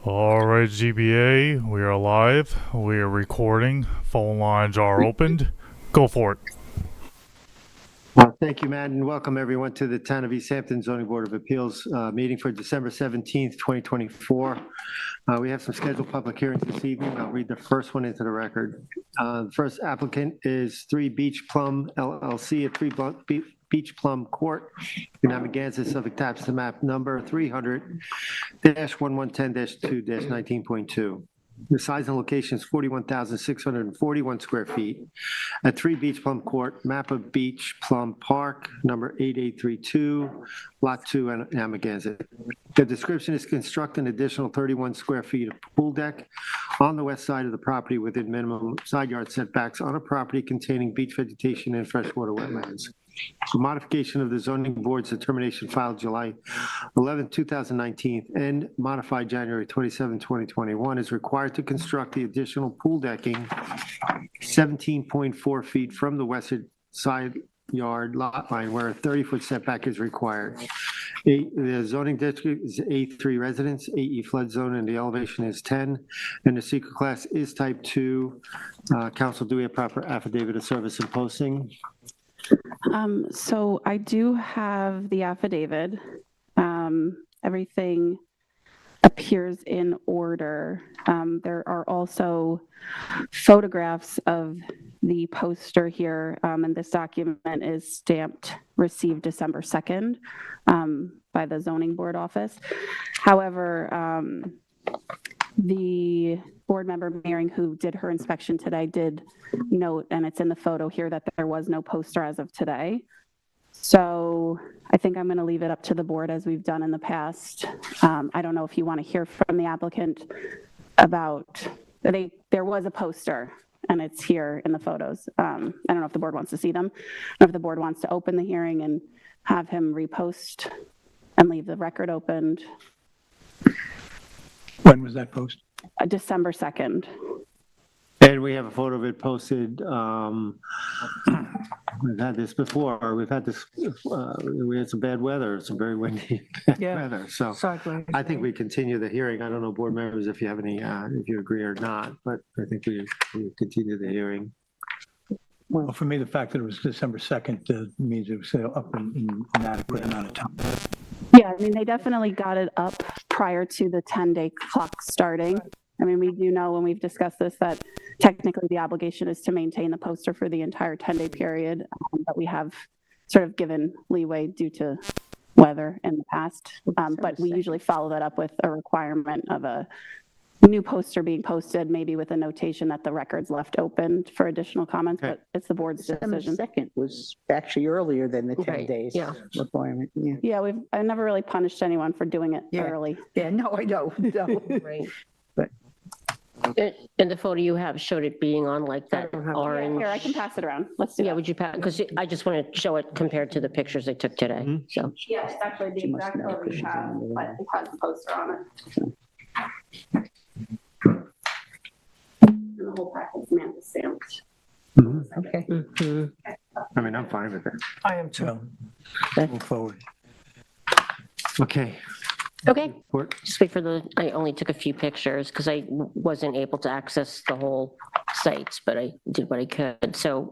All right, ZBA, we are live. We are recording. Phone lines are opened. Go for it. Thank you, Matt, and welcome everyone to the Town of East Hampton Zoning Board of Appeals meeting for December 17th, 2024. We have some scheduled public hearings this evening. I'll read the first one into the record. The first applicant is 3 Beach Plum LLC at 3 Beach Plum Court in Amagansett, Suffolk, tax to map number 300-1110-2-19.2. The size and location is 41,641 square feet at 3 Beach Plum Court, map of Beach Plum Park, number 8832, Lot 2, in Amagansett. The description is construct an additional 31 square feet of pool deck on the west side of the property within minimum side yard setbacks on a property containing beach vegetation and freshwater wetlands. A modification of the zoning board's determination filed July 11, 2019, and modified January 27, 2021, is required to construct the additional pool decking 17.4 feet from the western side yard lot line where a 30-foot setback is required. The zoning district is A3 residence, AE flood zone, and the elevation is 10, and the secret class is type 2. Council, do we have proper affidavit of service and posting? So I do have the affidavit. Everything appears in order. There are also photographs of the poster here, and this document is stamped received December 2nd by the zoning board office. However, the board member Meering, who did her inspection today, did note, and it's in the photo here, that there was no poster as of today. So I think I'm going to leave it up to the board as we've done in the past. I don't know if you want to hear from the applicant about, there was a poster and it's here in the photos. I don't know if the board wants to see them, or if the board wants to open the hearing and have him repost and leave the record opened. When was that post? December 2nd. And we have a photo of it posted. We've had this before. We've had this, we had some bad weather, some very windy bad weather. So Sideways, I think we continue the hearing. I don't know, board members, if you have any, if you agree or not, but I think we continue the hearing. Well, for me, the fact that it was December 2nd means it was up in an adequate amount of time. Yeah, I mean, they definitely got it up prior to the 10-day clock starting. I mean, we do know when we've discussed this that technically the obligation is to maintain the poster for the entire 10-day period, but we have sort of given leeway due to weather in the past. But we usually follow that up with a requirement of a new poster being posted, maybe with a notation that the record's left open for additional comments, but it's the board's decision. December 2nd was actually earlier than the 10 Right, days yeah. requirement. Yeah. Yeah, I never really punished anyone for doing it early. Yeah, no, I know. No. Right. But- And the photo you have showed it being on like that orange. Here, I can pass it around. Let's do Yeah, that. would you pass? Because I just want to show it compared to the pictures they took today. Mhm. So, Yeah, it's actually the She must exact know photo because you she's have, on the but it has the poster on it. And the whole packet's man stamped. Okay. I mean, I'm fine with it. I am too. So, move forward. Okay. okay, Court. just wait for I only took a few pictures because I wasn't able to access the whole sites, but I did what I could. So,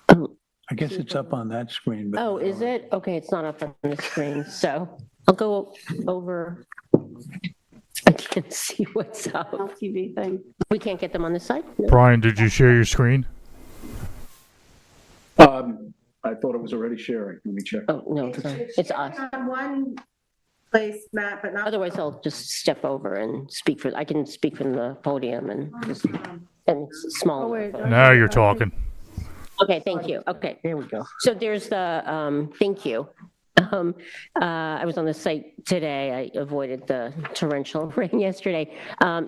I guess it's up on that screen. But oh, is it? Okay, it's not up on the screen. So I'll go over. I can't see what's up. LTV thing. We can't get them on this side? No. Brian, did you share your screen? I thought it was already sharing. Let me check. Oh, no, it's us. On one place, Matt, but not. Otherwise, I'll just step over and I can speak from the podium and just, and it's small. Oh, wait, Now you're talking. Okay, thank you. Okay. There we go. So there's the, thank you. I was on the site today. I avoided the torrential rain yesterday.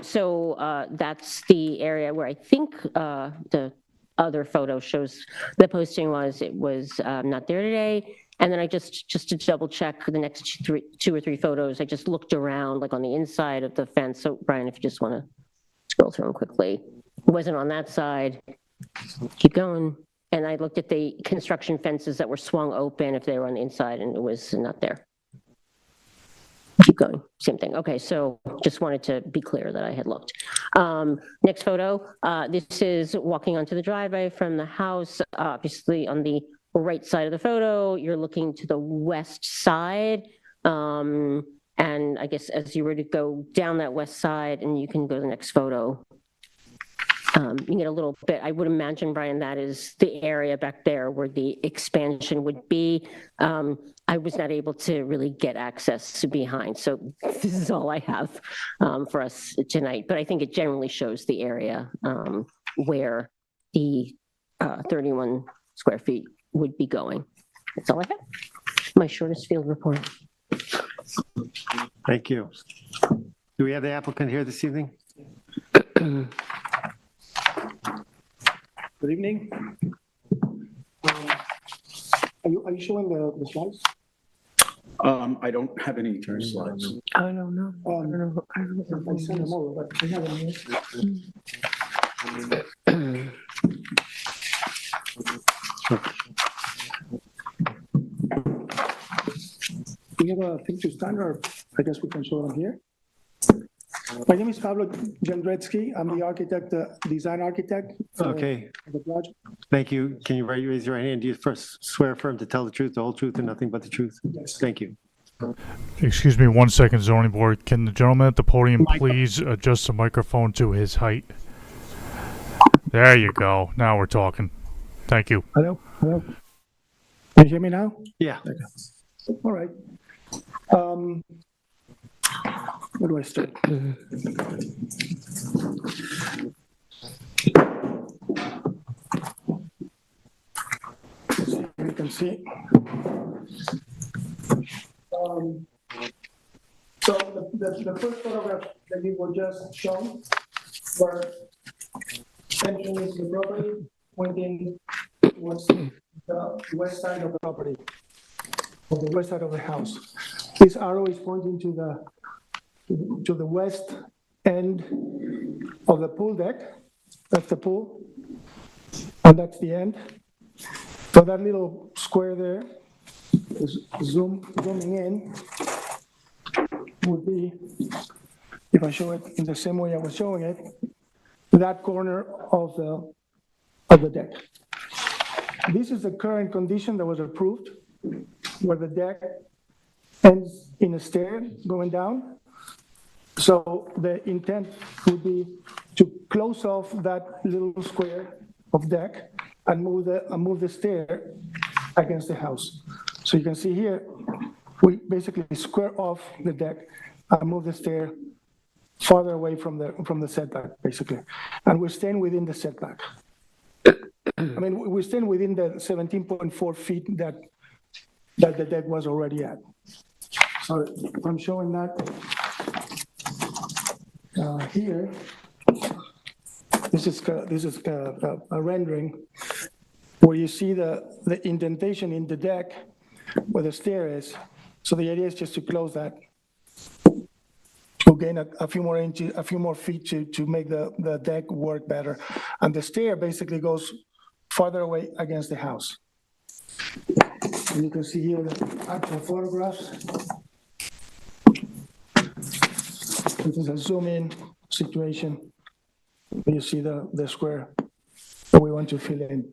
So that's the area where I think the other photo shows the posting was. It was not there today. And then I just to double check the next two or three photos, I just looked around like on the inside of the fence. So Brian, if you just want to scroll through them quickly. It wasn't on that side. Keep going. And I looked at the construction fences that were swung open if they were on the inside, and it was not there. Keep going, same thing. Okay, so just wanted to be clear that I had looked. Next photo, this is walking onto the driveway from the house, obviously on the right side of the photo, you're looking to the west side. And I guess as you were to go down that west side, and you can go to the next photo, you can get a little bit, I would imagine, Brian, that is the area back there where the expansion would be. I was not able to really get access to behind, so this is all I have for us tonight. But I think it generally shows the area where the 31 square feet would be going. That's all I have. My shortest field report. Thank you. Do we have the applicant here this evening? Good evening. Are you showing the slides? I don't have any slides. I don't know. I sent them over, but I have them here. Do you have a thing to stand, or I guess we can show them here? My name is Pablo Jendretsky. I'm the architect, design architect. Okay, of the project. thank you. Can you raise your right hand? Do you first swear affirm to tell the truth, the whole truth, and nothing but the truth? Yes. Thank you. Excuse me 1 second, zoning board. Can the gentleman at the podium please adjust the microphone to his height? There you go. Now we're talking. Thank you. Hello? Hello? Can you hear me now? Yeah. All right. Where do I start? You can see. So the first photograph that we were just shown were entering the property, pointing towards the west side of the property, or the west side of the house. This arrow is pointing to the west end of the pool deck. That's the pool, and that's the end. So that little square there is zooming in would be, if I show it in the same way I was showing it, that corner of the deck. This is the current condition that was approved, where the deck ends in a stair going down. So the intent would be to close off that little square of deck and move the stair against the house. So you can see here, we basically square off the deck and move the stair farther away from the setback, basically. And we're staying within the setback. I mean, we're staying within the 17.4 feet that the deck was already at. So I'm showing that here. This is a rendering where you see the indentation in the deck where the stair is. So the idea is just to close that, to gain a few more inches, a few more feet to make the deck work better. And the stair basically goes farther away against the house. And you can see here the actual photographs. This is a zoom in situation. You see the square that we want to fill in.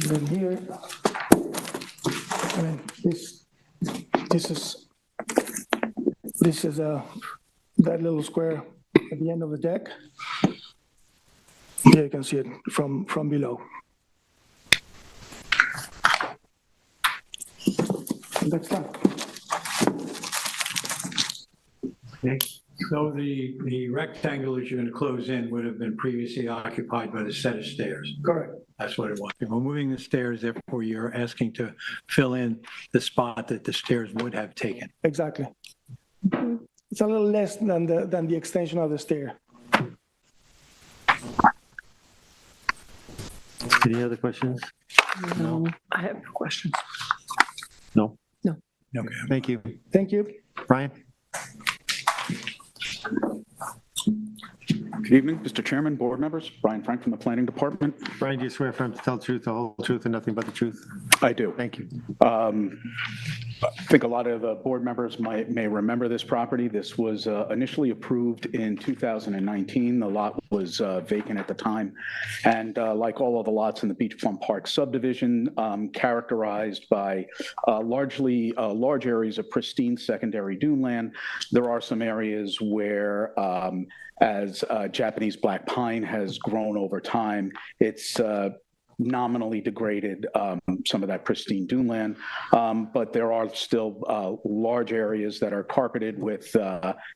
And here, I mean, this is that little square at the end of the deck. Here you can see it from below. And that's done. Okay. So the rectangle that you're going to close in would have been previously occupied by the set of stairs. Correct. That's what it was. We're moving the stairs, therefore you're asking to fill in the spot that the stairs would have taken. Exactly. It's a little less than the extension of the stair. Any other questions? No, I have no questions. No? No. Okay. Thank you. Thank you. Brian? Good evening, Mr. Chairman, board members. Brian Frank from the Planning Department. Brian, do you swear affirm to tell the truth, the whole truth, and nothing but the truth? I do. Thank you. I think a lot of board members may remember this property. This was initially approved in 2019. The lot was vacant at the time. And like all of the lots in the Beach Plum Park subdivision, characterized by large areas of pristine secondary dune land, there are some areas where as Japanese black pine has grown over time, it's nominally degraded some of that pristine dune land, but there are still large areas that are carpeted with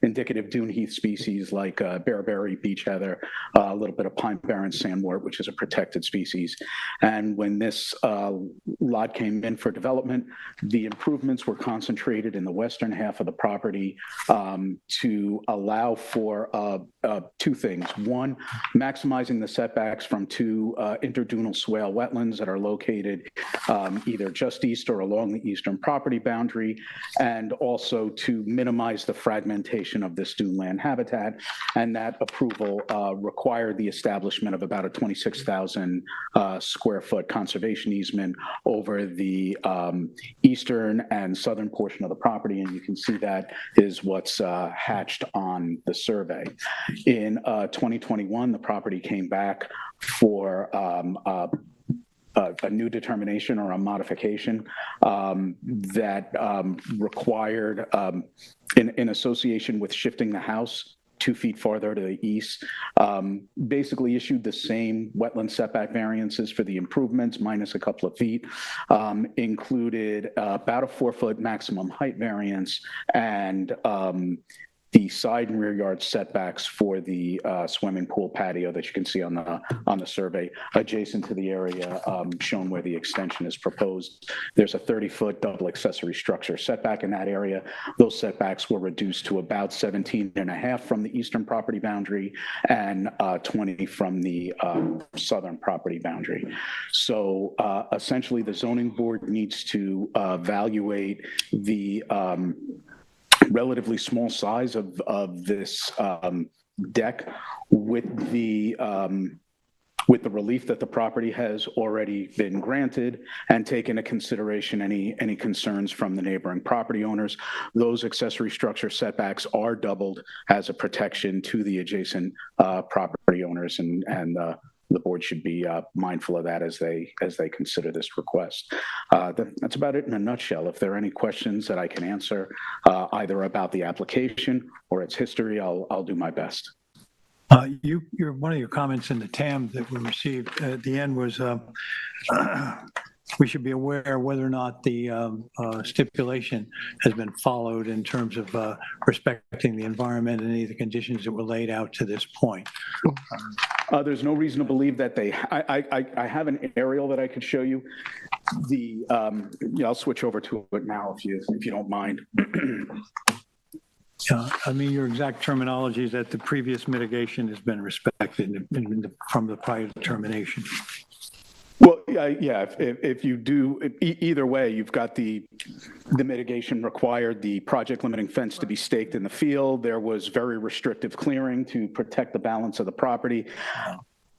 indicative dune heath species like bearberry, beach heather, a little bit of pine barren sandwort, which is a protected species. And when this lot came in for development, the improvements were concentrated in the western half of the property to allow for two things. One, maximizing the setbacks from two interdunal swale wetlands that are located either just east or along the eastern property boundary, and also to minimize the fragmentation of this dune land habitat. And that approval required the establishment of about a 26,000 square foot conservation easement over the eastern and southern portion of the property. And you can see that is what's hatched on the survey. In 2021, the property came back for a new determination or a modification that required, in association with shifting the house 2 feet farther to the east, basically issued the same wetland setback variances for the improvements minus a couple of feet, included about a 4-foot maximum height variance, and the side and rear yard setbacks for the swimming pool patio that you can see on the survey, adjacent to the area shown where the extension is proposed. There's a 30-foot double accessory structure setback in that area. Those setbacks were reduced to about 17.5 from the eastern property boundary and 20 from the southern property boundary. So essentially, the zoning board needs to evaluate the relatively small size of this deck with the relief that the property has already been granted, and take into consideration any concerns from the neighboring property owners. Those accessory structure setbacks are doubled as a protection to the adjacent property owners, and the board should be mindful of that as they consider this request. That's about it in a nutshell. If there are any questions that I can answer, either about the application or its history, I'll do my best. One of your comments in the TAM that we received at the end was we should be aware whether or not the stipulation has been followed in terms of respecting the environment and any of the conditions that were laid out to this point. There's no reason to believe that I have an aerial that I could show you. I'll switch over to it now if you don't mind. I mean, your exact terminology is that the previous mitigation has been respected from the prior determination. Well, yeah, if you do, either way, you've got the mitigation required, the project limiting fence to be staked in the field. There was very restrictive clearing to protect the balance of the property.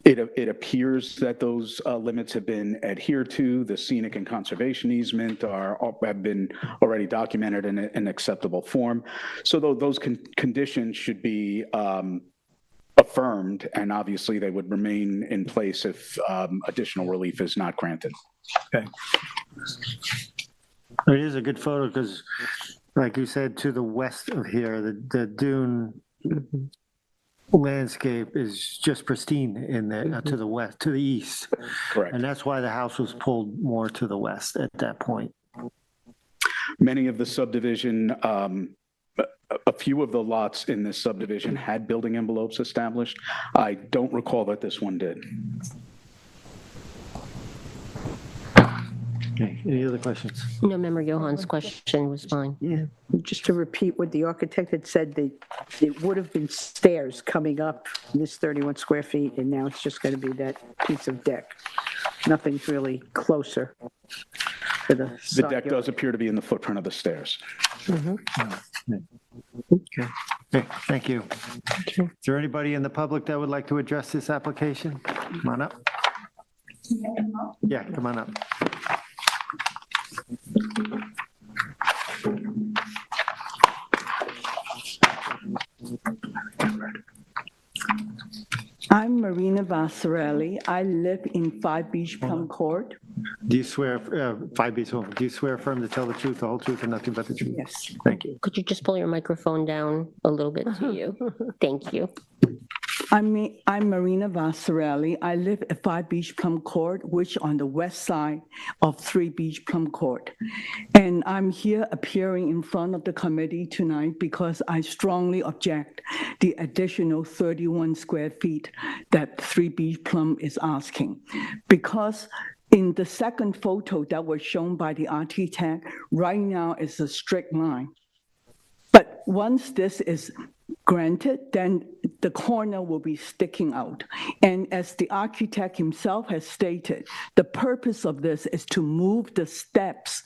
It appears that those limits have been adhered to. The scenic and conservation easement have been already documented in an acceptable form. So those conditions should be affirmed, and obviously they would remain in place if additional relief is not granted. Okay. It is a good photo because, like you said, to the west of here, the dune landscape is just pristine in there, to the west, to the east. Correct. And that's why the house was pulled more to the west at that point. Many of the subdivision, a few of the lots in this subdivision had building envelopes established. I don't recall that this one did. Okay, any other questions? No, member Johan's question was fine. Yeah, just to repeat what the architect had said, it would have been stairs coming up this 31 square feet, and now it's just going to be that piece of deck. Nothing's really closer to the The deck does appear to be in the footprint of the stairs. Okay, thank you. Is there anybody in the public that would like to address this application? Come on up. Yeah, come on up. I'm Marina Vassarelli. I live in 5 Beach Plum Court. Do you swear, 5 Beach Home, do you swear affirm to tell the truth, the whole truth, and nothing but the truth? Yes. Thank you. Could you just pull your microphone down a little bit to you? Thank you. I'm Marina Vassarelli. I live at 5 Beach Plum Court, which on the west side of 3 Beach Plum Court. And I'm here appearing in front of the committee tonight because I strongly object the additional 31 square feet that 3 Beach Plum is asking. Because in the second photo that was shown by the architect, right now is a strict line. But once this is granted, then the corner will be sticking out. And as the architect himself has stated, the purpose of this is to move the steps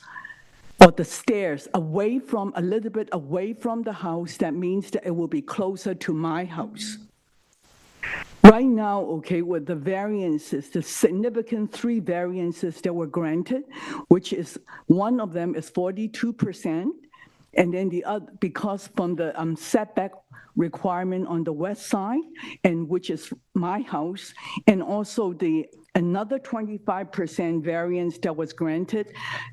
or the stairs away from, a little bit away from the house. That means that it will be closer to my house. Right now, okay, with the variances, the significant 3 variances that were granted, which is, one of them is 42%, and then the other, because from the setback requirement on the west side, and which is my house, and also another 25% variance that was granted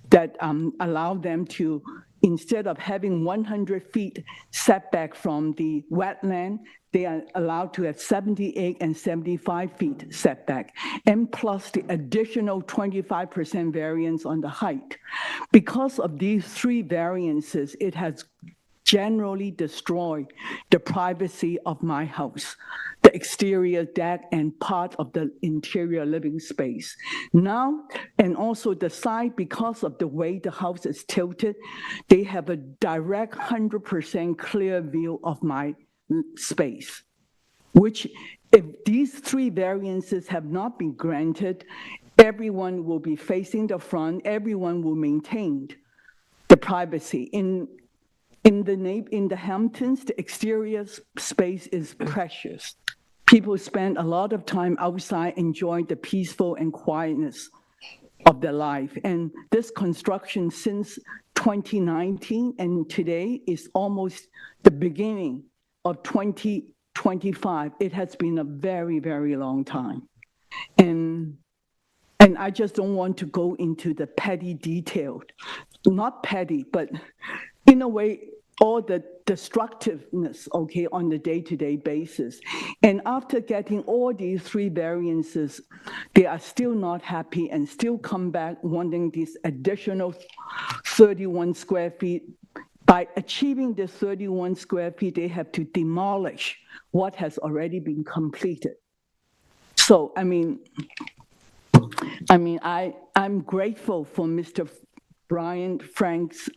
that allowed them to, instead of having 100 feet setback from the wetland, they are allowed to have 78 and 75 feet setback, and plus the additional 25% variance on the height. Because of these 3 variances, it has generally destroyed the privacy of my house, the exterior deck and part of the interior living space. Now, and also the side, because of the way the house is tilted, they have a direct 100% clear view of my space, which if these 3 variances have not been granted, everyone will be facing the front, everyone will maintain the privacy. In the Hamptons, the exterior space is precious. People spend a lot of time outside enjoying the peaceful and quietness of their life. And this construction since 2019 and today is almost the beginning of 2025. It has been a very, very long time. And I just don't want to go into the petty detail, not petty, but in a way, all the destructiveness, okay, on the day-to-day basis. And after getting all these 3 variances, they are still not happy and still come back wanting this additional 31 square feet. By achieving this 31 square feet, they have to demolish what has already been completed. So, I'm grateful for Mr. Brian Frank's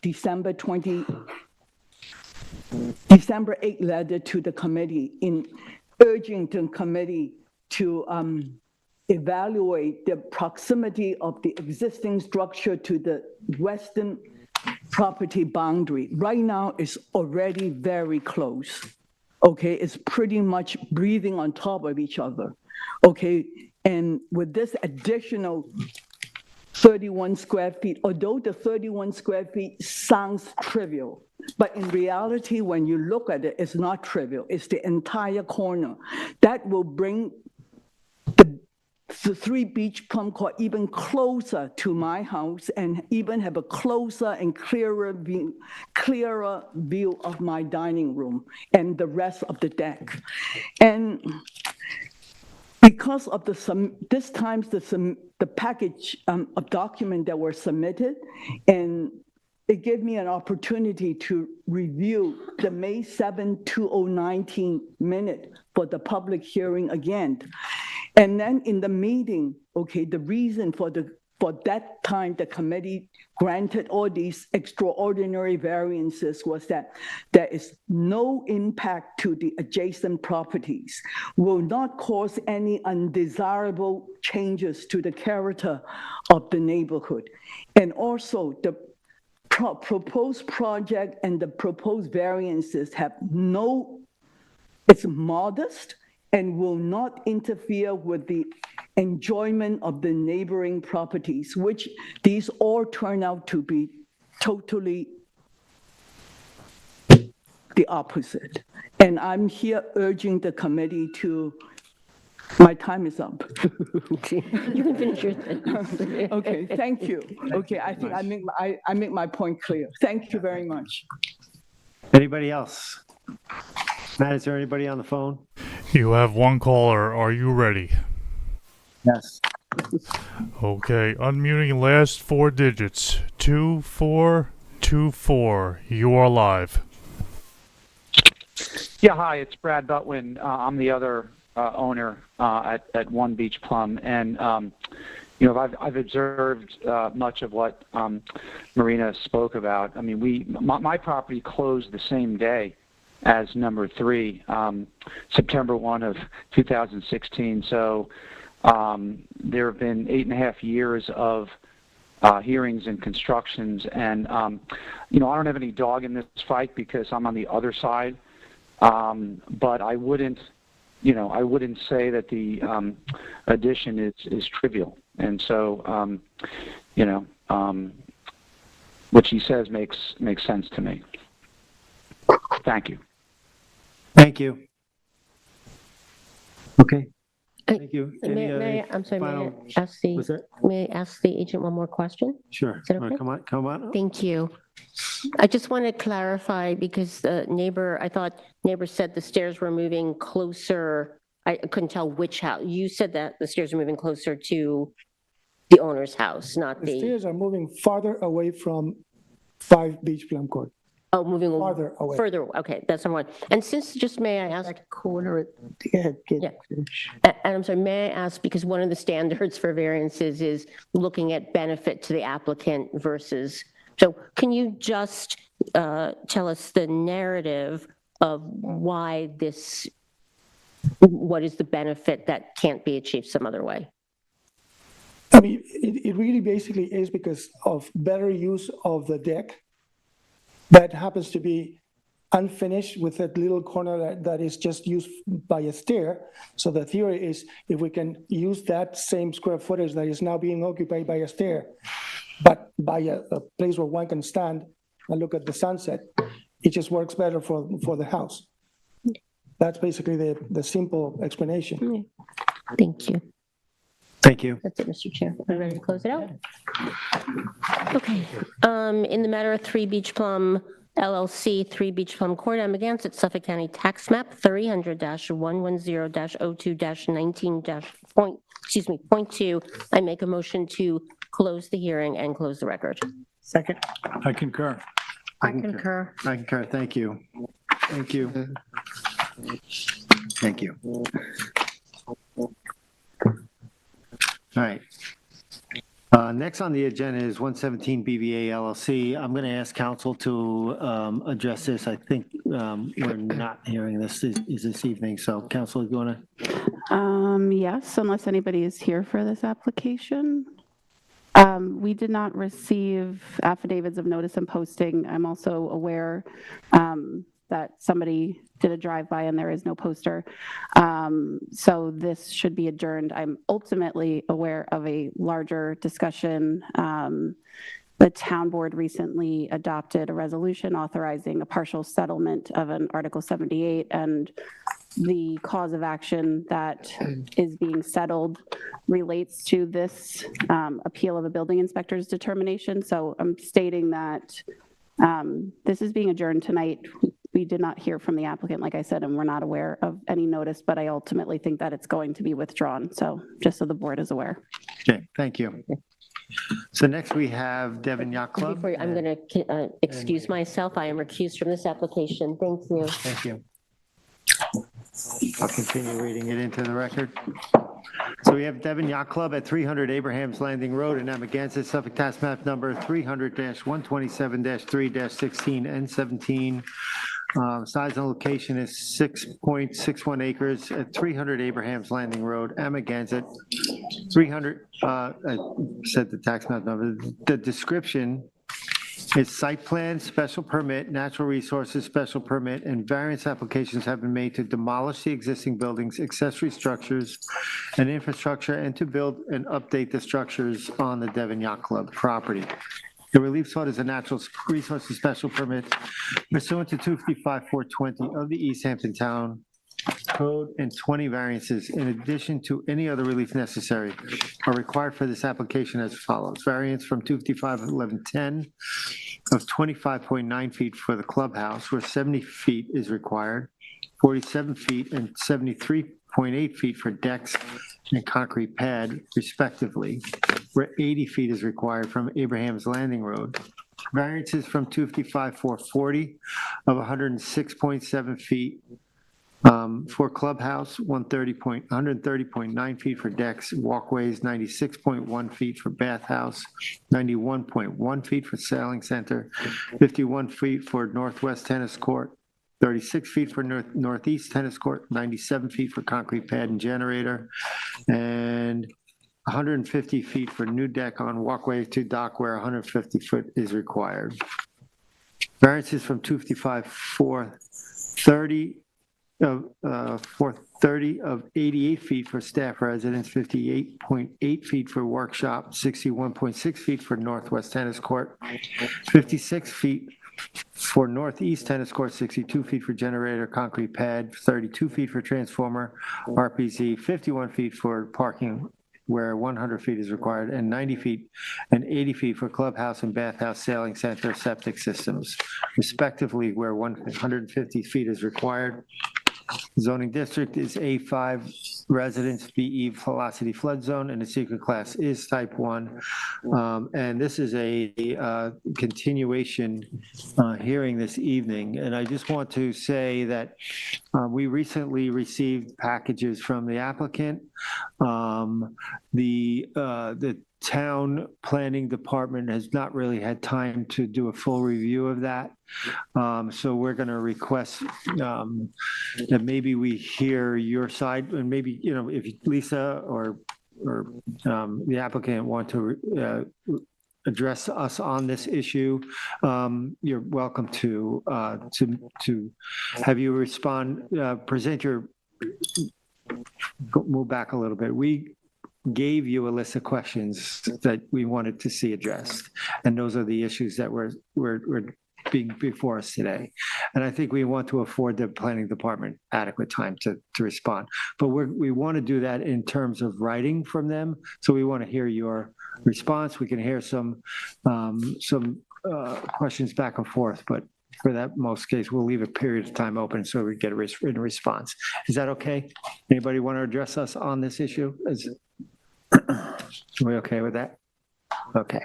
December 8 letter to the committee in urging the committee to evaluate the proximity of the existing structure to the western property boundary. Right now, it's already very close. Okay, it's pretty much breathing on top of each other. Okay, and with this additional 31 square feet, although the 31 square feet sounds trivial, but in reality, when you look at it, it's not trivial. It's the entire corner. That will bring the 3 Beach Plum Court even closer to my house and even have a closer and clearer view of my dining room and the rest of the deck. And because of this time, the package of documents that were submitted, and it gave me an opportunity to review the May 7, 2019 minute for the public hearing again. And then in the meeting, okay, the reason for that time the committee granted all these extraordinary variances was that there is no impact to the adjacent properties, will not cause any undesirable changes to the character of the neighborhood. And also the proposed project and the proposed variances have it's modest and will not interfere with the enjoyment of the neighboring properties, which these all turn out to be totally the opposite. And I'm here urging the committee to My time is up. You can finish your sentence. Okay, thank you. Okay, I think I make my point clear. Thank you very much. Anybody else? Matt, is there anybody on the phone? You have one caller. Are you ready? Yes. Okay, unmuting last four digits. 2424. You are live. Yeah, hi, it's Brad Butwin. I'm the other owner at One Beach Plum, and I've observed much of what Marina spoke about. I mean, my property closed the same day as number 3, September 1 of 2016. So there have been 8.5 years of hearings and constructions, and I don't have any dog in this fight because I'm on the other side. But I wouldn't say that the addition is trivial, and so what she says makes sense to me. Thank you. Thank you. Okay. Thank you. May I ask What's that? may I ask the agent one more question? Sure. Is that okay? Come on up. Thank you. I just want to clarify because I thought neighbor said the stairs were moving closer. I couldn't tell which house. You said that the stairs are moving closer to the owner's house, not The the, stairs are moving farther away from 5 Beach Plum Court. oh, moving Farther away. further. Okay, that's number one. And since, just may I ask, That corner, yeah. and I'm sorry, may I ask, because one of the standards for variances is looking at benefit to the applicant versus, so can you just tell us the narrative of why what is the benefit that can't be achieved some other way? I mean, it really basically is because of better use of the deck that happens to be unfinished with that little corner that is just used by a stair. So the theory is if we can use that same square footage that is now being occupied by a stair, but by a place where one can stand and look at the sunset, it just works better for the house. That's basically the simple explanation. Thank you. Thank you. That's it, Mr. Chair. Are we ready to close it out? Okay. In the matter of 3 Beach Plum LLC, 3 Beach Plum Court, Amagansett, Suffolk County Tax Map 300-110-02-19-.2, I make a motion to close the hearing and close the record. Second. I concur. I concur. Thank you. Thank you. Thank you. All right. Next on the agenda is 117 BVA LLC. I'm going to ask council to address this. I think we're not hearing this this evening. So council, you want to? Yes, unless anybody is here for this application. We did not receive affidavits of notice and posting. I'm also aware that somebody did a drive-by and there is no poster. So this should be adjourned. I'm ultimately aware of a larger discussion. The town board recently adopted a resolution authorizing a partial settlement of an Article 78, and the cause of action that is being settled relates to this appeal of a building inspector's determination. So I'm stating that this is being adjourned tonight. We did not hear from the applicant, like I said, and we're not aware of any notice, but I ultimately think that it's going to be withdrawn. So just so the board is aware. Okay, thank you. So next we have Devon Yacht Club. Before I'm going to excuse myself. I am recused from this application. Thank you. Thank you. I'll continue reading it into the record. So we have Devon Yacht Club at 300 Abraham's Landing Road in Amagansett, Suffolk Tax Map number 300-127-3-16 and 17. Size and location is 6.61 acres at 300 Abraham's Landing Road, Amagansett. 300, I said the tax map number. The description is site plan, special permit, natural resources, special permit, and variance applications have been made to demolish the existing buildings, accessory structures, and infrastructure, and to build and update the structures on the Devon Yacht Club property. The relief sought is a natural resources special permit pursuant to 255-420 of the East Hampton Town code and 20 variances in addition to any other relief necessary are required for this application as follows. Variance from 255-1110 of 25.9 feet for the clubhouse, where 70 feet is required, 47 feet and 73.8 feet for decks and concrete pad respectively, where 80 feet is required from Abraham's Landing Road. Variances from 255-440 of 106.7 feet for clubhouse, 130.9 feet for decks, walkways, 96.1 feet for bathhouse, 91.1 feet for sailing center, 51 feet for northwest tennis court, 36 feet for northeast tennis court, 97 feet for concrete pad and generator, and 150 feet for new deck on walkway to dock where 150 foot is required. Variances from 255-430 of 88 feet for staff residence, 58.8 feet for workshop, 61.6 feet for northwest tennis court, 56 feet for northeast tennis court, 62 feet for generator, concrete pad, 32 feet for transformer, RPZ, 51 feet for parking where 100 feet is required, and 90 feet and 80 feet for clubhouse and bathhouse, sailing center, septic systems, respectively, where 150 feet is required. Zoning district is A5 residence, BE velocity flood zone, and the secret class is type 1. And this is a continuation hearing this evening. And I just want to say that we recently received packages from the applicant. The town planning department has not really had time to do a full review of that. So we're going to request that maybe we hear your side, and maybe, you know, if Lisa or the applicant want to address us on this issue, you're welcome to have you respond, present your, move back a little bit. We gave you a list of questions that we wanted to see addressed, and those are the issues that we're being before us today. And I think we want to afford the planning department adequate time to respond. But we want to do that in terms of writing from them. So we want to hear your response. We can hear some questions back and forth, but for that most case, we'll leave a period of time open so we get a written response. Is that okay? Anybody want to address us on this issue? Are we okay with that? Okay.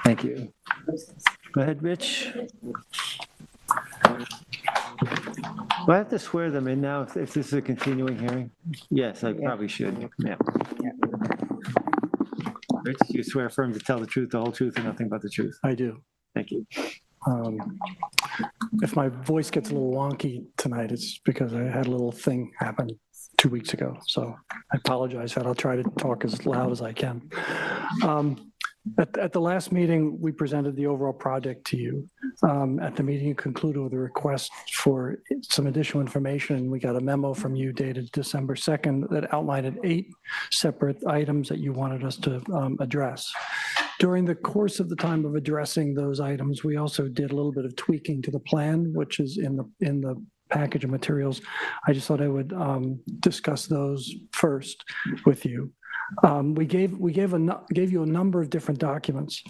Thank you. Go ahead, Rich. Do I have to swear them in now if this is a continuing hearing? Yes, I probably should. Yeah. Rich, you swear affirm to tell the truth, the whole truth, and nothing but the truth? I do. Thank you. If my voice gets a little wonky tonight, it's because I had a little thing happen 2 weeks ago. So I apologize for that. I'll try to talk as loud as I can. At the last meeting, we presented the overall project to you. At the meeting, you concluded with a request for some additional information. We got a memo from you dated December 2nd that outlined 8 separate items that you wanted us to address. During the course of the time of addressing those items, we also did a little bit of tweaking to the plan, which is in the package of materials. I just thought I would discuss those first with you. We gave you a number of different documents.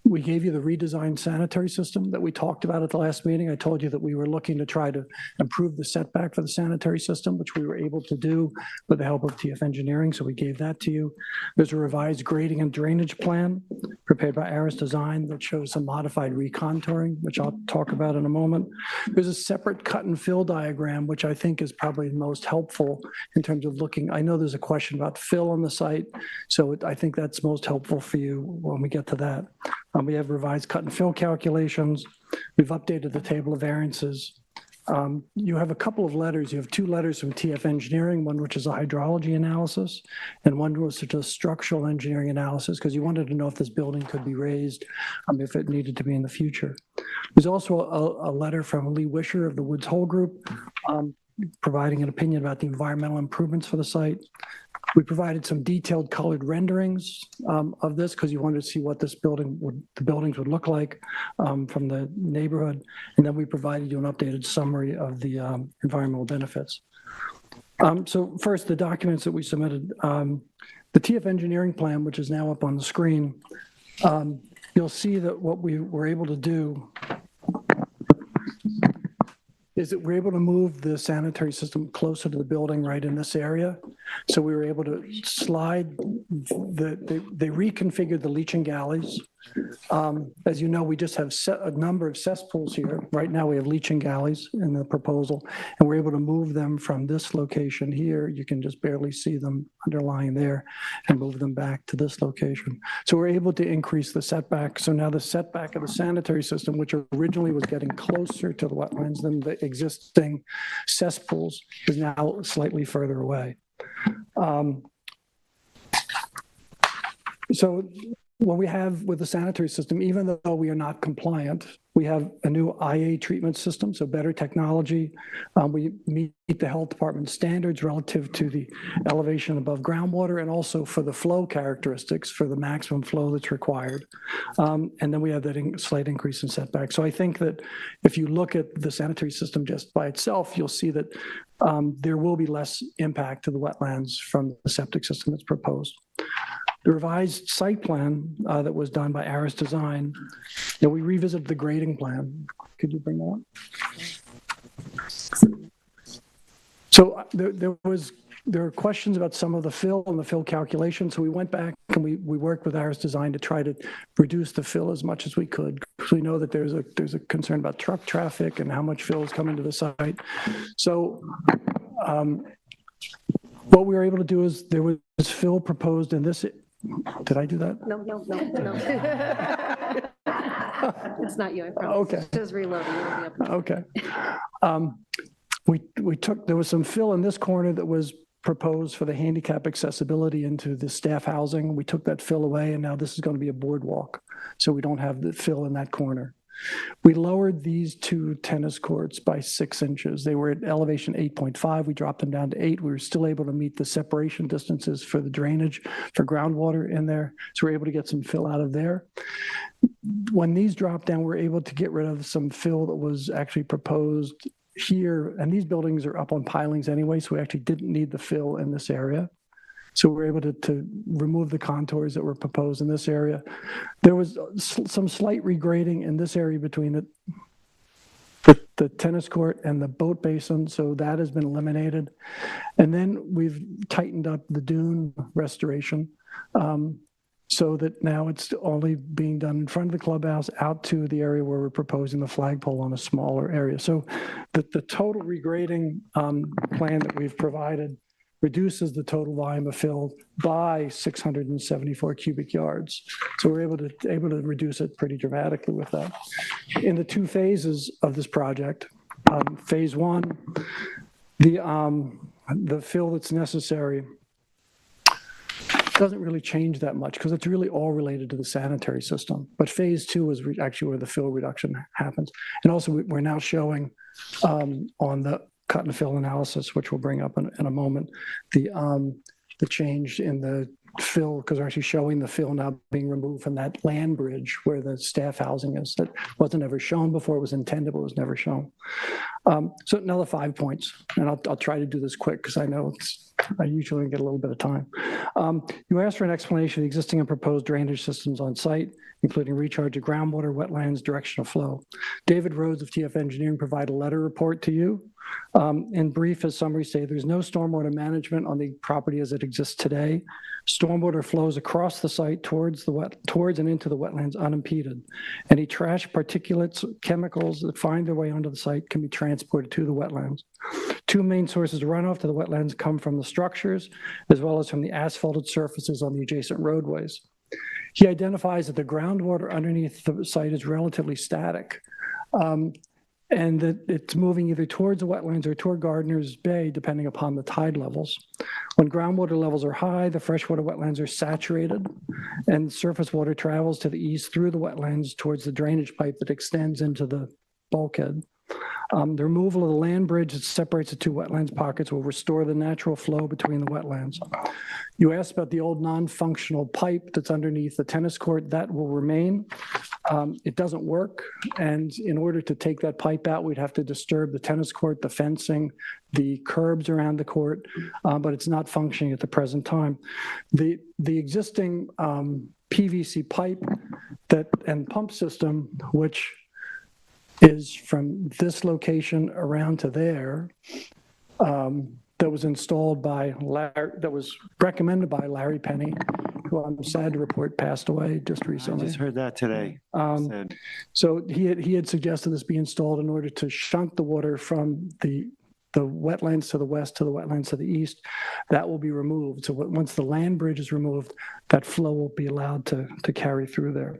We gave you the redesigned sanitary system that we talked about at the last meeting. I told you that we were looking to try to improve the setback for the sanitary system, which we were able to do with the help of TF Engineering, so we gave that to you. There's a revised grading and drainage plan prepared by Aris Design that shows some modified recontouring, which I'll talk about in a moment. There's a separate cut and fill diagram, which I think is probably the most helpful in terms of looking. I know there's a question about fill on the site, so I think that's most helpful for you when we get to that. We have revised cut and fill calculations. We've updated the table of variances. You have a couple of letters. You have 2 letters from TF Engineering, one which is a hydrology analysis, and one was just a structural engineering analysis, because you wanted to know if this building could be raised, if it needed to be in the future. There's also a letter from Lee Wisher of the Woods Hole Group, providing an opinion about the environmental improvements for the site. We provided some detailed colored renderings of this because you wanted to see what the buildings would look like from the neighborhood. And then we provided you an updated summary of the environmental benefits. So first, the documents that we submitted. The TF engineering plan, which is now up on the screen, you'll see that what we were able to do is that we're able to move the sanitary system closer to the building right in this area. So we were able to slide, they reconfigured the leaching galleys. As you know, we just have a number of cesspools here. Right now we have leaching galleys in the proposal, and we're able to move them from this location here. You can just barely see them underlying there and move them back to this location. So we're able to increase the setback. So now the setback of the sanitary system, which originally was getting closer to the wetlands than the existing cesspools, is now slightly further away. So what we have with the sanitary system, even though we are not compliant, we have a new IA treatment system, so better technology. We meet the health department standards relative to the elevation above groundwater and also for the flow characteristics for the maximum flow that's required. And then we have that slight increase in setback. So I think that if you look at the sanitary system just by itself, you'll see that there will be less impact to the wetlands from the septic system that's proposed. The revised site plan that was done by Aris Design, we revisited the grading plan. Could you bring that up? So there were questions about some of the fill and the fill calculation. So we went back and we worked with Aris Design to try to reduce the fill as much as we could. Because we know that there's a concern about truck traffic and how much fill is coming to the site. So what we were able to do is there was fill proposed in this. Did I do that? No. It's not you, I promise. Okay. Just reloading. Okay. There was some fill in this corner that was proposed for the handicap accessibility into the staff housing. We took that fill away, and now this is going to be a boardwalk. So we don't have the fill in that corner. We lowered these two tennis courts by 6 inches. They were at elevation 8.5. We dropped them down to 8. We were still able to meet the separation distances for the drainage for groundwater in there. So we're able to get some fill out of there. When these dropped down, we're able to get rid of some fill that was actually proposed here. And these buildings are up on pilings anyway, so we actually didn't need the fill in this area. So we're able to remove the contours that were proposed in this area. There was some slight regrading in this area between the tennis court and the boat basin, so that has been eliminated. And then we've tightened up the dune restoration so that now it's only being done in front of the clubhouse out to the area where we're proposing the flagpole on a smaller area. So the total regrading plan that we've provided reduces the total volume of fill by 674 cubic yards. So we're able to reduce it pretty dramatically with that. In the two phases of this project, phase one, the fill that's necessary doesn't really change that much because it's really all related to the sanitary system. But phase two is actually where the fill reduction happens. And also we're now showing on the cut and fill analysis, which we'll bring up in a moment, the change in the fill, because we're actually showing the fill now being removed from that land bridge where the staff housing is. That wasn't ever shown before. It was intended, but was never shown. So another 5 points, and I'll try to do this quick because I know I usually get a little bit of time. You asked for an explanation of the existing and proposed drainage systems on site, including recharge of groundwater, wetlands, direction of flow. David Rhodes of TF Engineering provided a letter report to you. In brief, as summary say, there's no stormwater management on the property as it exists today. Stormwater flows across the site towards and into the wetlands unimpeded. Any trash, particulates, chemicals that find their way onto the site can be transported to the wetlands. Two main sources of runoff to the wetlands come from the structures, as well as from the asphalted surfaces on the adjacent roadways. He identifies that the groundwater underneath the site is relatively static, and that it's moving either towards the wetlands or toward Gardner's Bay, depending upon the tide levels. When groundwater levels are high, the freshwater wetlands are saturated, and surface water travels to the east through the wetlands towards the drainage pipe that extends into the bulkhead. The removal of the land bridge that separates the two wetlands pockets will restore the natural flow between the wetlands. You asked about the old non-functional pipe that's underneath the tennis court. That will remain. It doesn't work, and in order to take that pipe out, we'd have to disturb the tennis court, the fencing, the curbs around the court, but it's not functioning at the present time. The existing PVC pipe and pump system, which is from this location around to there, that was installed by that was recommended by Larry Penny, who I'm sad to report passed away just I recently. just heard that today. Said, So he had suggested this be installed in order to shunt the water from the wetlands to the west to the wetlands to the east. That will be removed. So once the land bridge is removed, that flow will be allowed to carry through there.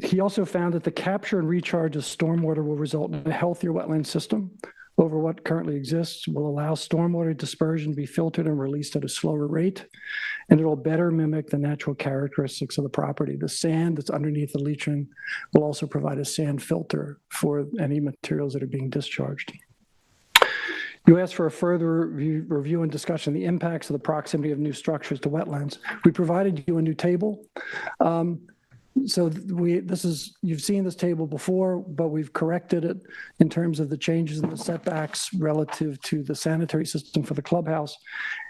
He also found that the capture and recharge of stormwater will result in a healthier wetland system over what currently exists, will allow stormwater dispersion to be filtered and released at a slower rate, and it'll better mimic the natural characteristics of the property. The sand that's underneath the leaching will also provide a sand filter for any materials that are being discharged. You asked for a further review and discussion of the impacts of the proximity of new structures to wetlands. We provided you a new table. So you've seen this table before, but we've corrected it in terms of the changes in the setbacks relative to the sanitary system for the clubhouse.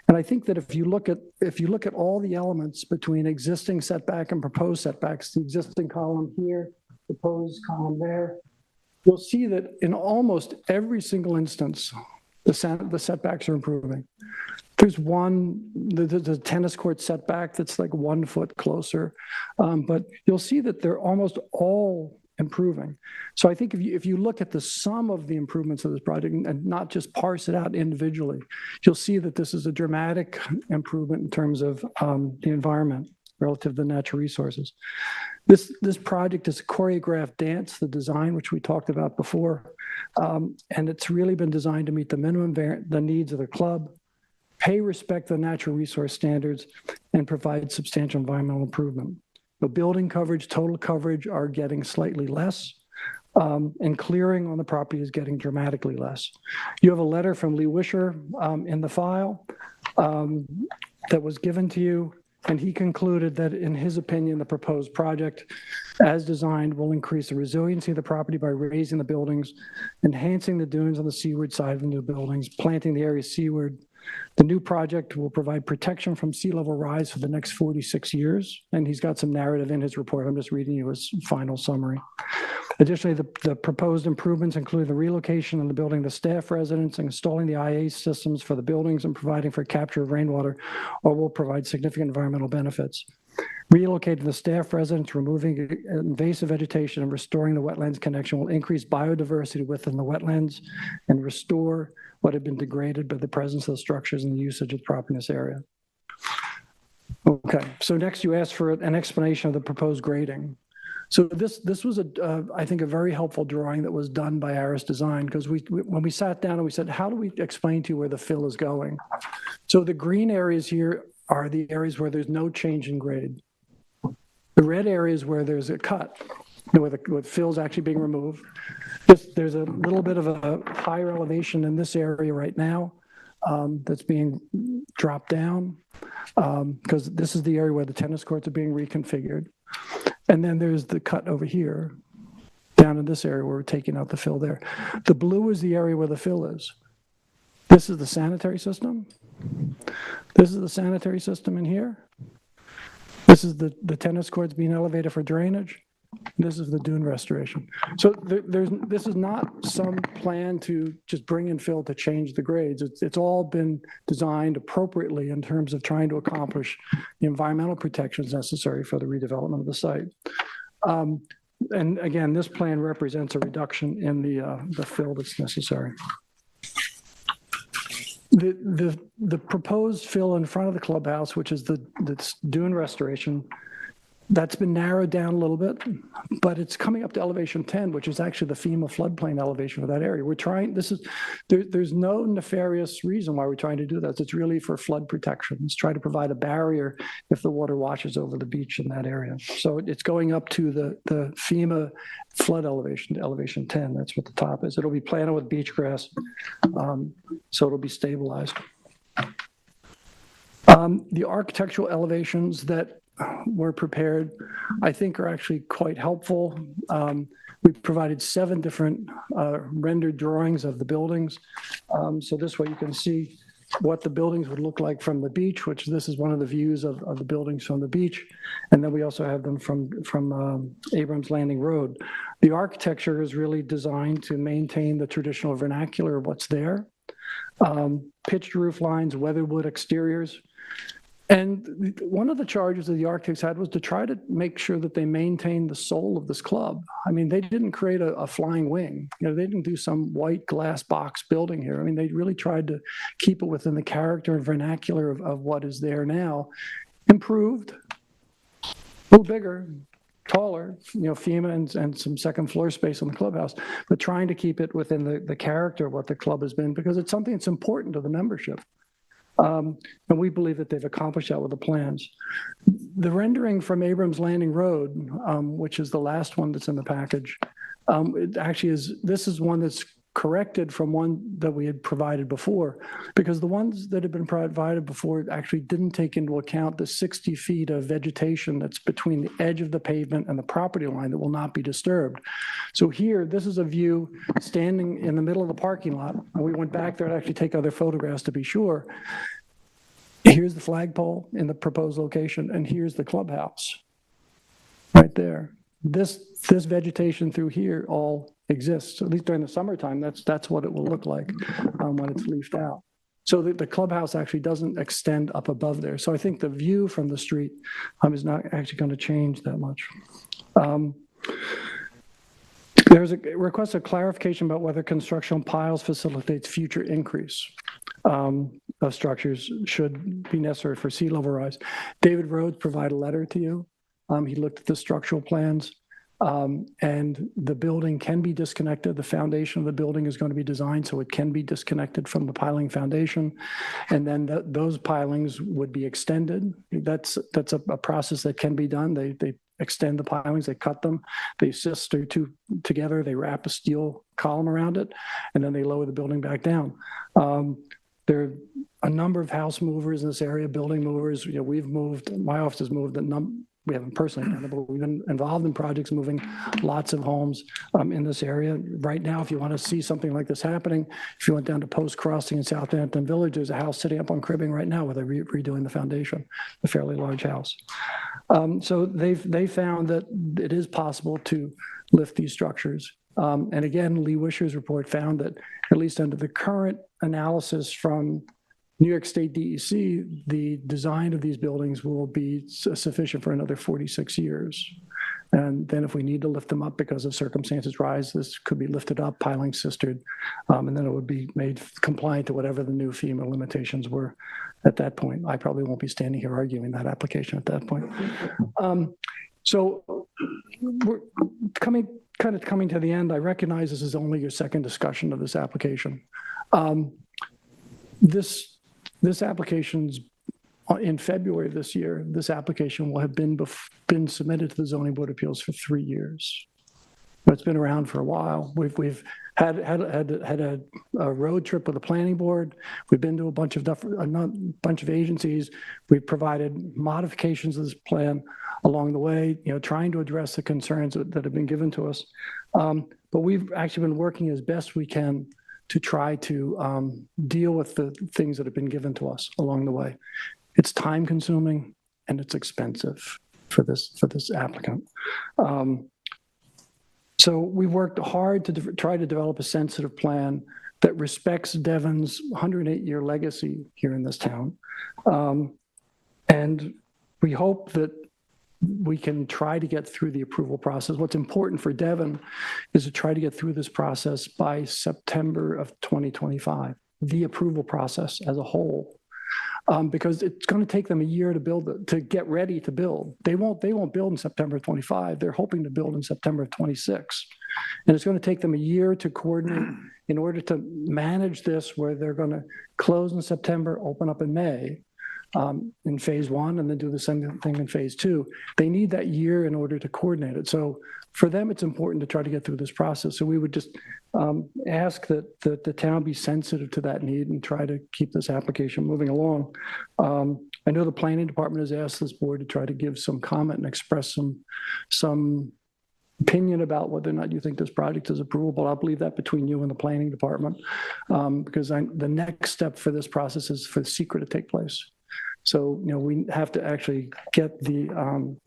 And I think that if you look at all the elements between existing setback and proposed setbacks, the existing column here, proposed column there, you'll see that in almost every single instance, the setbacks are improving. There's the tennis court setback that's like 1 foot closer, but you'll see that they're almost all improving. So I think if you look at the sum of the improvements of this project and not just parse it out individually, you'll see that this is a dramatic improvement in terms of the environment relative to the natural resources. This project is a choreographed dance, the design, which we talked about before, and it's really been designed to meet the the needs of the club, pay respect to the natural resource standards, and provide substantial environmental improvement. The building coverage, total coverage are getting slightly less, and clearing on the property is getting dramatically less. You have a letter from Lee Wisher in the file that was given to you, and he concluded that, in his opinion, the proposed project, as designed, will increase the resiliency of the property by raising the buildings, enhancing the dunes on the seaward side of the new buildings, planting the area seaward. The new project will provide protection from sea level rise for the next 46 years, and he's got some narrative in his report. I'm just reading you his final summary. Additionally, the proposed improvements include the relocation of the building, the staff residence, and installing the IA systems for the buildings and providing for capture of rainwater, or will provide significant environmental benefits. Relocating the staff residence, removing invasive vegetation, and restoring the wetlands connection will increase biodiversity within the wetlands and restore what had been degraded by the presence of the structures and the usage of the property in this area. Okay, so next you asked for an explanation of the proposed grading. So this was, I think, a very helpful drawing that was done by Aris Design, because when we sat down and we said, how do we explain to you where the fill is going? So the green areas here are the areas where there's no change in grade. The red areas where there's a cut, where the fill's actually being removed. There's a little bit of a higher elevation in this area right now that's being dropped down, because this is the area where the tennis courts are being reconfigured. And then there's the cut over here, down in this area where we're taking out the fill there. The blue is the area where the fill is. This is the sanitary system. This is the sanitary system in here. This is the tennis courts being elevated for drainage. This is the dune restoration. So this is not some plan to just bring in fill to change the grades. It's all been designed appropriately in terms of trying to accomplish the environmental protections necessary for the redevelopment of the site. And again, this plan represents a reduction in the fill that's necessary. The proposed fill in front of the clubhouse, which is the dune restoration, That's been narrowed down a little bit, but it's coming up to elevation 10, which is actually the FEMA floodplain elevation for that area. We're trying, there's no nefarious reason why we're trying to do that. It's really for flood protection. It's trying to provide a barrier if the water washes over the beach in that area. So it's going up to the FEMA flood elevation, elevation 10. That's what the top is. It'll be planted with beach grass, so it'll be stabilized. The architectural elevations that were prepared, I think, are actually quite helpful. We provided 7 different rendered drawings of the buildings. So this way you can see what the buildings would look like from the beach, which this is one of the views of the buildings from the beach. And then we also have them from Abrams Landing Road. The architecture is really designed to maintain the traditional vernacular of what's there. Pitched roof lines, weatherwood exteriors. And one of the charges that the architects had was to try to make sure that they maintained the soul of this club. I mean, they didn't create a flying wing. You know, they didn't do some white glass box building here. I mean, they really tried to keep it within the character and vernacular of what is there now. Improved, a little bigger, taller, you know, FEMA and some second floor space in the clubhouse, but trying to keep it within the character of what the club has been, because it's something that's important to the membership. And we believe that they've accomplished that with the plans. The rendering from Abrams Landing Road, which is the last one that's in the package, it actually is, this is one that's corrected from one that we had provided before, because the ones that had been provided before actually didn't take into account the 60 feet of vegetation that's between the edge of the pavement and the property line that will not be disturbed. So here, this is a view standing in the middle of the parking lot. And we went back there to actually take other photographs to be sure. Here's the flagpole in the proposed location, and here's the clubhouse right there. This vegetation through here all exists, at least during the summertime. That's what it will look like when it's leafed out. So the clubhouse actually doesn't extend up above there. So I think the view from the street is not actually going to change that much. There's a request of clarification about whether construction piles facilitates future increase of structures should be necessary for sea level rise. David Rhodes provided a letter to you. He looked at the structural plans. And the building can be disconnected. The foundation of the building is going to be designed so it can be disconnected from the piling foundation. And then those pilings would be extended. That's a process that can be done. They extend the pilings, they cut them, they assist the two together, they wrap a steel column around it, and then they lower the building back down. There are a number of house movers in this area, building movers. You know, we've moved, my office has moved we haven't personally done it, but we've been involved in projects moving lots of homes in this area. Right now, if you want to see something like this happening, if you went down to Post Crossing in Southampton Village, there's a house sitting up on cribbing right now where they're redoing the foundation, a fairly large house. So they found that it is possible to lift these structures. And again, Lee Wisher's report found that, at least under the current analysis from New York State DEC, the design of these buildings will be sufficient for another 46 years. And then if we need to lift them up because of circumstances rise, this could be lifted up, piling sistered, and then it would be made compliant to whatever the new FEMA limitations were at that point. I probably won't be standing here arguing that application at that point. So we're coming to the end. I recognize this is only your second discussion of this application. This application's in February of this year. This application will have been submitted to the Zoning Board of Appeals for 3 years. But it's been around for a while. We've had a road trip with the planning board. We've been to a bunch of agencies. We've provided modifications of this plan along the way, you know, trying to address the concerns that have been given to us. But we've actually been working as best we can to try to deal with the things that have been given to us along the way. It's time consuming and it's expensive for this applicant. So we worked hard to try to develop a sensitive plan that respects Devon's 108-year legacy here in this town. And we hope that we can try to get through the approval process. What's important for Devon is to try to get through this process by September of 2025, the approval process as a whole. because it's going to take them a year to build, to get ready to build. They won't build in September of 25. They're hoping to build in September of 26. And it's going to take them a year to coordinate in order to manage this, where they're going to close in September, open up in May. In phase one, and then do the same thing in phase two. They need that year in order to coordinate it. So for them, it's important to try to get through this process. So we would just ask that the town be sensitive to that need and try to keep this application moving along. I know the planning department has asked this board to try to give some comment and express some opinion about whether or not you think this project is approvable. I'll leave that between you and the planning department, because the next step for this process is for the secret to take place. So, we have to actually get I'm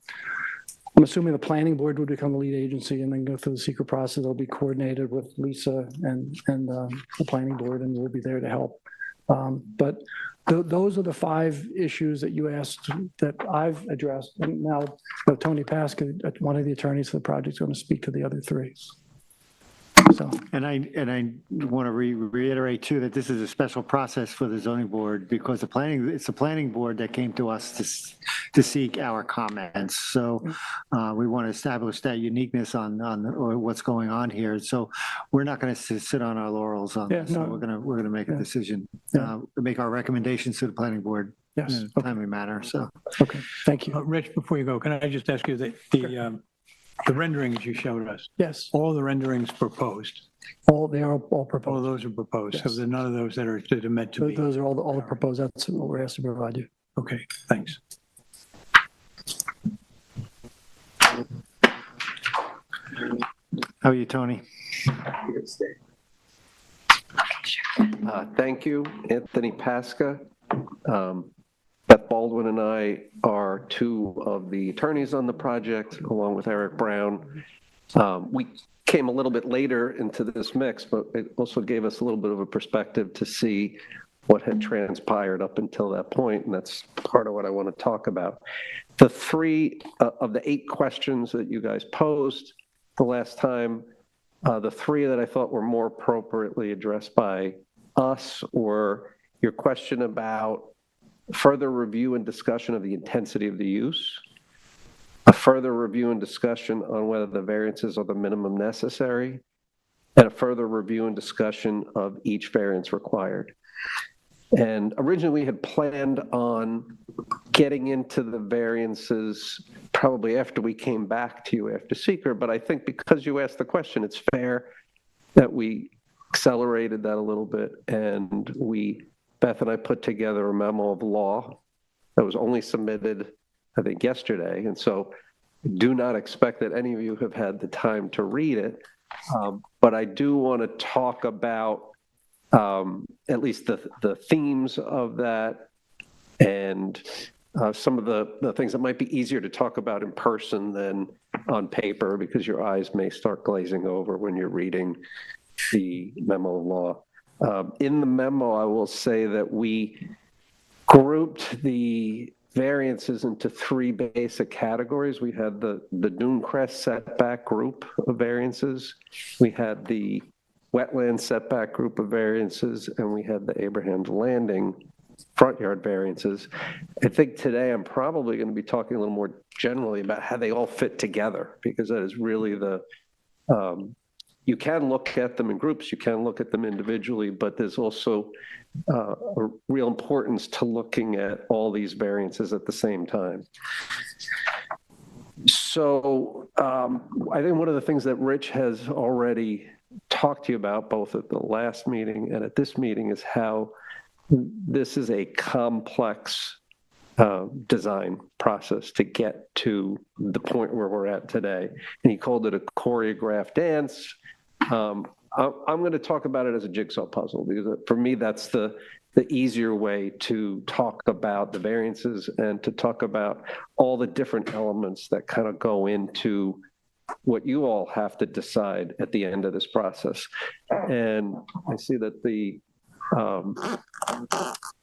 assuming the planning board would become the lead agency and then go through the secret process. It'll be coordinated with Lisa and the planning board, and we'll be there to help. But those are the 5 issues that you asked that I've addressed. And now Tony Pasca, one of the attorneys for the project, is going to speak to the other 3. So. And I want to reiterate too that this is a special process for the zoning board, because it's the planning board that came to us to seek our comments. So we want to establish that uniqueness on what's going on here. So we're not going to sit on our laurels on this. No. So we're gonna make a decision, make our recommendations to the planning board. Yes. In a timely manner. So. Okay. Thank you. Rich, before you go, can I just ask you the renderings you showed us? Yes. All the renderings proposed? They are all proposed. All of those are proposed. Yes. So there are none of those that are meant to be? Those are all the proposed. That's what we're asked to provide you. Okay, thanks. How are you, Tony? Thank you, Anthony Pasca. Beth Baldwin and I are 2 of the attorneys on the project, along with Eric Brown. We came a little bit later into this mix, but it also gave us a little bit of a perspective to see what had transpired up until that point, and that's part of what I want to talk about. The 3 of the 8 questions that you guys posed the last time, the 3 that I thought were more appropriately addressed by us were your question about further review and discussion of the intensity of the use, a further review and discussion on whether the variances are the minimum necessary, and a further review and discussion of each variance required. And originally we had planned on getting into the variances probably after we came back to you after seeker, but I think because you asked the question, it's fair that we accelerated that a little bit, and Beth and I put together a memo of law that was only submitted, I think, yesterday. And so do not expect that any of you have had the time to read it. But I do want to talk about at least the themes of that, and some of the things that might be easier to talk about in person than on paper, because your eyes may start glazing over when you're reading the memo of law. In the memo, I will say that we grouped the variances into 3 basic categories. We had the Dune Crest setback group of variances, we had the wetland setback group of variances, and we had the Abraham's Landing front yard variances. I think today I'm probably going to be talking a little more generally about how they all fit together, because that is really you can look at them in groups, you can look at them individually, but there's also a real importance to looking at all these variances at the same time. So I think one of the things that Rich has already talked to you about, both at the last meeting and at this meeting, is how this is a complex design process to get to the point where we're at today. And he called it a choreographed dance. I'm going to talk about it as a jigsaw puzzle, because for me, that's the easier way to talk about the variances and to talk about all the different elements that kind of go into what you all have to decide at the end of this process. And I see that the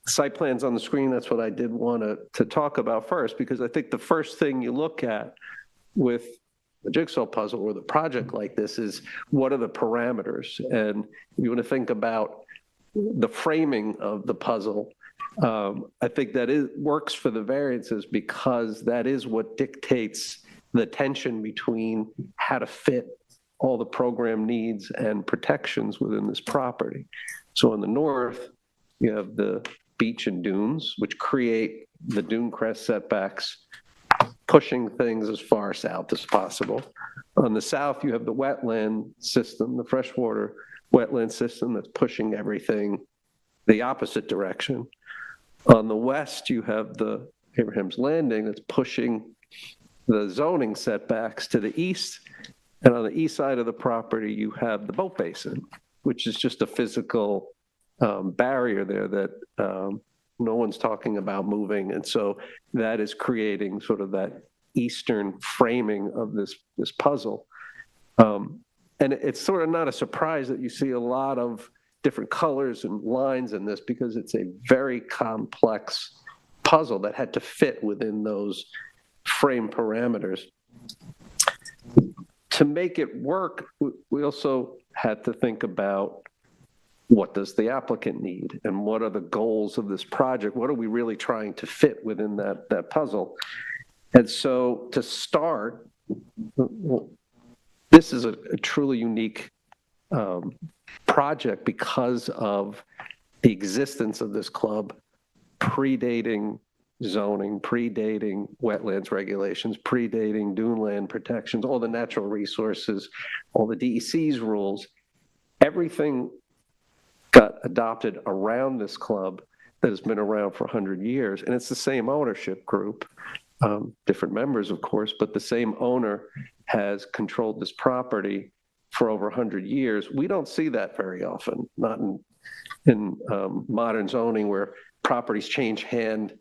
site plan's on the screen. That's what I did want to talk about first, because I think the first thing you look at with the jigsaw puzzle or the project like this is, what are the parameters? And you want to think about the framing of the puzzle. I think that works for the variances because that is what dictates the tension between how to fit all the program needs and protections within this property. So in the north, you have the beach and dunes, which create the dune crest setbacks, pushing things as far south as possible. On the south, you have the wetland system, the freshwater wetland system that's pushing everything the opposite direction. On the west, you have the Abraham's Landing that's pushing the zoning setbacks to the east. And on the east side of the property, you have the boat basin, which is just a physical barrier there that no one's talking about moving. And so that is creating sort of that eastern framing of this puzzle. And it's sort of not a surprise that you see a lot of different colors and lines in this because it's a very complex puzzle that had to fit within those frame parameters. To make it work, we also had to think about what does the applicant need and what are the goals of this project? What are we really trying to fit within that puzzle? And so to start, this is a truly unique project because of the existence of this club predating zoning, predating wetlands regulations, predating dune land protections, all the natural resources, all the DEC's rules. Everything got adopted around this club that has been around for 100 years. And it's the same ownership group, different members, of course, but the same owner has controlled this property for over 100 years. We don't see that very often, not in modern zoning where properties change hand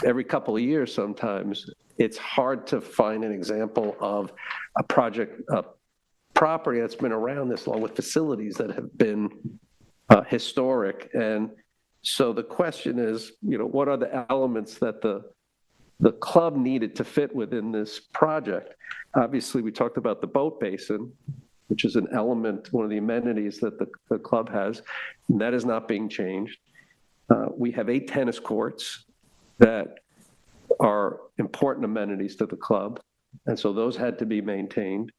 every couple of years sometimes. It's hard to find an example of a property that's been around this long with facilities that have been historic. And so the question is, what are the elements that the club needed to fit within this project? Obviously, we talked about the boat basin, which is an element, one of the amenities that the club has, and that is not being changed. We have 8 tennis courts that are important amenities to the club, and so those had to be maintained.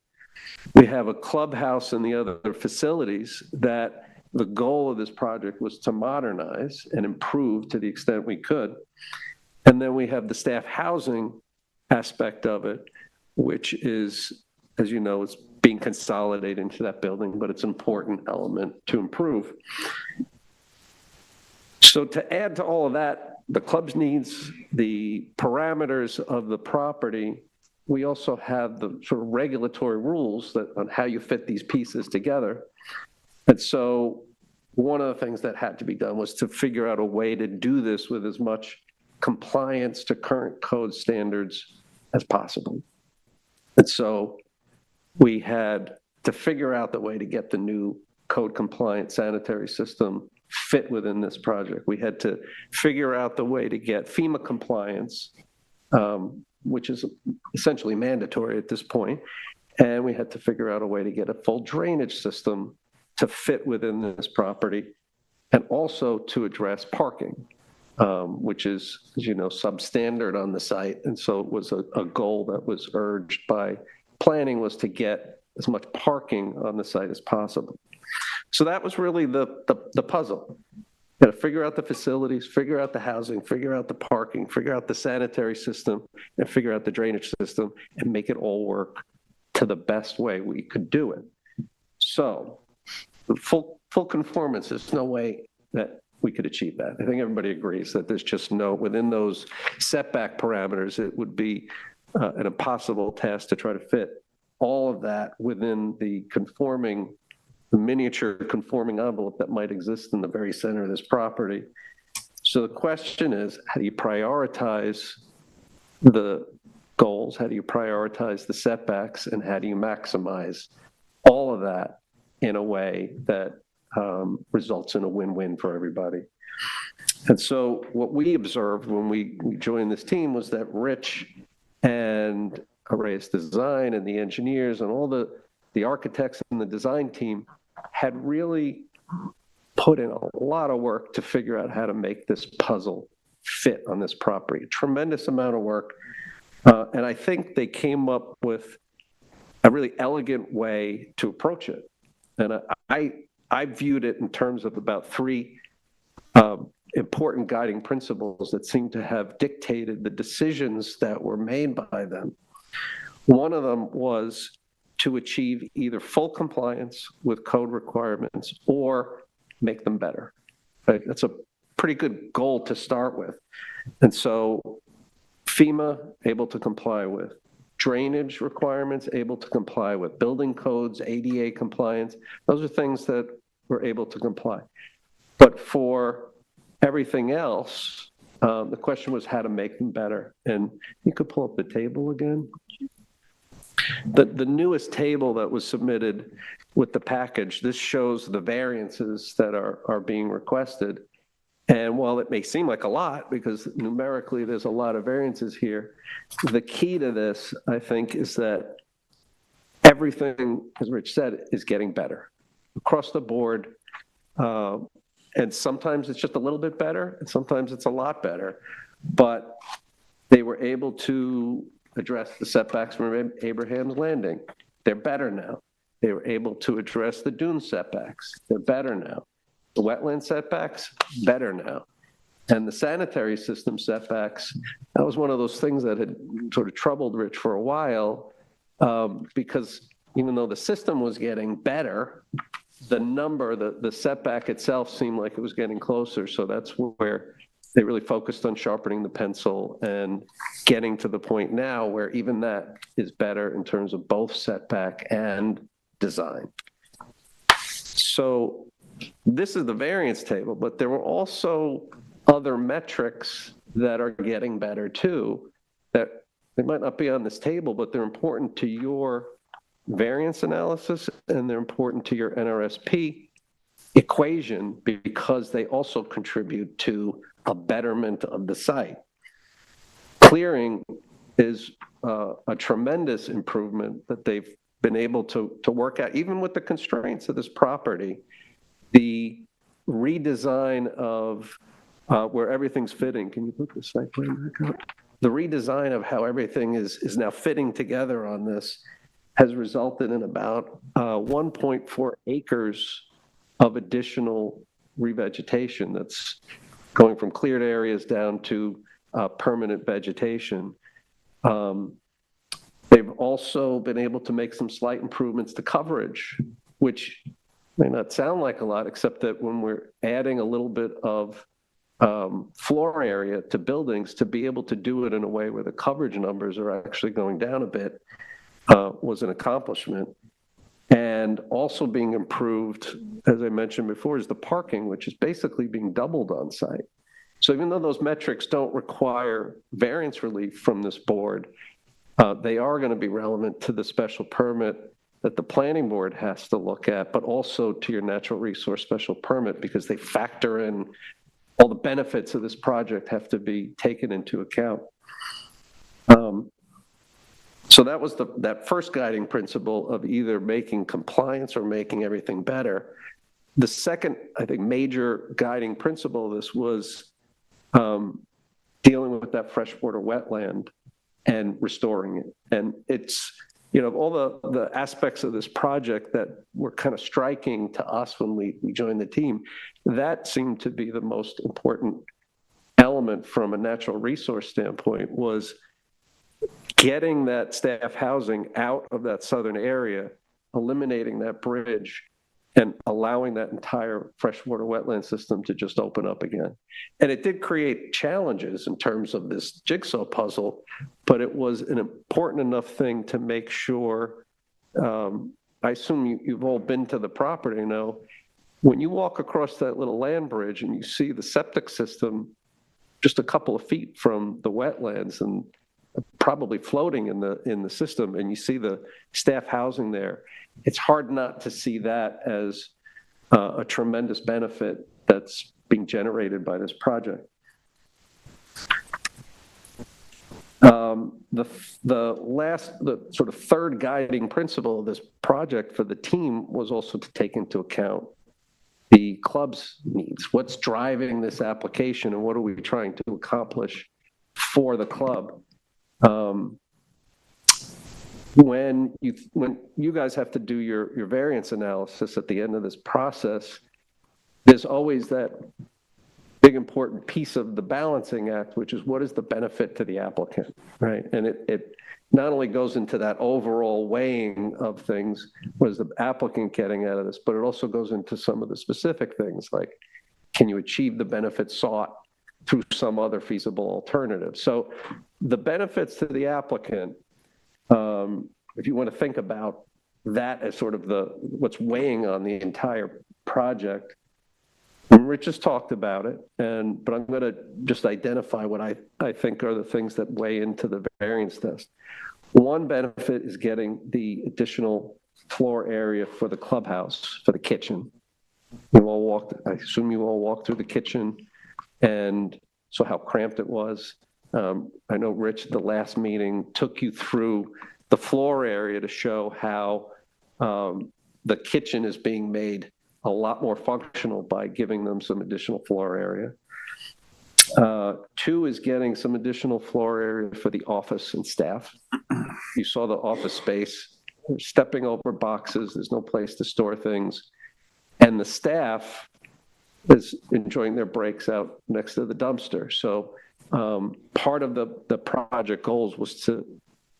We have a clubhouse and the other facilities that the goal of this project was to modernize and improve to the extent we could. And then we have the staff housing aspect of it, which is, as you know, it's being consolidated into that building, but it's an important element to improve. So to add to all of that, the club's needs, the parameters of the property, we also have the sort of regulatory rules on how you fit these pieces together. And so one of the things that had to be done was to figure out a way to do this with as much compliance to current code standards as possible. And so we had to figure out the way to get the new code compliant sanitary system fit within this project. We had to figure out the way to get FEMA compliance, which is essentially mandatory at this point. And we had to figure out a way to get a full drainage system to fit within this property, and also to address parking, which is, as you know, substandard on the site. And so it was a goal that was urged by planning, was to get as much parking on the site as possible. So that was really the puzzle. Got to figure out the facilities, figure out the housing, figure out the parking, figure out the sanitary system, and figure out the drainage system, and make it all work to the best way we could do it. So full conformance, there's no way that we could achieve that. I think everybody agrees that there's just within those setback parameters, it would be an impossible task to try to fit all of that within the miniature conforming envelope that might exist in the very center of this property. So the question is, how do you prioritize the goals? How do you prioritize the setbacks? And how do you maximize all of that in a way that results in a win-win for everybody? And so what we observed when we joined this team was that Rich and Array's Design and the engineers and all the architects and the design team had really put in a lot of work to figure out how to make this puzzle fit on this property. A tremendous amount of work. And I think they came up with a really elegant way to approach it. And I viewed it in terms of about three important guiding principles that seem to have dictated the decisions that were made by them. One of them was to achieve either full compliance with code requirements or make them better. Right? That's a pretty good goal to start with. And so FEMA, able to comply with. Drainage requirements, able to comply with. Building codes, ADA compliance, those are things that we're able to comply. But for everything else, the question was how to make them better. And you could pull up the table again. The newest table that was submitted with the package, this shows the variances that are being requested. And while it may seem like a lot, because numerically there's a lot of variances here, the key to this, I think, is that everything, as Rich said, is getting better across the board. And sometimes it's just a little bit better, and sometimes it's a lot better. But they were able to address the setbacks from Abraham's Landing. They're better now. They were able to address the dune setbacks. They're better now. The wetland setbacks, better now. And the sanitary system setbacks, that was one of those things that had sort of troubled Rich for a while, because even though the system was getting better, the number, the setback itself seemed like it was getting closer. So that's where they really focused on sharpening the pencil and getting to the point now where even that is better in terms of both setback and design. So this is the variance table, but there were also other metrics that are getting better too, that they might not be on this table, but they're important to your variance analysis and they're important to your NRSP equation because they also contribute to a betterment of the site. Clearing is a tremendous improvement that they've been able to work out, even with the constraints of this property. The redesign of where everything's fitting, can you put the site plan back up? The redesign of how everything is now fitting together on this has resulted in about 1.4 acres of additional revegetation that's going from cleared areas down to permanent vegetation. They've also been able to make some slight improvements to coverage, which may not sound like a lot, except that when we're adding a little bit of floor area to buildings, to be able to do it in a way where the coverage numbers are actually going down a bit was an accomplishment. And also being improved, as I mentioned before, is the parking, which is basically being doubled on site. So even though those metrics don't require variance relief from this board, they are going to be relevant to the special permit that the planning board has to look at, but also to your natural resource special permit because they factor in all the benefits of this project have to be taken into account. So that was that first guiding principle of either making compliance or making everything better. The second, I think, major guiding principle of this was dealing with that freshwater wetland and restoring it. And it's, you know, all the aspects of this project that were kind of striking to us when we joined the team, that seemed to be the most important element from a natural resource standpoint was getting that staff housing out of that southern area, eliminating that bridge, and allowing that entire freshwater wetland system to just open up again. And it did create challenges in terms of this jigsaw puzzle, but it was an important enough thing to make sure, I assume you've all been to the property now, when you walk across that little land bridge and you see the septic system just a couple of feet from the wetlands and probably floating in the system, and you see the staff housing there, it's hard not to see that as a tremendous benefit that's being generated by this project. The sort of third guiding principle of this project for the team was also to take into account the club's needs. What's driving this application and what are we trying to accomplish for the club? When you guys have to do your variance analysis at the end of this process, there's always that big important piece of the balancing act, which is what is the benefit to the applicant, right? And it not only goes into that overall weighing of things, what is the applicant getting out of this, but it also goes into some of the specific things like, can you achieve the benefits sought through some other feasible alternative? So the benefits to the applicant, if you want to think about that as sort of what's weighing on the entire project, and Rich has talked about it, but I'm going to just identify what I think are the things that weigh into the variance test. One benefit is getting the additional floor area for the clubhouse, for the kitchen. I assume you all walked through the kitchen and saw how cramped it was. I know Rich, at the last meeting, took you through the floor area to show how the kitchen is being made a lot more functional by giving them some additional floor area. Two is getting some additional floor area for the office and staff. You saw the office space. They're stepping over boxes. There's no place to store things. And the staff is enjoying their breaks out next to the dumpster. So part of the project goals was to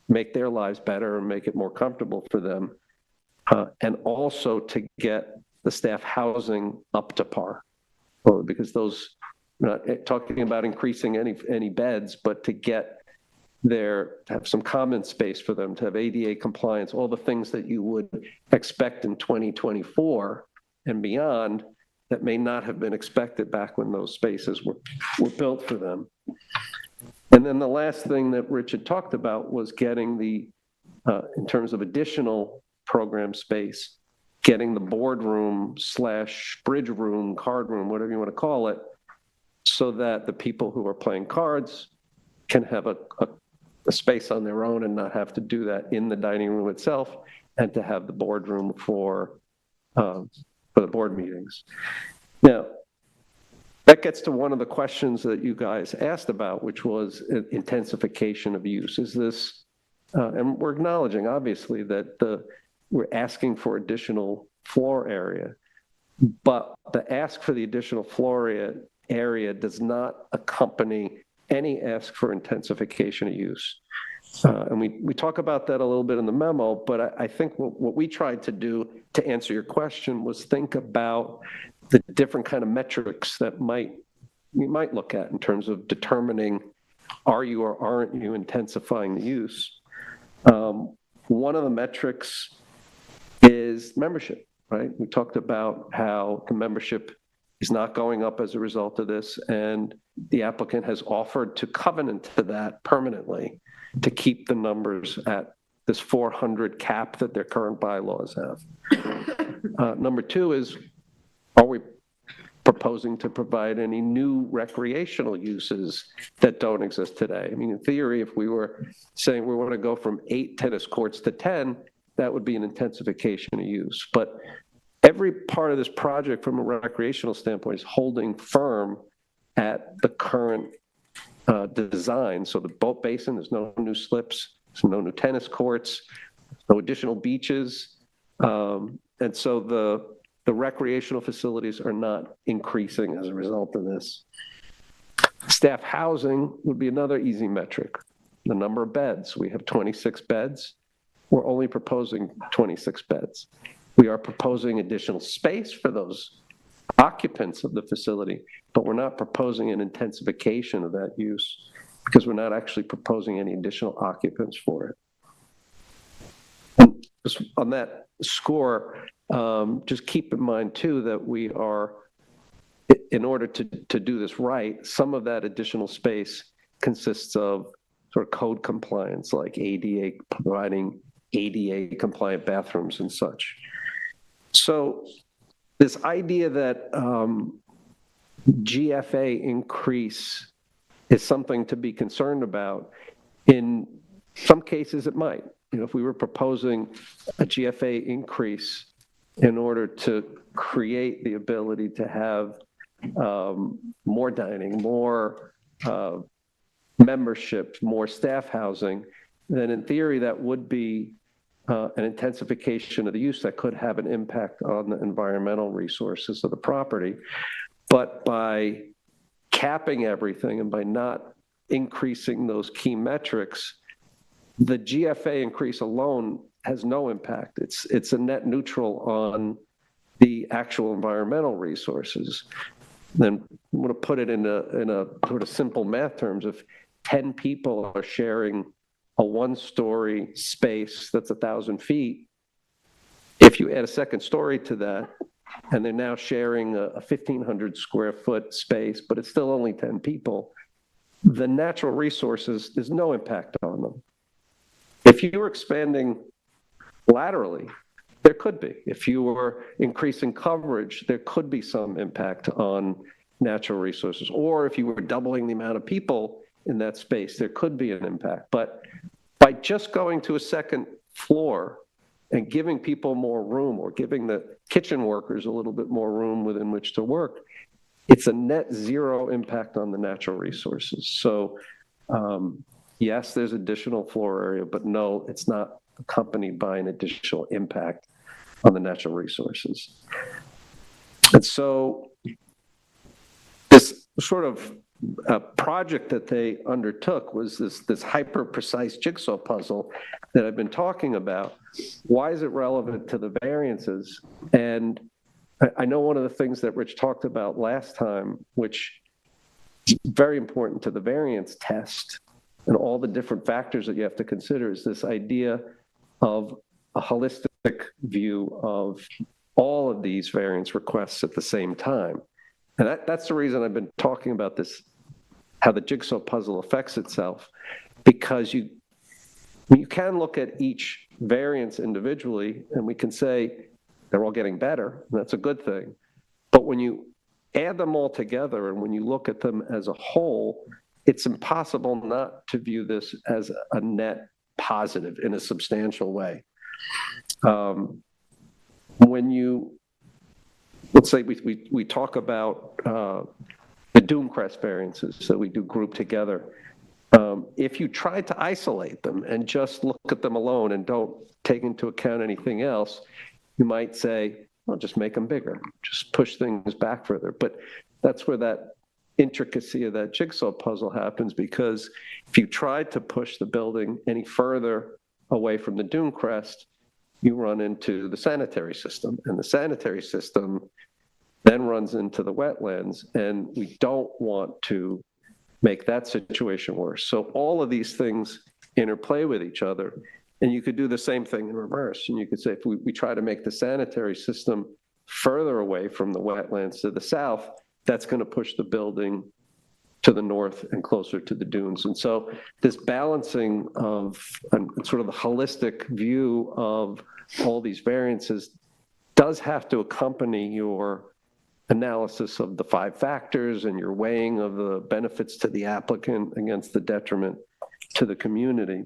make their lives better and make it more comfortable for them, and also to get the staff housing up to par, because those, not talking about increasing any beds, but to have some common space for them, to have ADA compliance, all the things that you would expect in 2024 and beyond that may not have been expected back when those spaces were built for them. And then the last thing that Rich had talked about was getting in terms of additional program space, getting the boardroom / bridge room, card room, whatever you want to call it, so that the people who are playing cards can have a space on their own and not have to do that in the dining room itself, and to have the boardroom for the board meetings. Now, that gets to one of the questions that you guys asked about, which was intensification of use. Is this, and we're acknowledging, obviously, that we're asking for additional floor area, but the ask for the additional floor area does not accompany any ask for intensification of use. And we talk about that a little bit in the memo, but I think what we tried to do to answer your question was think about the different kind of metrics that we might look at in terms of determining, are you or aren't you intensifying the use? One of the metrics is membership, right? We talked about how the membership is not going up as a result of this, and the applicant has offered to covenant to that permanently to keep the numbers at this 400 cap that their current bylaws have. Number two is, are we proposing to provide any new recreational uses that don't exist today? I mean, in theory, if we were saying we want to go from 8 tennis courts to 10, that would be an intensification of use. But every part of this project from a recreational standpoint is holding firm at the current design. So the boat basin, there's no new slips, there's no new tennis courts, no additional beaches. And so the recreational facilities are not increasing as a result of this. Staff housing would be another easy metric. The number of beds. We have 26 beds. We're only proposing 26 beds. We are proposing additional space for those occupants of the facility, but we're not proposing an intensification of that use because we're not actually proposing any additional occupants for it. And just on that score, just keep in mind too that we are, in order to do this right, some of that additional space consists of sort of code compliance, like ADA, providing ADA compliant bathrooms and such. So this idea that GFA increase is something to be concerned about, in some cases it might. You know, if we were proposing a GFA increase in order to create the ability to have more dining, more membership, more staff housing, then in theory that would be an intensification of the use that could have an impact on the environmental resources of the property. But by capping everything and by not increasing those key metrics, the GFA increase alone has no impact. It's a net neutral on the actual environmental resources. Then I'm going to put it in a sort of simple math terms. If 10 people are sharing a one-story space that's 1,000 feet, if you add a second story to that, and they're now sharing a 1,500 square foot space, but it's still only 10 people, the natural resources, there's no impact on them. If you were expanding laterally, there could be. If you were increasing coverage, there could be some impact on natural resources. Or if you were doubling the amount of people in that space, there could be an impact. But by just going to a second floor and giving people more room, or giving the kitchen workers a little bit more room within which to work, it's a net zero impact on the natural resources. So yes, there's additional floor area, but no, it's not accompanied by an additional impact on the natural resources. And so this sort of project that they undertook was this hyper-precise jigsaw puzzle that I've been talking about. Why is it relevant to the variances? And I know one of the things that Rich talked about last time, which is very important to the variance test and all the different factors that you have to consider, is this idea of a holistic view of all of these variance requests at the same time. And that's the reason I've been talking about this, how the jigsaw puzzle affects itself, because you can look at each variance individually and we can say they're all getting better, and that's a good thing. But when you add them all together and when you look at them as a whole, it's impossible not to view this as a net positive in a substantial way. When you, let's say we talk about the Doomcrest variances that we do group together. If you try to isolate them and just look at them alone and don't take into account anything else, you might say, well, just make them bigger, just push things back further. But that's where that intricacy of that jigsaw puzzle happens, because if you try to push the building any further away from the Doomcrest, you run into the sanitary system, and the sanitary system then runs into the wetlands, and we don't want to make that situation worse. So all of these things interplay with each other, and you could do the same thing in reverse. And you could say, if we try to make the sanitary system further away from the wetlands to the south, that's going to push the building to the north and closer to the dunes. And so this balancing of sort of the holistic view of all these variances does have to accompany your analysis of the 5 factors and your weighing of the benefits to the applicant against the detriment to the community.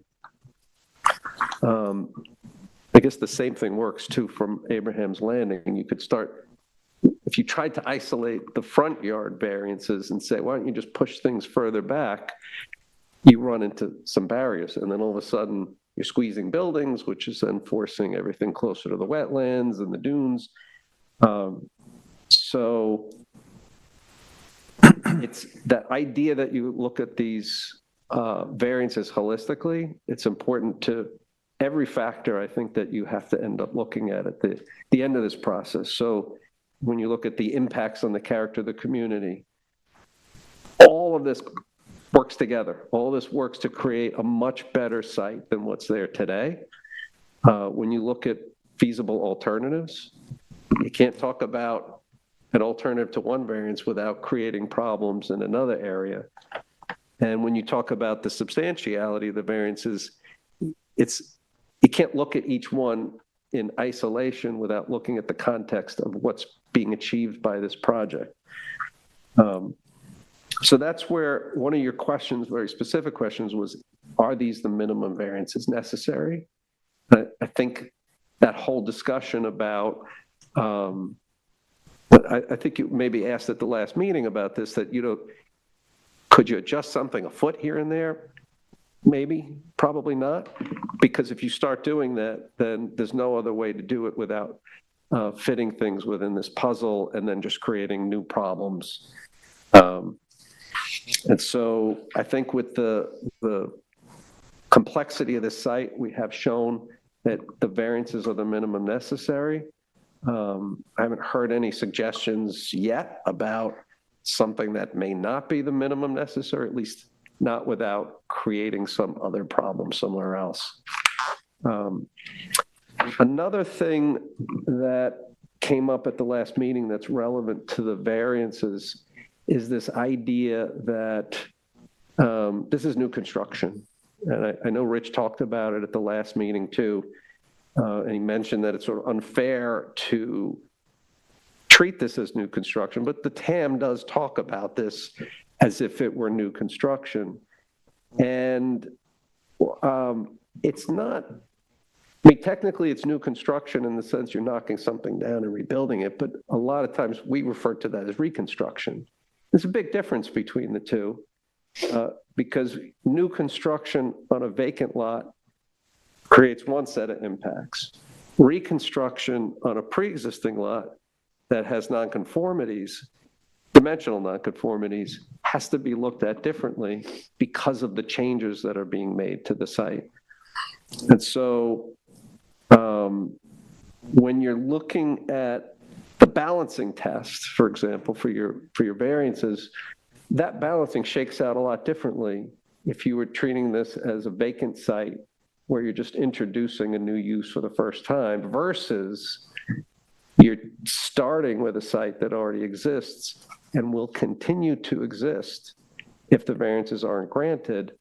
I guess the same thing works too from Abraham's Landing. You could start, if you tried to isolate the front yard variances and say, why don't you just push things further back, you run into some barriers. And then all of a sudden you're squeezing buildings, which is then forcing everything closer to the wetlands and the dunes. So it's that idea that you look at these variances holistically. It's important to every factor, I think, that you have to end up looking at the end of this process. So when you look at the impacts on the character of the community, all of this works together. All this works to create a much better site than what's there today. When you look at feasible alternatives, you can't talk about an alternative to one variance without creating problems in another area. And when you talk about the substantiality of the variances, you can't look at each one in isolation without looking at the context of what's being achieved by this project. So that's where one of your questions, very specific questions, was, are these the minimum variances necessary? I think that whole discussion about But I think you maybe asked at the last meeting about this, that, could you adjust something a foot here and there? Maybe, probably not, because if you start doing that, then there's no other way to do it without fitting things within this puzzle and then just creating new problems. And so I think with the complexity of the site, we have shown that the variances are the minimum necessary. I haven't heard any suggestions yet about something that may not be the minimum necessary, at least not without creating some other problem somewhere else. Another thing that came up at the last meeting that's relevant to the variances is this idea that this is new construction. And I know Rich talked about it at the last meeting too. And he mentioned that it's sort of unfair to treat this as new construction, but the TAM does talk about this as if it were new construction. And it's not, technically it's new construction in the sense you're knocking something down and rebuilding it, but a lot of times we refer to that as reconstruction. There's a big difference between the two because new construction on a vacant lot creates one set of impacts. Reconstruction on a pre-existing lot that has nonconformities, dimensional nonconformities, has to be looked at differently because of the changes that are being made to the site. And so when you're looking at the balancing test, for example, for your variances, that balancing shakes out a lot differently if you were treating this as a vacant site where you're just introducing a new use for the first time versus you're starting with a site that already exists and will continue to exist if the variances aren't granted.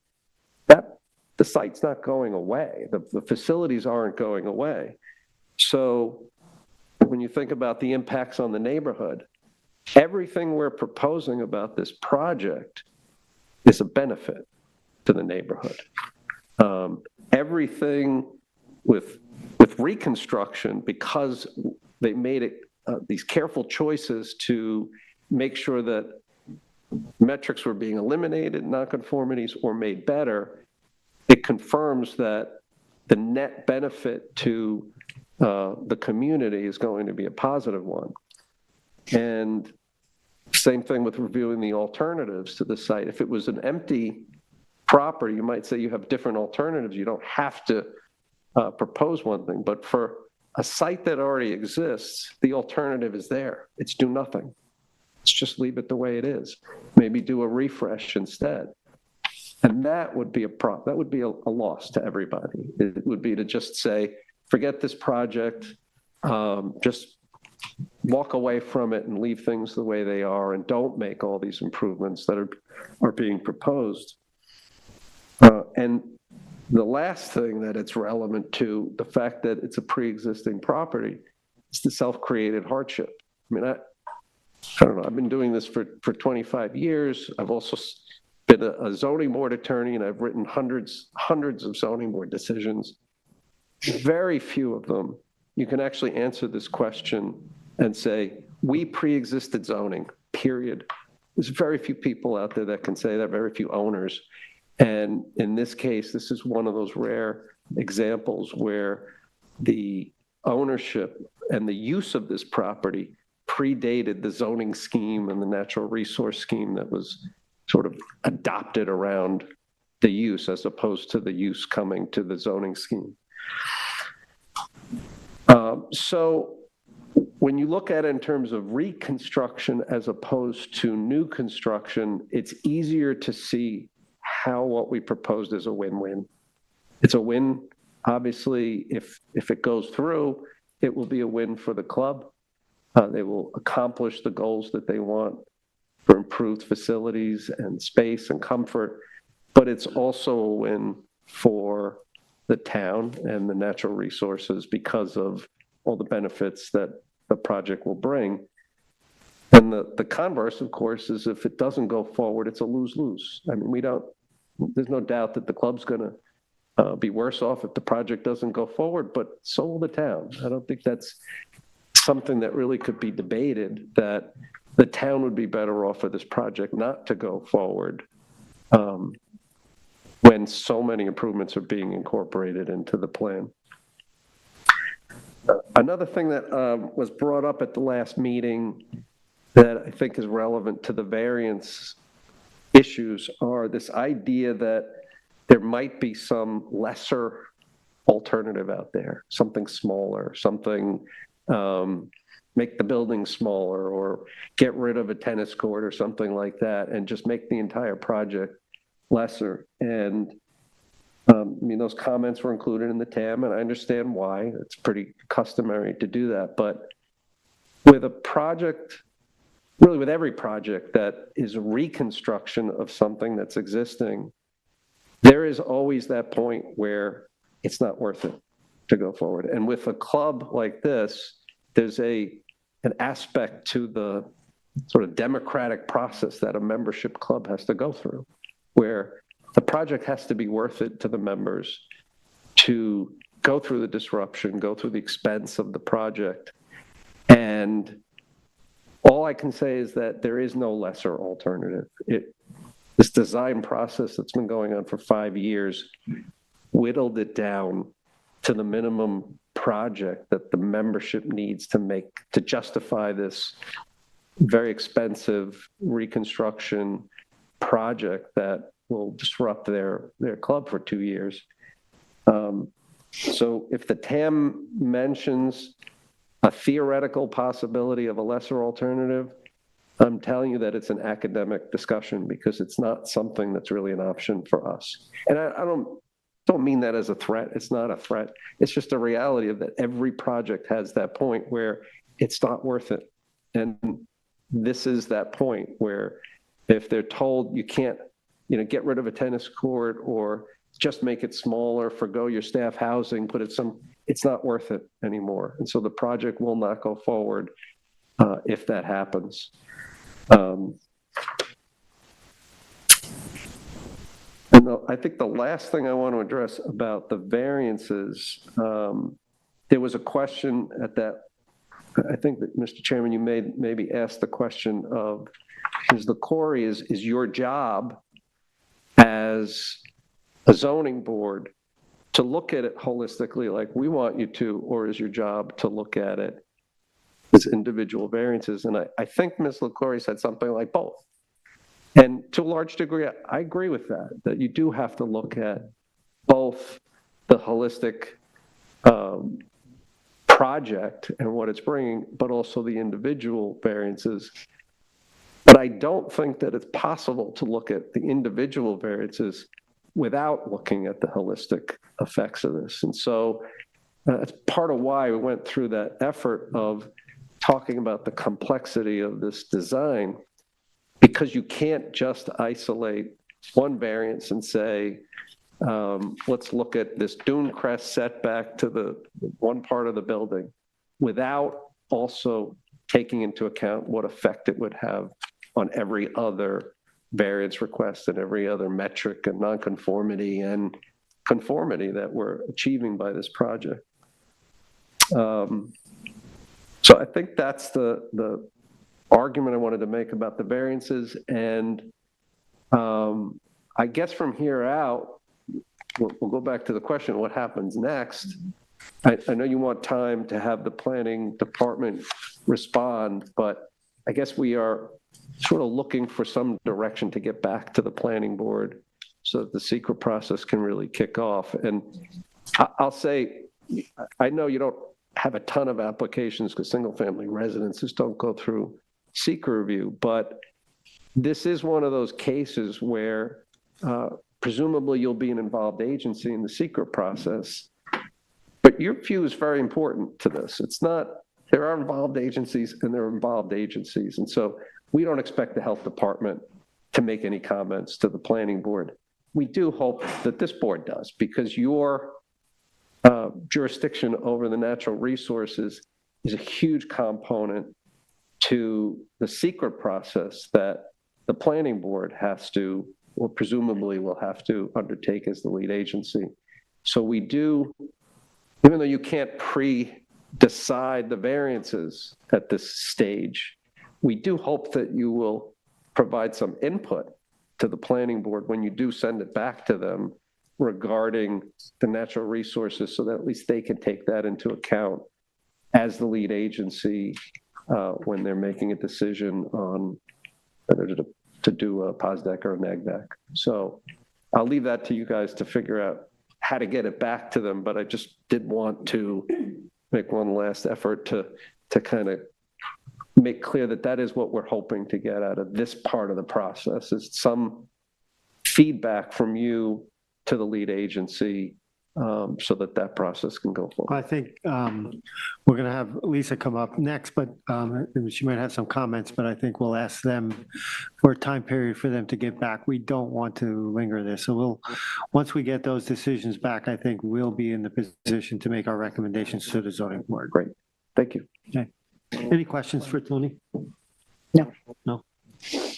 That the site's not going away. The facilities aren't going away. So when you think about the impacts on the neighborhood, everything we're proposing about this project is a benefit to the neighborhood. Everything with reconstruction, because they made it these careful choices to make sure that metrics were being eliminated, nonconformities, or made better, it confirms that the net benefit to the community is going to be a positive one. And same thing with reviewing the alternatives to the site. If it was an empty property, you might say you have different alternatives. You don't have to propose one thing, but for a site that already exists, the alternative is there. It's do nothing. Let's just leave it the way it is. Maybe do a refresh instead. And that would be that would be a loss to everybody. It would be to just say, forget this project, just walk away from it and leave things the way they are and don't make all these improvements that are being proposed. And the last thing that it's relevant to, the fact that it's a pre-existing property, is the self-created hardship. I mean, I don't know, I've been doing this for 25 years. I've also been a zoning board attorney, and I've written hundreds of zoning board decisions. Very few of them, you can actually answer this question and say, we pre-existed zoning, period. There's very few people out there that can say that, very few owners. And in this case, this is one of those rare examples where the ownership and the use of this property predated the zoning scheme and the natural resource scheme that was sort of adopted around the use as opposed to the use coming to the zoning scheme. So when you look at it in terms of reconstruction as opposed to new construction, it's easier to see how what we proposed is a win-win. It's a win, obviously, if it goes through, it will be a win for the club. They will accomplish the goals that they want for improved facilities and space and comfort, but it's also a win for the town and the natural resources because of all the benefits that the project will bring. And the converse, of course, is if it doesn't go forward, it's a lose-lose. I mean, there's no doubt that the club's going to be worse off if the project doesn't go forward, but so will the town. I don't think that's something that really could be debated, that the town would be better off for this project not to go forward when so many improvements are being incorporated into the plan. Another thing that was brought up at the last meeting that I think is relevant to the variance issues are this idea that there might be some lesser alternative out there, something smaller, something make the building smaller or get rid of a tennis court or something like that and just make the entire project lesser. And I mean, those comments were included in the TAM, and I understand why. It's pretty customary to do that. But with a project, really with every project that is a reconstruction of something that's existing, there is always that point where it's not worth it to go forward. And with a club like this, there's an aspect to the sort of democratic process that a membership club has to go through, where the project has to be worth it to the members to go through the disruption, go through the expense of the project. And all I can say is that there is no lesser alternative. This design process that's been going on for 5 years whittled it down to the minimum project that the membership needs to justify this very expensive reconstruction project that will disrupt their club for 2 years. So if the TAM mentions a theoretical possibility of a lesser alternative, I'm telling you that it's an academic discussion because it's not something that's really an option for us. And I don't mean that as a threat. It's not a threat. It's just a reality of that every project has that point where it's not worth it. And this is that point where if they're told you can't, get rid of a tennis court or just make it smaller, forgo your staff housing, it's not worth it anymore. And so the project will not go forward if that happens. And I think the last thing I want to address about the variances, there was a question at that, I think that Mr. Chairman, you maybe asked the question of, is the quarry is your job as a zoning board to look at it holistically like we want you to, or is your job to look at it as individual variances? And I think Ms. LaCory said something like both. And to a large degree, I agree with that you do have to look at both the holistic project and what it's bringing, but also the individual variances. But I don't think that it's possible to look at the individual variances without looking at the holistic effects of this. And so that's part of why we went through that effort of talking about the complexity of this design, because you can't just isolate one variance and say, let's look at this dune crest setback to the one part of the building without also taking into account what effect it would have on every other variance request and every other metric and nonconformity and conformity that we're achieving by this project. So I think that's the argument I wanted to make about the variances. And I guess from here out, we'll go back to the question, what happens next? I know you want time to have the planning department respond, but I guess we are sort of looking for some direction to get back to the planning board so that the secret process can really kick off. And I'll say, I know you don't have a ton of applications because single-family residences don't go through secret review, but this is one of those cases where presumably you'll be an involved agency in the secret process, but your view is very important to this. It's not, there are involved agencies and there are involved agencies. And so we don't expect the health department to make any comments to the planning board. We do hope that this board does, because your jurisdiction over the natural resources is a huge component to the secret process that the planning board has to, or presumably will have to undertake as the lead agency. So we do, even though you can't decide the variances at this stage, we do hope that you will provide some input to the planning board when you do send it back to them regarding the natural resources, so that at least they can take that into account as the lead agency when they're making a decision on whether to do a POSDEC or a NAGDAC. So I'll leave that to you guys to figure out how to get it back to them, but I just did want to make one last effort to kind of make clear that that is what we're hoping to get out of this part of the process, is some feedback from you to the lead agency so that that process can go forward. I think we're going to have Lisa come up next, but she might have some comments, but I think we'll ask them for a time period for them to get back. We don't want to linger this. So once we get those decisions back, I think we'll be in the position to make our recommendations to the zoning board. Great. Thank you. Okay. Any questions for Tony? No. No?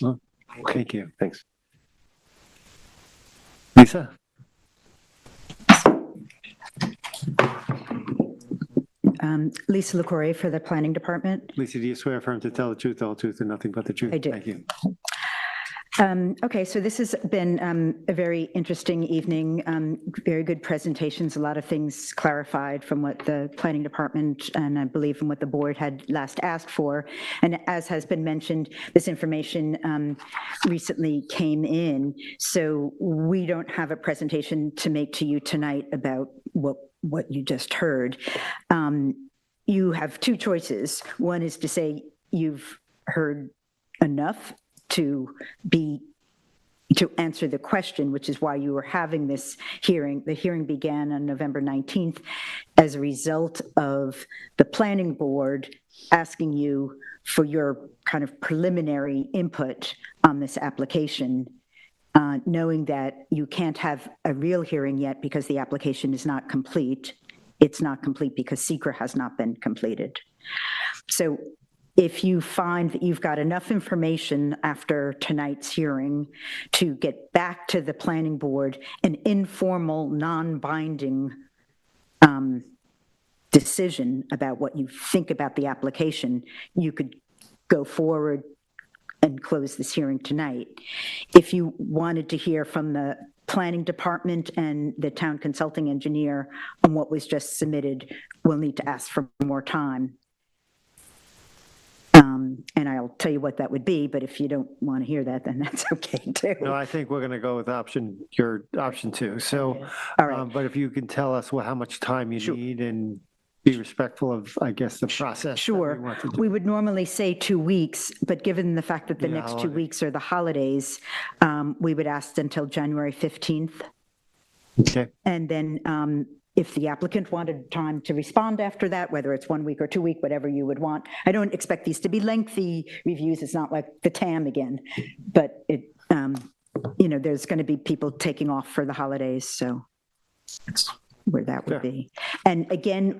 No? Thank you. Thanks. Lisa? Lisa LaCour for the Planning Department. Lisa, do you swear affirm to tell the truth, the whole truth, and nothing but the truth? I do. Thank you. Okay, so this has been a very interesting evening, very good presentations, a lot of things clarified from what the Planning Department and I believe from what the board had last asked for. And as has been mentioned, this information recently came in, so we don't have a presentation to make to you tonight about what you just heard. You have two choices. One is to say you've heard enough to answer the question, which is why you were having this hearing. The hearing began on November 19th as a result of the planning board asking you for your kind of preliminary input on this application, knowing that you can't have a real hearing yet because the application is not complete. It's not complete because SECRA has not been completed. So if you find that you've got enough information after tonight's hearing to get back to the planning board an informal, non-binding decision about what you think about the application, you could go forward and close this hearing tonight. If you wanted to hear from the planning department and the town consulting engineer on what was just submitted, we'll need to ask for more time. And I'll tell you what that would be, but if you don't want to hear that, then that's okay too. No, I think we're going to go with your option two. So, All right. but if you can tell us how much time you need and be respectful of, I guess, the process. Sure. We would normally say 2 weeks, but given the fact that the next 2 holiday. weeks are the holidays, we would ask until January 15th. Okay. And then if the applicant wanted time to respond after that, whether it's 1 week or 2 week, whatever you would want. I don't expect these to be lengthy reviews. It's not like the TAM again, but it, there's going to be people taking off for the holidays. So that's where that would be. And again,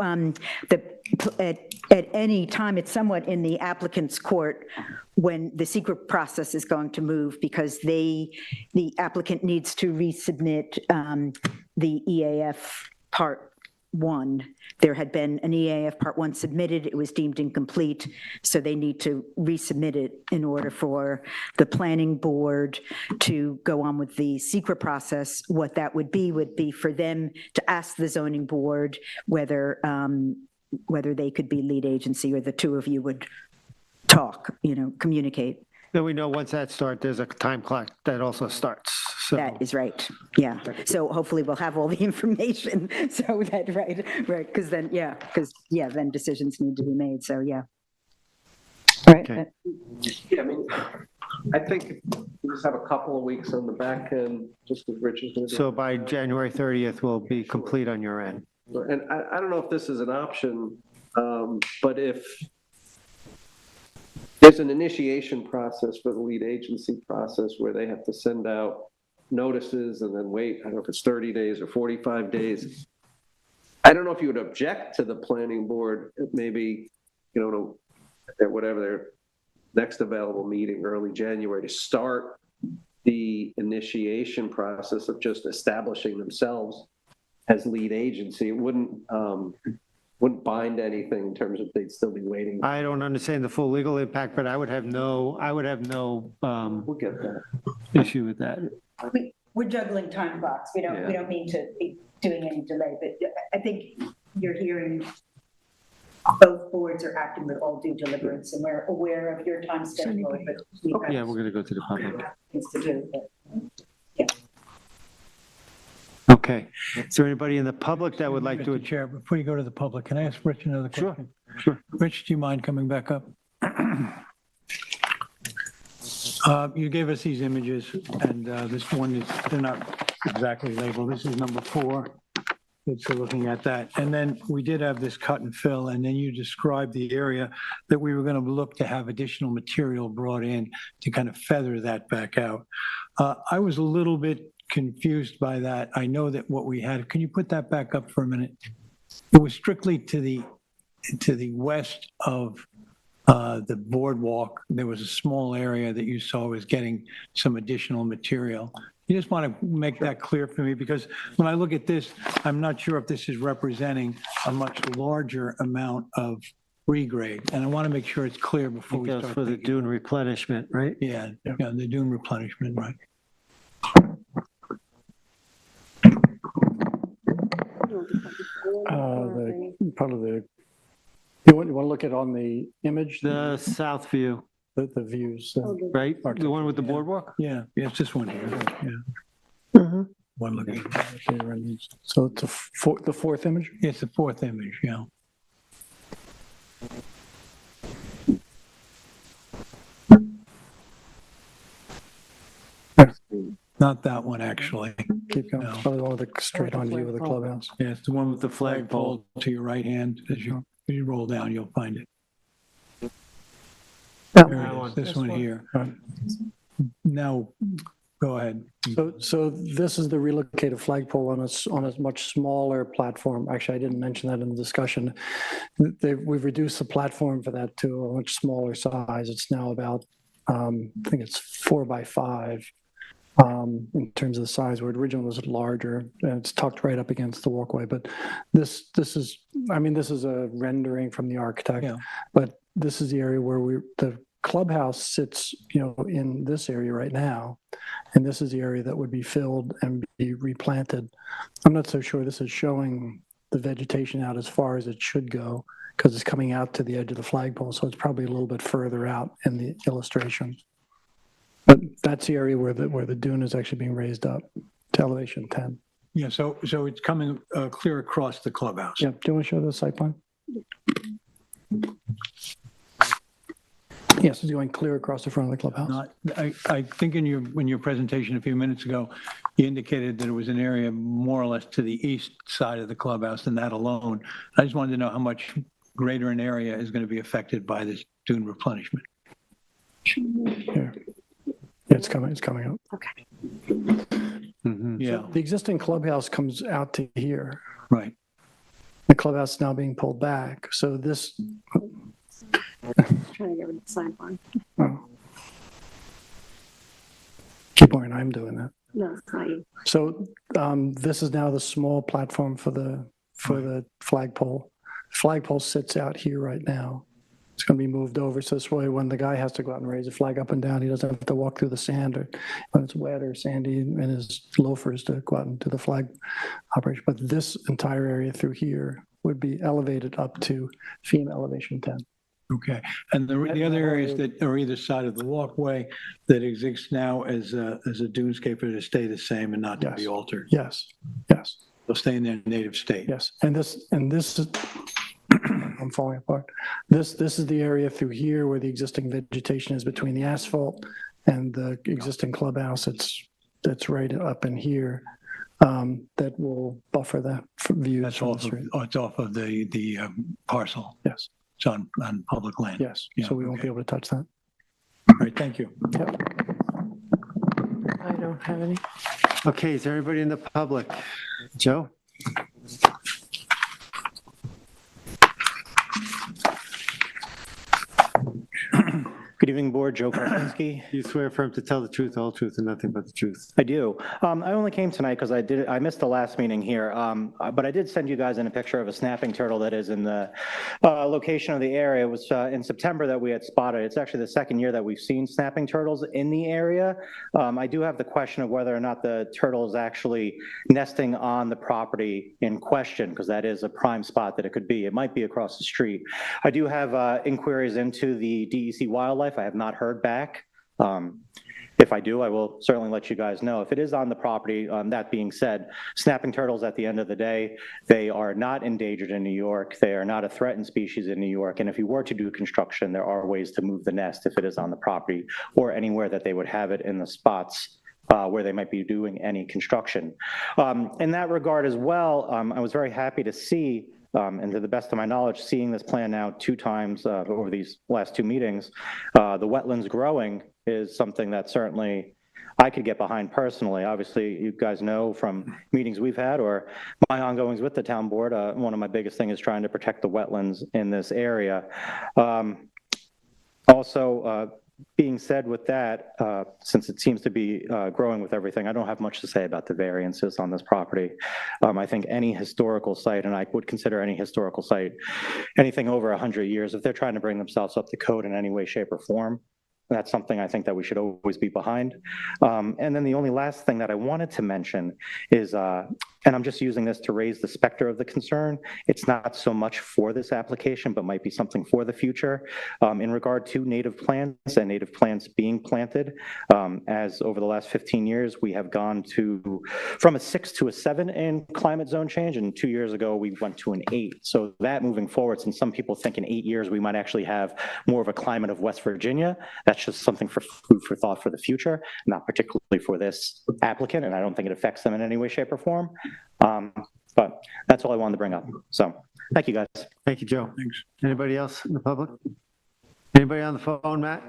at any time, it's somewhat in the applicant's court when the secret process is going to move, because the applicant needs to resubmit the EAF Part 1. There had been an EAF Part 1 submitted. It was deemed incomplete, so they need to resubmit it in order for the planning board to go on with the secret process. What that would be for them to ask the zoning board whether they could be lead agency, or the two of you would talk, communicate. Then we know once that starts, there's a time clock that also starts. So That is right, yeah. So hopefully we'll have all the information, so that, right, because then, then decisions need to be made, so, yeah. Right. Okay. Yeah, I think we just have a couple of weeks on the back end, just as Rich is going to do. So by January 30th, we'll be complete on your end. And I don't know if this is an option, but if there's an initiation process for the lead agency process where they have to send out notices and then wait, I don't know if it's 30 days or 45 days. I don't know if you would object to the planning board, maybe, at whatever their next available meeting, early January, to start the initiation process of just establishing themselves as lead agency. It wouldn't wouldn't bind anything in terms of they'd still be waiting. I don't understand the full legal impact, but I would have no, We'll get that. issue with that. We're juggling time clocks. We don't mean to be doing any delay, but I think you're hearing both boards are acting with all due diligence, and we're aware of your time schedule, but we have Yeah, we're going to go to the public. things to do. But Okay. Is there anybody in the public that would like to? Mr. Chair, before you go to the public, can I ask Rich another question? Sure. Rich, do you mind coming back up? You gave us these images, and this one is, they're not exactly labeled. This is number 4. So looking at that. And then we did have this cut and fill, and then you described the area that we were going to look to have additional material brought in to kind of feather that back out. I was a little bit confused by that. I know that what we had, can you put that back up for a minute? It was strictly to the west of the boardwalk. There was a small area that you saw was getting some additional material. You just want to make that clear for me, because when I look at this, I'm not sure if this is representing a much larger amount of regrade, and I want to make sure it's clear before we start. For the dune replenishment, right? Yeah, the dune replenishment, right. Probably you want to look at on the image? The south view, The views. right? The one with the boardwalk? Yeah, it's this one here, yeah. One look at it. So it's the fourth image? It's the 4th image, yeah. Not that one, actually. Keep going. No. Probably the one with the straight on view of the clubhouse. Yeah, it's the one with the flagpole to your right hand. As you roll down, you'll find it. There it is, this one here. Now, go ahead. So this is the relocated flagpole on a much smaller platform. Actually, I didn't mention that in the discussion. We've reduced the platform for that to a much smaller size. It's now about, I think it's 4 by 5 in terms of the size, where it originally was larger, and it's tucked right up against the walkway. But this is, this is a rendering from the architect, but this is the area where the clubhouse sits, in this area right now, and this is the area that would be filled and be replanted. I'm not so sure this is showing the vegetation out as far as it should go, because it's coming out to the edge of the flagpole, so it's probably a little bit further out in the illustration. But that's the area where the dune is actually being raised up to elevation 10. Yeah, so it's coming clear across the clubhouse. Yeah, do you want to show the site plan? Yes, it's going clear across the front of the clubhouse. I think in your presentation a few minutes ago, you indicated that it was an area more or less to the east side of the clubhouse than that alone. I just wanted to know how much greater an area is going to be affected by this dune replenishment. Here. Yeah, it's coming up. Okay. Yeah, The existing clubhouse comes out to here. right. The clubhouse is now being pulled back. So this, Trying to get rid of the sidebar. oh. Keep going, I'm doing that. No, it's not you. So this is now the small platform for the flagpole. Flagpole sits out here right now. It's going to be moved over, so this way when the guy has to go out and raise a flag up and down, he doesn't have to walk through the sand, or when it's wet or sandy in his loafers to go out and do the flag operation. But this entire area through here would be elevated up to FEMA elevation 10. Okay, and the other areas that are either side of the walkway that exists now as a dunescape are to stay the same and not to be altered? Yes. They'll stay in their native state? Yes, and this is, I'm falling apart. This is the area through here where the existing vegetation is between the asphalt and the existing clubhouse. That's right up in here. That will buffer that view. That's off of, it's off of the parcel. Yes. It's on public land. Yes, Yeah, so we won't be able to touch that. All right, thank you. Yep. I don't have any. Okay, is there anybody in the public? Joe? Good evening, Board. Joe Karpinski. You swear affirm to tell the truth, the whole truth, and nothing but the truth. I do. I only came tonight because I missed the last meeting here, but I did send you guys in a picture of a snapping turtle that is in the location of the area. It was in September that we had spotted. It's actually the second year that we've seen snapping turtles in the area. I do have the question of whether or not the turtle is actually nesting on the property in question, because that is a prime spot that it could be. It might be across the street. I do have inquiries into the DEC wildlife. I have not heard back. If I do, I will certainly let you guys know. If it is on the property, that being said, snapping turtles at the end of the day, they are not endangered in New York. They are not a threatened species in New York. And if you were to do construction, there are ways to move the nest if it is on the property or anywhere that they would have it in the spots where they might be doing any construction. In that regard as well, I was very happy to see, and to the best of my knowledge, seeing this plan now 2 times over these last 2 meetings, the wetlands growing is something that certainly I could get behind personally. Obviously, you guys know from meetings we've had or my ongoings with the town board, one of my biggest things is trying to protect the wetlands in this area. Also, being said with that, since it seems to be growing with everything, I don't have much to say about the variances on this property. I think any historical site, and I would consider any historical site, anything over 100 years, if they're trying to bring themselves up to code in any way, shape, or form, that's something I think that we should always be behind. And then the only last thing that I wanted to mention is, and I'm just using this to raise the specter of the concern, it's not so much for this application, but might be something for the future. In regard to native plants and native plants being planted, as over the last 15 years, we have gone from a 6 to a 7 in climate zone change, and 2 years ago, we went to an 8. So that moving forward, since some people think in 8 years, we might actually have more of a climate of West Virginia, that's just something for food for thought for the future, not particularly for this applicant, and I don't think it affects them in any way, shape, or form. But that's all I wanted to bring up. So thank you, guys. Thank you, Joe. Thanks. Anybody else in the public? Anybody on the phone, Matt?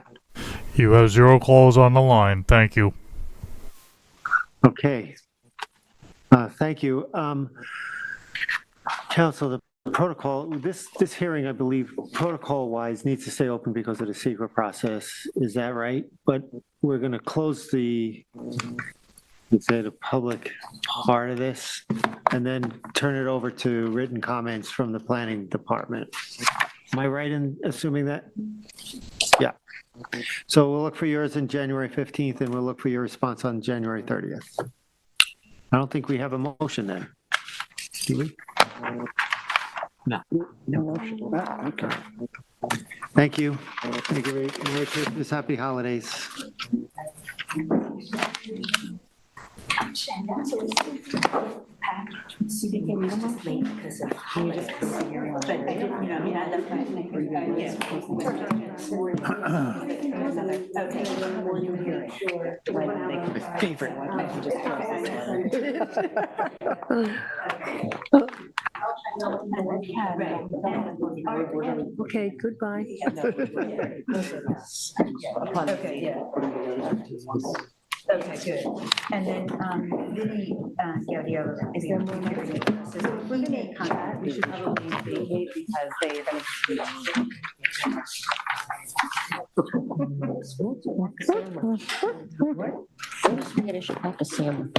You have 0 calls on the line. Thank you. Okay. Thank you. Council, the protocol, this hearing, I believe, protocol-wise, needs to stay open because of the secret process. Is that right? But we're going to close the public part of this and then turn it over to written comments from the planning department. Am I right in assuming that? Yeah. So we'll look for yours on January 15th and we'll look for your response on January 30th. I don't think we have a motion then. Do we? No. No motion. Okay. Thank you. Thank you. Merry Christmas. Happy holidays. Okay, goodbye. Okay, yeah. Okay, good. And then, Vinny, yeah, the other. Is there more? If we're gonna contact, we should probably vacate because they're gonna. I should talk to Sam.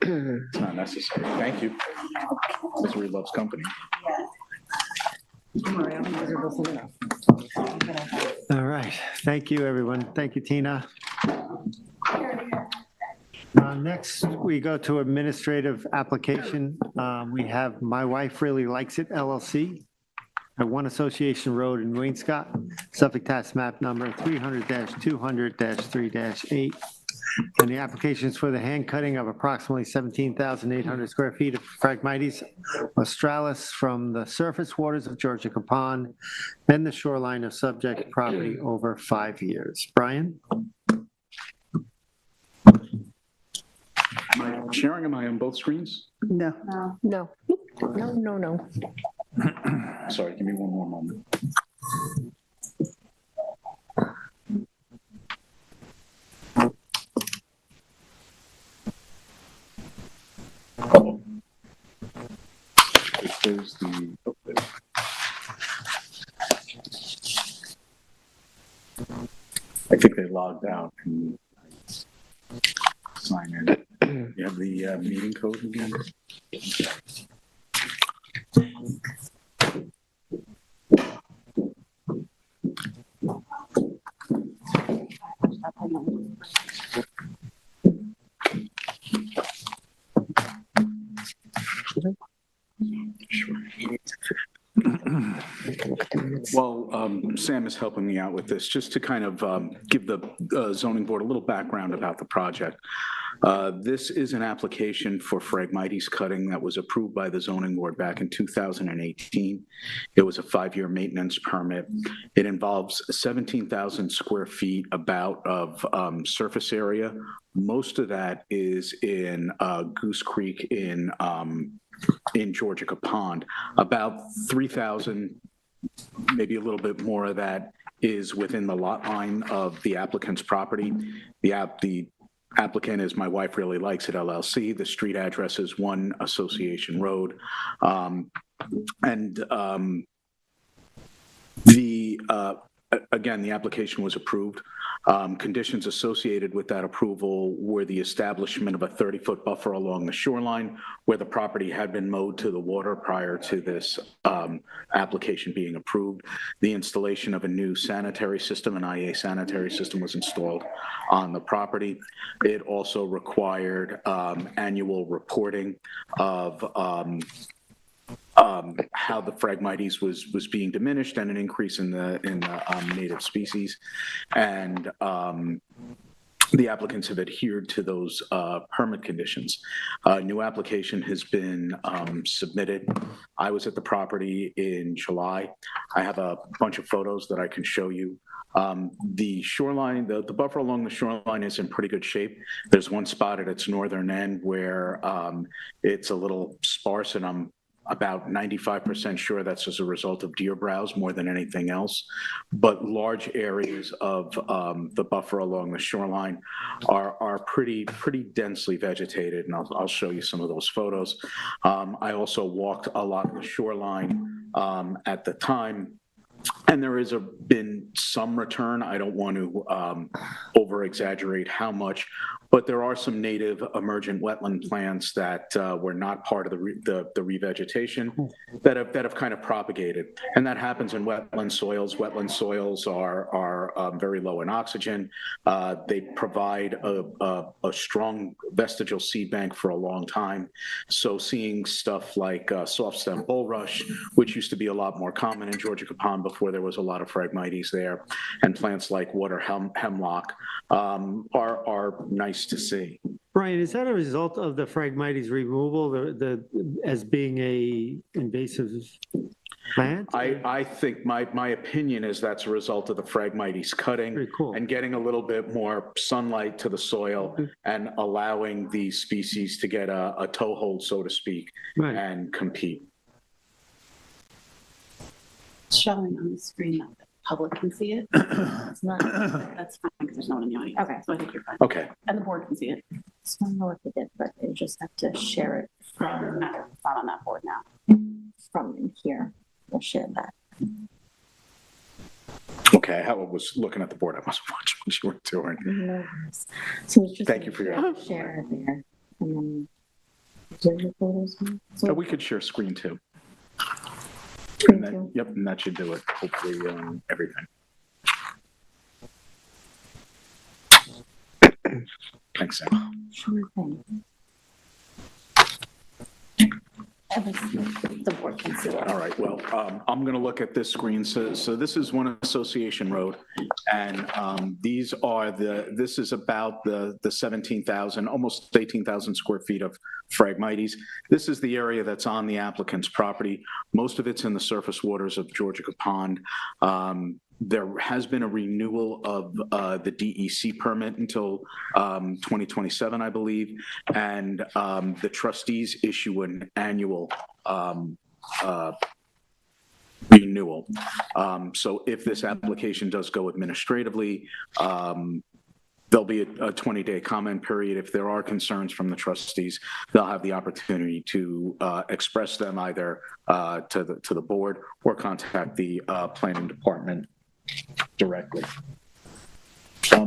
It's not necessary. Thank you. Misery loves company. All right. Thank you, everyone. Thank you, Tina. Next, we go to administrative application. We have My Wife Really Likes It LLC at 1 Association Road in Waynscott, Suffolk Tax Map number 300-200-3-8. And the application is for the hand cutting of approximately 17,800 square feet of Phragmites australis from the surface waters of Georgia Pond and the shoreline of subject property over 5 years. Brian? Am I sharing? Am I on both screens? No. No. No. Sorry, give me one more moment. This is the, oh, there. I think they logged out. Can you sign in? You have the meeting code again? Well, Sam is helping me out with this, just to kind of give the zoning board a little background about the project. This is an application for Phragmites cutting that was approved by the zoning board back in 2018. It was a 5-year maintenance permit. It involves 17,000 square feet about of surface area. Most of that is in Goose Creek in Georgica Pond. About 3,000, maybe a little bit more of that is within the lot line of the applicant's property. The applicant, as my wife really likes it, LLC. The street address is 1 Association Road. Again, the application was approved. Conditions associated with that approval were the establishment of a 30-foot buffer along the shoreline where the property had been mowed to the water prior to this application being approved. The installation of a new sanitary system, an IA sanitary system, was installed on the property. It also required annual reporting of how the Phragmites was being diminished and an increase in the native species. And the applicants have adhered to those permit conditions. A new application has been submitted. I was at the property in July. I have a bunch of photos that I can show you. The shoreline, the buffer along the shoreline is in pretty good shape. There's one spot at its northern end where it's a little sparse, and I'm about 95% sure that's as a result of deer browse more than anything else. But large areas of the buffer along the shoreline are pretty densely vegetated, and I'll show you some of those photos. I also walked a lot of the shoreline at the time, and there has been some return. I don't want to over-exaggerate how much, but there are some native emergent wetland plants that were not part of the revegetation that have kind of propagated, and that happens in wetland soils. Wetland soils are very low in oxygen. They provide a strong vestigial seed bank for a long time. So seeing stuff like soft stem bulrush, which used to be a lot more common in Georgica Pond before there was a lot of Phragmites there, and plants like water hemlock are nice to see. Brian, is that a result of the Phragmites removal, as being a invasive plant? I think my opinion is that's a result of the Phragmites cutting and getting a little bit more sunlight to the soil and allowing these species to get a toehold, so to speak, and compete. Showing on the screen that the public can see it. It's not, that's fine because there's no one in the audience. Okay. So I think you're fine. Okay. And the board can see it. Just want to know if they did, but they just have to share it from, it's not on that board now. from in here. We'll share that. Okay, I was looking at the board. I must have watched what you were doing. No worries. So it's just Thank you for your share there. And then the photos. So we could share screen too. Yep, and that should do it. Hopefully, everything. Thanks, Sam. Sure thing. The board can see it. All right, well, I'm going to look at this screen. So this is 1 Association Road, and this is about the 17,000, almost 18,000 square feet of Phragmites. This is the area that's on the applicant's property. Most of it's in the surface waters of Georgica Pond. There has been a renewal of the DEC permit until 2027, I believe, and the trustees issue an annual renewal. So if this application does go administratively, there'll be a 20-day comment period. If there are concerns from the trustees, they'll have the opportunity to express them either to the board or contact the planning department directly.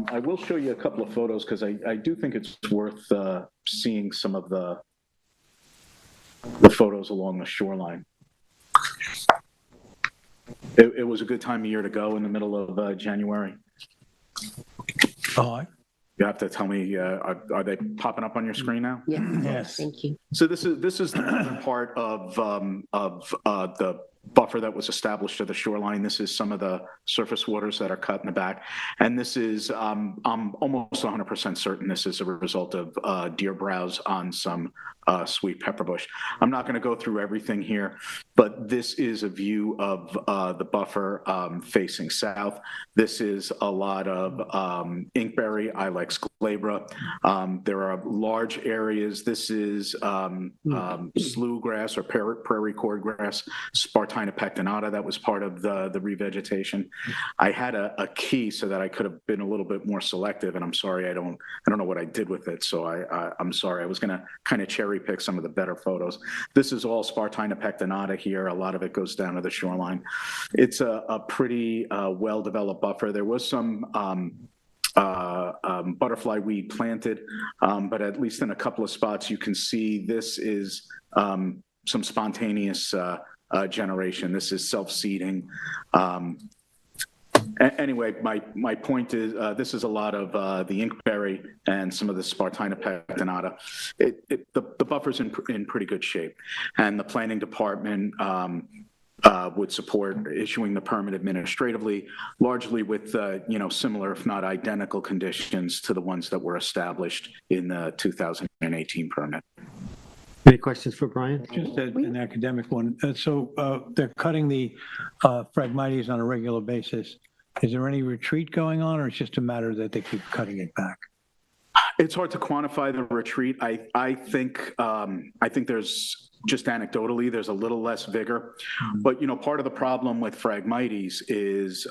I will show you a couple of photos because I do think it's worth seeing some of the photos along the shoreline. It was a good time of year to go in the middle of January. Oh, You have to tell me, are they popping up on your screen now? yes. Thank you. So this is the northern part of the buffer that was established at the shoreline. This is some of the surface waters that are cut in the back. And this is, I'm almost 100% certain this is a result of deer browse on some sweet pepperbush. I'm not going to go through everything here, but this is a view of the buffer facing south. This is a lot of inkberry, Ilex glabra. There are large areas. This is slough grass or prairie cordgrass, Spartina pectinata that was part of the revegetation. I had a key so that I could have been a little bit more selective, and I'm sorry I don't know what I did with it. So I'm sorry. I was going to kind of cherry pick some of the better photos. This is all Spartina pectinata here. A lot of it goes down to the shoreline. It's a pretty well-developed buffer. There was some butterfly weed planted, but at least in a couple of spots you can see this is some spontaneous generation. This is self-seeding. Anyway, my point is this is a lot of the inkberry and some of the Spartina pectinata. The buffer's in pretty good shape, and the planning department would support issuing the permit administratively, largely with similar, if not identical, conditions to the ones that were established in the 2018 permit. Any questions for Brian? Just an academic one. So they're cutting the Phragmites on a regular basis. Is there any retreat going on, or it's just a matter that they keep cutting it back? It's hard to quantify the retreat. I think there's just anecdotally there's a little less vigor, but part of the problem with Phragmites is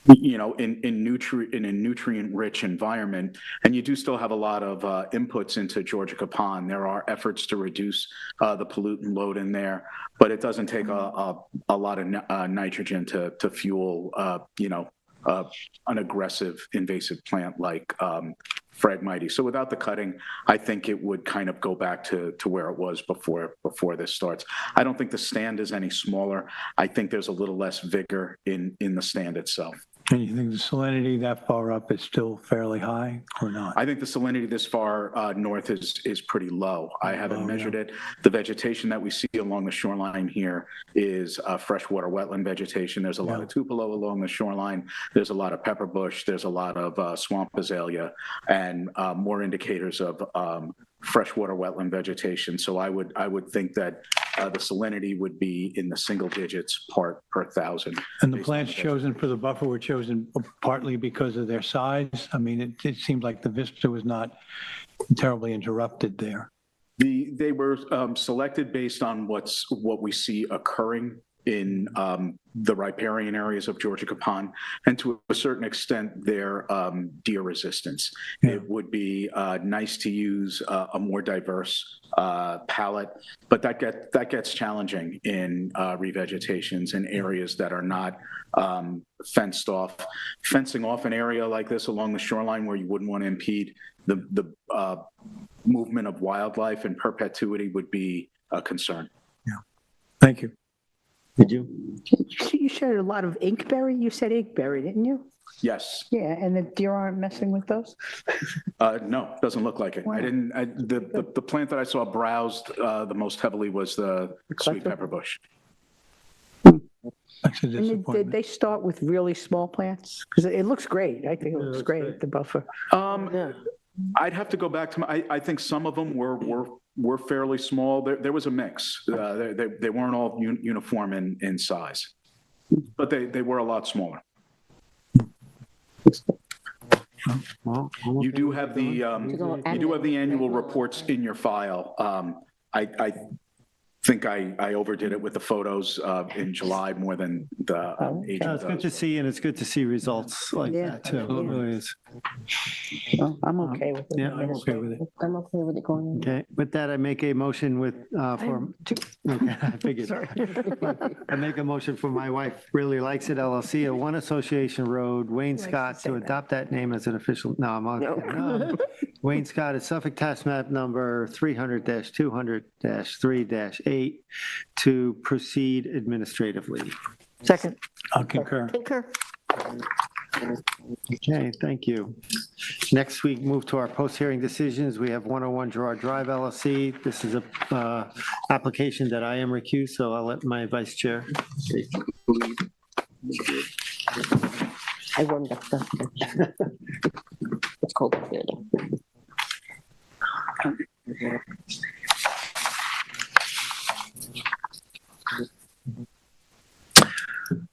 in a nutrient-rich environment, and you do still have a lot of inputs into Georgia Pond. There are efforts to reduce the pollutant load in there, but it doesn't take a lot of nitrogen to fuel an aggressive invasive plant like Phragmites. So without the cutting, I think it would kind of go back to where it was before this starts. I don't think the stand is any smaller. I think there's a little less vigor in the stand itself. And you think the salinity that far up is still fairly high or not? I think the salinity this far north is pretty low. I haven't measured it. The vegetation that we see along the shoreline here is freshwater wetland vegetation. There's a lot of tupelo along the shoreline. There's a lot of pepperbush. There's a lot of swamp azalea and more indicators of freshwater wetland vegetation. So I would think that the salinity would be in the single digits part per thousand. And the plants chosen for the buffer were chosen partly because of their size. I mean, it seemed like the vista was not terribly interrupted there. They were selected based on what we see occurring in the riparian areas of Georgia Pond, and to a certain extent, their deer resistance. Yeah. It would be nice to use a more diverse palette, but that gets challenging in revegetations in areas that are not fenced off. Fencing off an area like this along the shoreline where you wouldn't want to impede the movement of wildlife in perpetuity would be a concern. Yeah. Thank you. Did you? You showed a lot of inkberry. You said inkberry, didn't you? Yes. Yeah, and the deer aren't messing with those? No, doesn't look like it. Wow. The plant that I saw browsed the most heavily was the sweet pepperbush. That's a And disappointment. did they start with really small plants? Because it looks great. I think it looks great, the buffer. I'd have to go back to I think some of them were fairly small. There was a mix. They weren't all uniform in size, but they were a lot smaller. Well, you do have the annual reports in your file. I think I overdid it with the photos in July more than the agent No, it's good to does. see, and it's good to see results like Yeah, that, too. It really is. Well, I'm okay with it. Yeah, I'm okay with it. I'm okay with it going in. Okay, with that, I make a motion with, for, okay, I figured. Sorry. I make a motion for My Wife Really Likes It LLC at 1 Association Road, Wayne Scott, to adopt that name as an official, no, I'm on. No. Wayne Scott is Suffolk Tax Map Number 300-200-3-8 to proceed administratively. Second. I'll concur. Concur. Okay, thank you. Next, we move to our post-hearing decisions. We have 101 Gerard Drive LLC. This is a application that I am recused, so I'll let my vice chair take the lead. I warmed up the. It's cold up here though.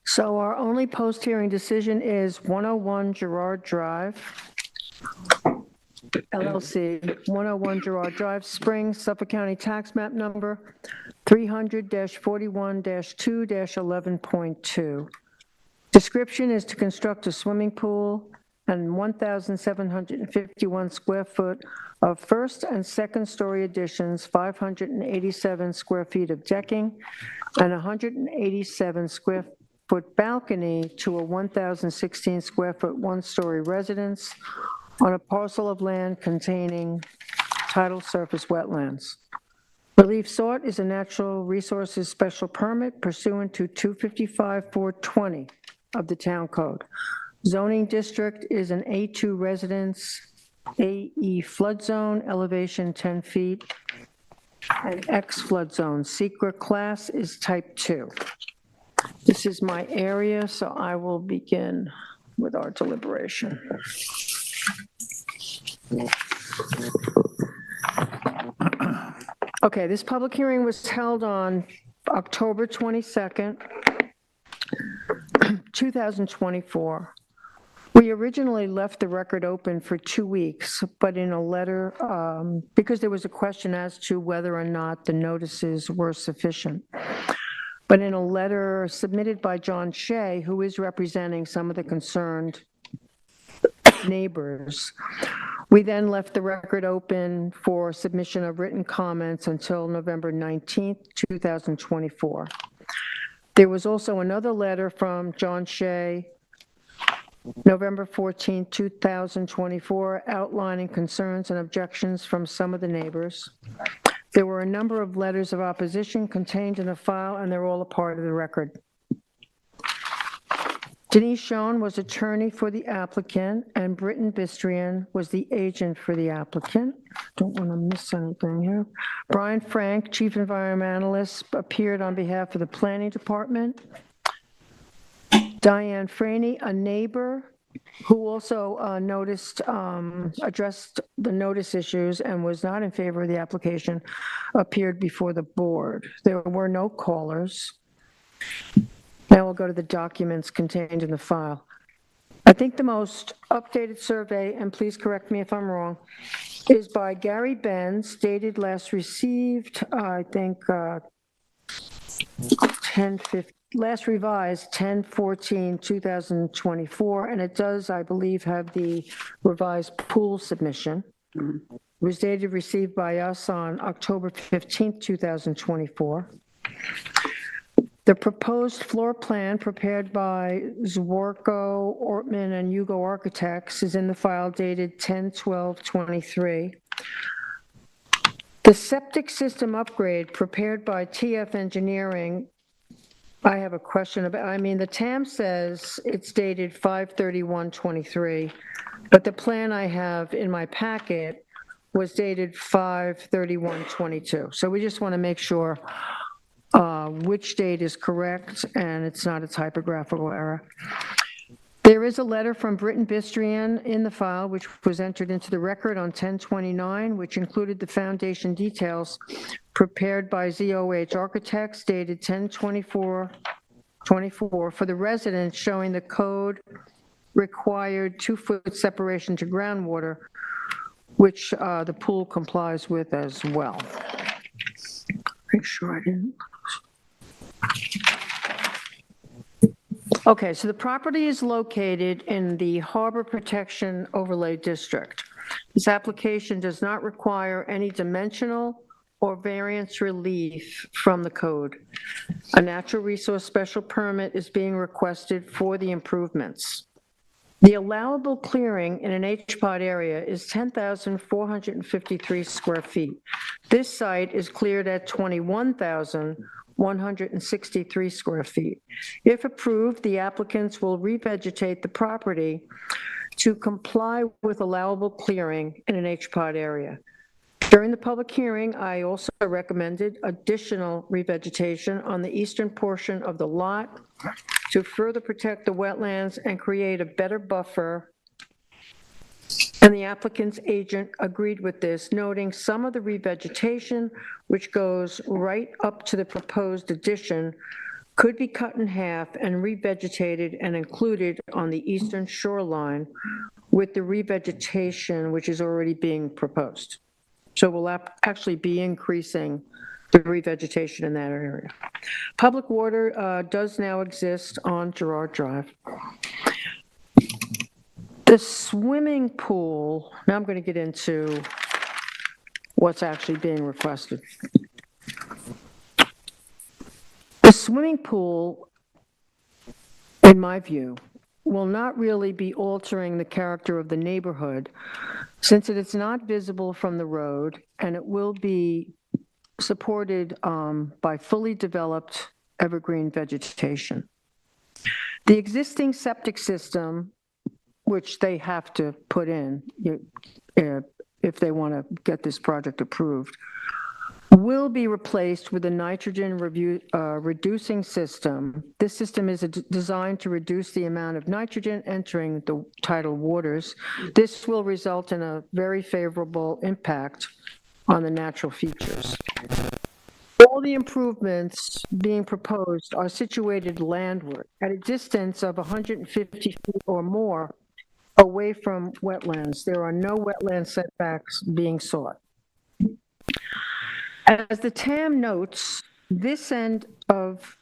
So our only post-hearing decision is 101 Gerard Drive, LLC, 101 Gerard Drive, Springs, Suffolk County Tax Map Number 300-41-2-11.2. Description is to construct a swimming pool and 1,751 square foot of first and second story additions, 587 square feet of decking, and 187 square foot balcony to a 1,016 square foot one-story residence on a parcel of land containing tidal surface wetlands. Relief sought is a natural resources special permit pursuant to 255-420 of the town code. Zoning district is an A2 residence, AE flood zone, elevation 10 feet, and X flood zone. Secret class is type 2. This is my area, so I will begin with our deliberation. Okay, this public hearing was held on October 22nd, 2024. We originally left the record open for 2 weeks, but in a letter, because there was a question as to whether or not the notices were sufficient. But in a letter submitted by John Shea, who is representing some of the concerned neighbors, we then left the record open for submission of written comments until November 19th, 2024. There was also another letter from John Shea, November 14th, 2024, outlining concerns and objections from some of the neighbors. There were a number of letters of opposition contained in the file, and they're all a part of the record. Denise Schoen was attorney for the applicant, and Britton Bistrian was the agent for the applicant. Don't want to miss anything here. Brian Frank, chief environmentalist, appeared on behalf of the planning department. Diane Franey, a neighbor who also addressed the notice issues and was not in favor of the application, appeared before the board. There were no callers. Now we'll go to the documents contained in the file. I think the most updated survey, and please correct me if I'm wrong, is by Gary Benz, dated last received, I think, last revised 10/14/2024, and it does, I believe, have the revised pool submission. It was dated received by us on October 15th, 2024. The proposed floor plan prepared by Zwarko, Ortman, and Hugo Architects is in the file dated 10/12/23. The septic system upgrade prepared by TF Engineering, I have a question about, I mean, the TAM says it's dated 5/31/23, but the plan I have in my packet was dated 5/31/22. So we just want to make sure which date is correct and it's not a typographical error. There is a letter from Britton Bistrian in the file, which was entered into the record on 10/29, which included the foundation details prepared by ZOH Architects dated 10/24/24 for the residents, showing the code required 2-foot separation to groundwater, which the pool complies with as well. Make sure I didn't. Okay, so the property is located in the Harbor Protection Overlay District. This application does not require any dimensional or variance relief from the code. A natural resource special permit is being requested for the improvements. The allowable clearing in an HPOD area is 10,453 square feet. This site is cleared at 21,163 square feet. If approved, the applicants will revegetate the property to comply with allowable clearing in an HPOD area. During the public hearing, I also recommended additional revegetation on the eastern portion of the lot to further protect the wetlands and create a better buffer. And the applicant's agent agreed with this, noting some of the revegetation, which goes right up to the proposed addition, could be cut in half and revegetated and included on the eastern shoreline with the revegetation which is already being proposed. So we'll actually be increasing the revegetation in that area. Public water does now exist on Girard Drive. The swimming pool, now I'm going to get into what's actually being requested. The swimming pool, in my view, will not really be altering the character of the neighborhood since it is not visible from the road and it will be supported by fully developed evergreen vegetation. The existing septic system, which they have to put in if they want to get this project approved, will be replaced with a nitrogen reducing system. This system is designed to reduce the amount of nitrogen entering the tidal waters. This will result in a very favorable impact on the natural features. All the improvements being proposed are situated landward at a distance of 150 feet or more away from wetlands. There are no wetland setbacks being sought. As the TAM notes, this end of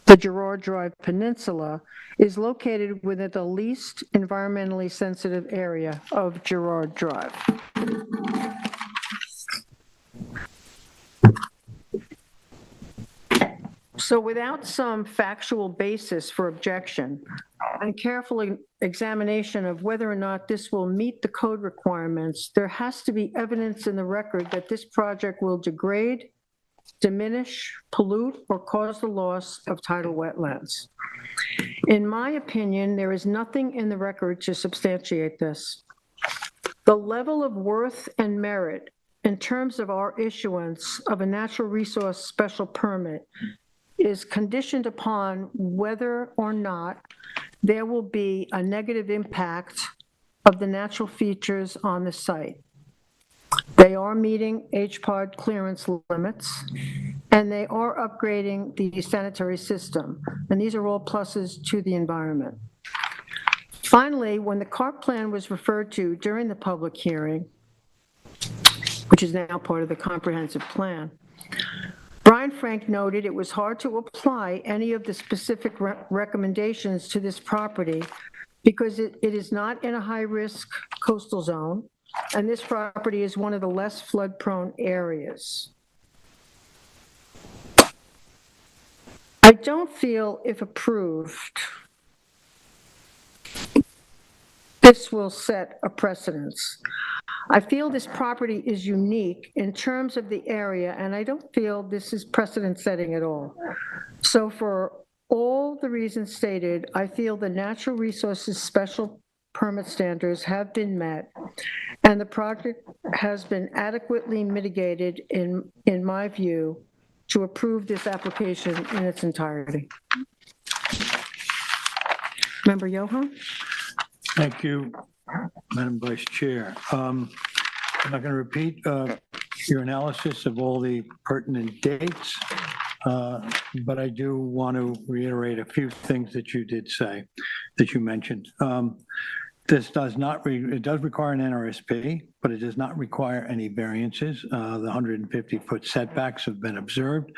the Girard Drive Peninsula is located within the least environmentally sensitive area of Girard Drive. So without some factual basis for objection and careful examination of whether or not this will meet the code requirements, there has to be evidence in the record that this project will degrade, diminish, pollute, or cause the loss of tidal wetlands. In my opinion, there is nothing in the record to substantiate this. The level of worth and merit in terms of our issuance of a natural resource special permit is conditioned upon whether or not there will be a negative impact of the natural features on the site. They are meeting HPOD clearance limits, and they are upgrading the sanitary system, and these are all pluses to the environment. Finally, when the CARP plan was referred to during the public hearing, which is now part of the comprehensive plan, Brian Frank noted it was hard to apply any of the specific recommendations to this property because it is not in a high-risk coastal zone, and this property is one of the less flood-prone areas. I don't feel, if approved, this will set a precedence. I feel this property is unique in terms of the area, and I don't feel this is precedent-setting at all. So for all the reasons stated, I feel the natural resources special permit standards have been met, and the project has been adequately mitigated, in my view, to approve this application in its entirety. Member Johan? Thank you, Madam Vice Chair. I'm not going to repeat your analysis of all the pertinent dates, but I do want to reiterate a few things that you did say, that you mentioned. This does not, it does require an NRSP, but it does not require any variances. The 150-foot setbacks have been observed.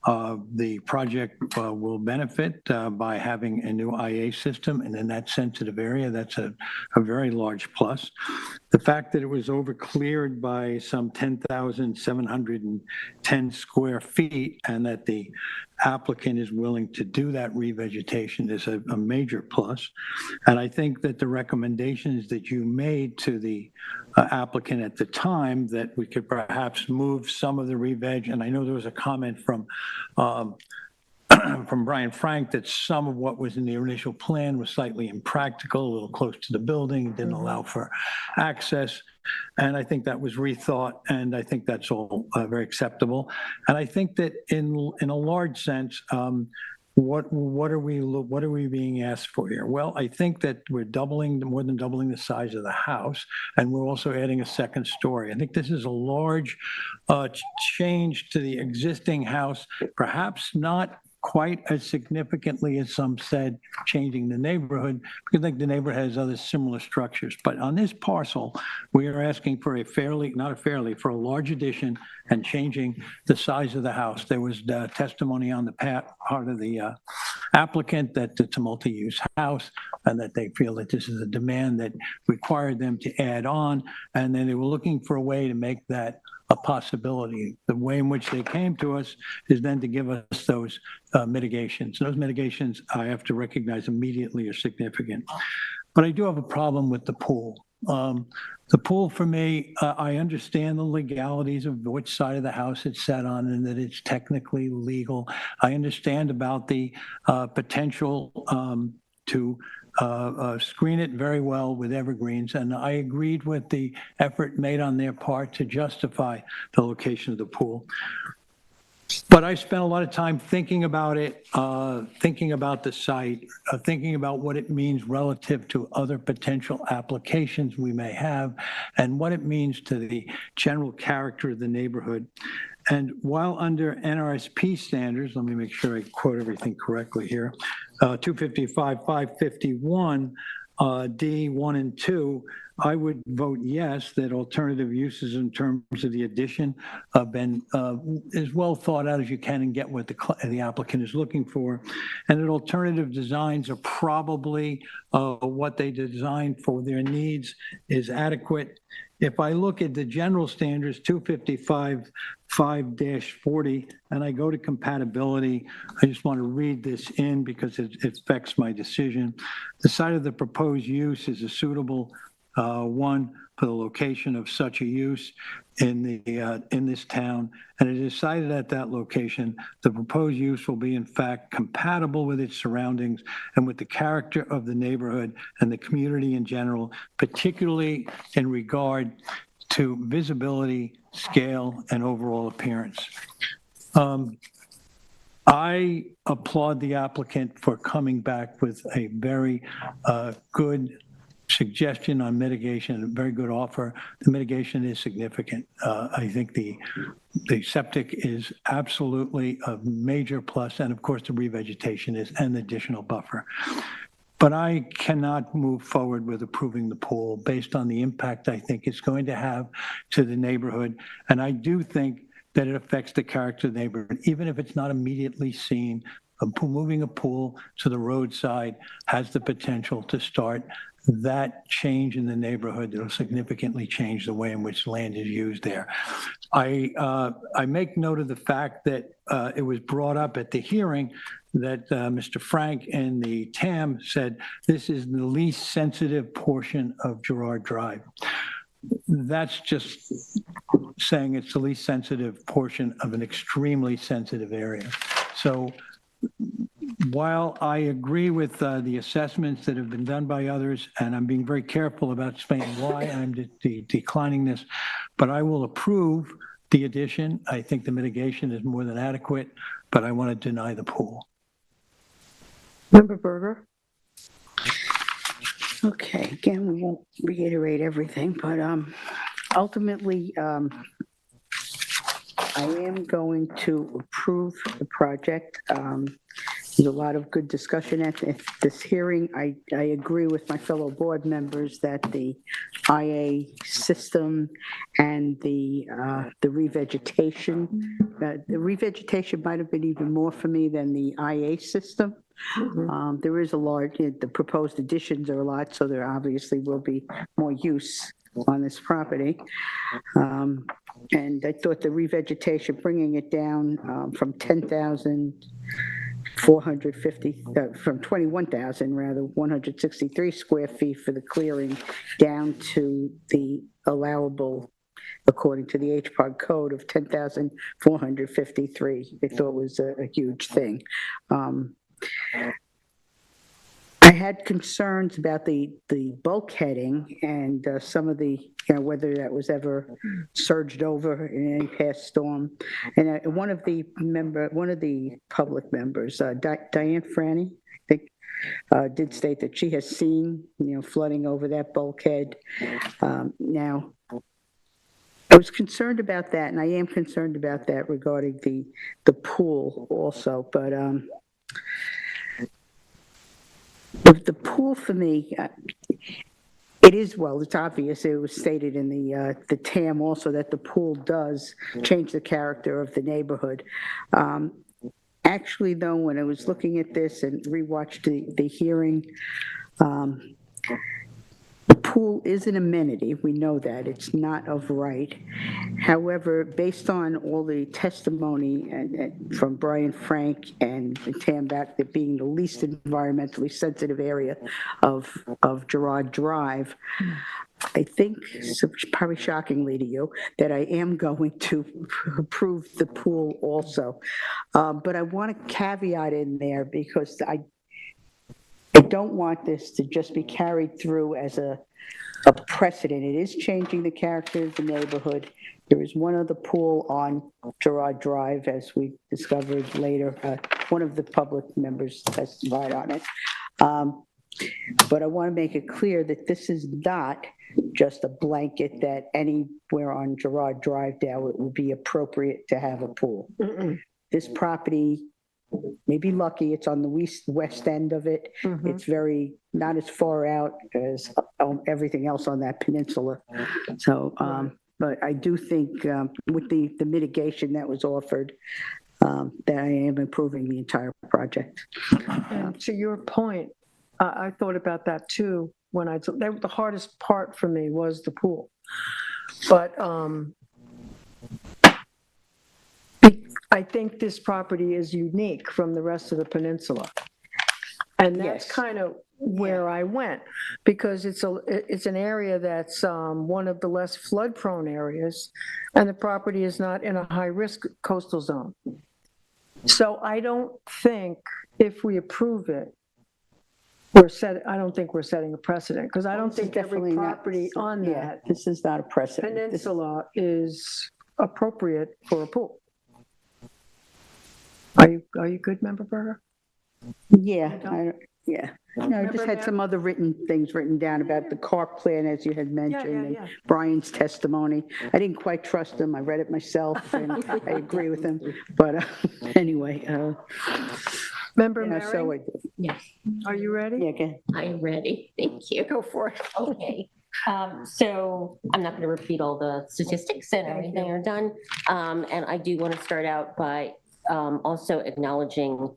The project will benefit by having a new IA system, and in that sensitive area, that's a very large plus. The fact that it was over-cleared by some 10,710 square feet and that the applicant is willing to do that revegetation is a major plus. And I think that the recommendations that you made to the applicant at the time, that we could perhaps move some of the re-veg, and I know there was a comment from Brian Frank that some of what was in the initial plan was slightly impractical, a little close to the building, didn't allow for access. And I think that was rethought, and I think that's all very acceptable. And I think that in a large sense, what are we being asked for here? Well, I think that we're more than doubling the size of the house, and we're also adding a second story. I think this is a large change to the existing house, perhaps not quite as significantly as some said changing the neighborhood, because I think the neighborhood has other similar structures. But on this parcel, we are asking for for a large addition and changing the size of the house. There was testimony on the part of the applicant that it's a multi-use house and that they feel that this is a demand that required them to add on, and then they were looking for a way to make that a possibility. The way in which they came to us is then to give us those mitigations. Those mitigations, I have to recognize immediately, are significant. But I do have a problem with the pool. The pool, for me, I understand the legalities of which side of the house it's set on and that it's technically legal. I understand about the potential to screen it very well with evergreens, and I agreed with the effort made on their part to justify the location of the pool. But I spent a lot of time thinking about it, thinking about the site, thinking about what it means relative to other potential applications we may have, and what it means to the general character of the neighborhood. And while under NRSP standards, let me make sure I quote everything correctly here, 255-551, D1 and 2, I would vote yes, that alternative uses in terms of the addition have been as well thought out as you can and get what the applicant is looking for. And that alternative designs are probably what they designed for their needs is adequate. If I look at the general standards, 255-5-40, and I go to compatibility, I just want to read this in because it affects my decision. The site of the proposed use is a suitable one for the location of such a use in this town, and it is cited at that location. The proposed use will be in fact compatible with its surroundings and with the character of the neighborhood and the community in general, particularly in regard to visibility, scale, and overall appearance. I applaud the applicant for coming back with a very good suggestion on mitigation, a very good offer. The mitigation is significant. I think the septic is absolutely a major plus, and of course the revegetation is an additional buffer. But I cannot move forward with approving the pool based on the impact I think it's going to have to the neighborhood. And I do think that it affects the character of the neighborhood, even if it's not immediately seen. Moving a pool to the roadside has the potential to start that change in the neighborhood that will significantly change the way in which land is used there. I make note of the fact that it was brought up at the hearing that Mr. Frank and the TAM said this is the least sensitive portion of Girard Drive. That's just saying it's the least sensitive portion of an extremely sensitive area. So while I agree with the assessments that have been done by others, and I'm being very careful about explaining why I'm declining this, but I will approve the addition. I think the mitigation is more than adequate, but I want to deny the pool. Member Berger? Okay, again, we won't reiterate everything, but ultimately, I am going to approve the project. There's a lot of good discussion at this hearing. I agree with my fellow board members that the IA system and the revegetation, the revegetation might have been even more for me than the IA system. There is a large, the proposed additions are a lot, so there obviously will be more use on this property. And I thought the revegetation, bringing it down from 10,450, from 21,000 rather, 163 square feet for the clearing down to the allowable, according to the HPOG code, of 10,453. I thought was a huge thing. I had concerns about the bulkheading and some of the, whether that was ever surged over in any past storm. And one of the public members, Diane Franny, I think, did state that she has seen, flooding over that bulkhead. Now, I was concerned about that, and I am concerned about that regarding the pool also, but the pool for me, it is, well, it's obvious, it was stated in the TAM also that the pool does change the character of the neighborhood. Actually, though, when I was looking at this and rewatched the hearing, the pool is an amenity. We know that. It's not of right. However, based on all the testimony from Brian Frank and Tam Back, that being the least environmentally sensitive area of Gerard Drive, I think, probably shockingly to you, that I am going to approve the pool also. But I want a caveat in there because I don't want this to just be carried through as a precedent. It is changing the character of the neighborhood. There is one other pool on Gerard Drive, as we discovered later. One of the public members testified on it. But I want to make it clear that this is not just a blanket that anywhere on Gerard Drive now it would be appropriate to have a pool. This property may be lucky, it's on the west end of it. It's not as far out as everything else on that peninsula. So, but I do think with the mitigation that was offered, that I am improving the entire project. And to your point, I thought about that too. The hardest part for me was the pool. But I think this property is unique from the rest of the peninsula. And that's kind of where I went, because it's an area that's one of the less flood-prone areas, and the property is not in a high-risk coastal zone. So I don't think if we approve it, I don't think we're setting a precedent, because I don't think every property on that this is not a precedent. Peninsula is appropriate for a pool. Are you good, Member Berger? Yeah, I just had some other things written down about the CARP plan, as you had mentioned, and Brian's testimony. I didn't quite trust him. I read it myself, and I agree with him. But anyway. Member Mary? So Yes. Are you ready? Yeah, okay. I am ready. Thank you. Go for it. Okay. So I'm not going to repeat all the statistics and everything are done. And I do want to start out by also acknowledging,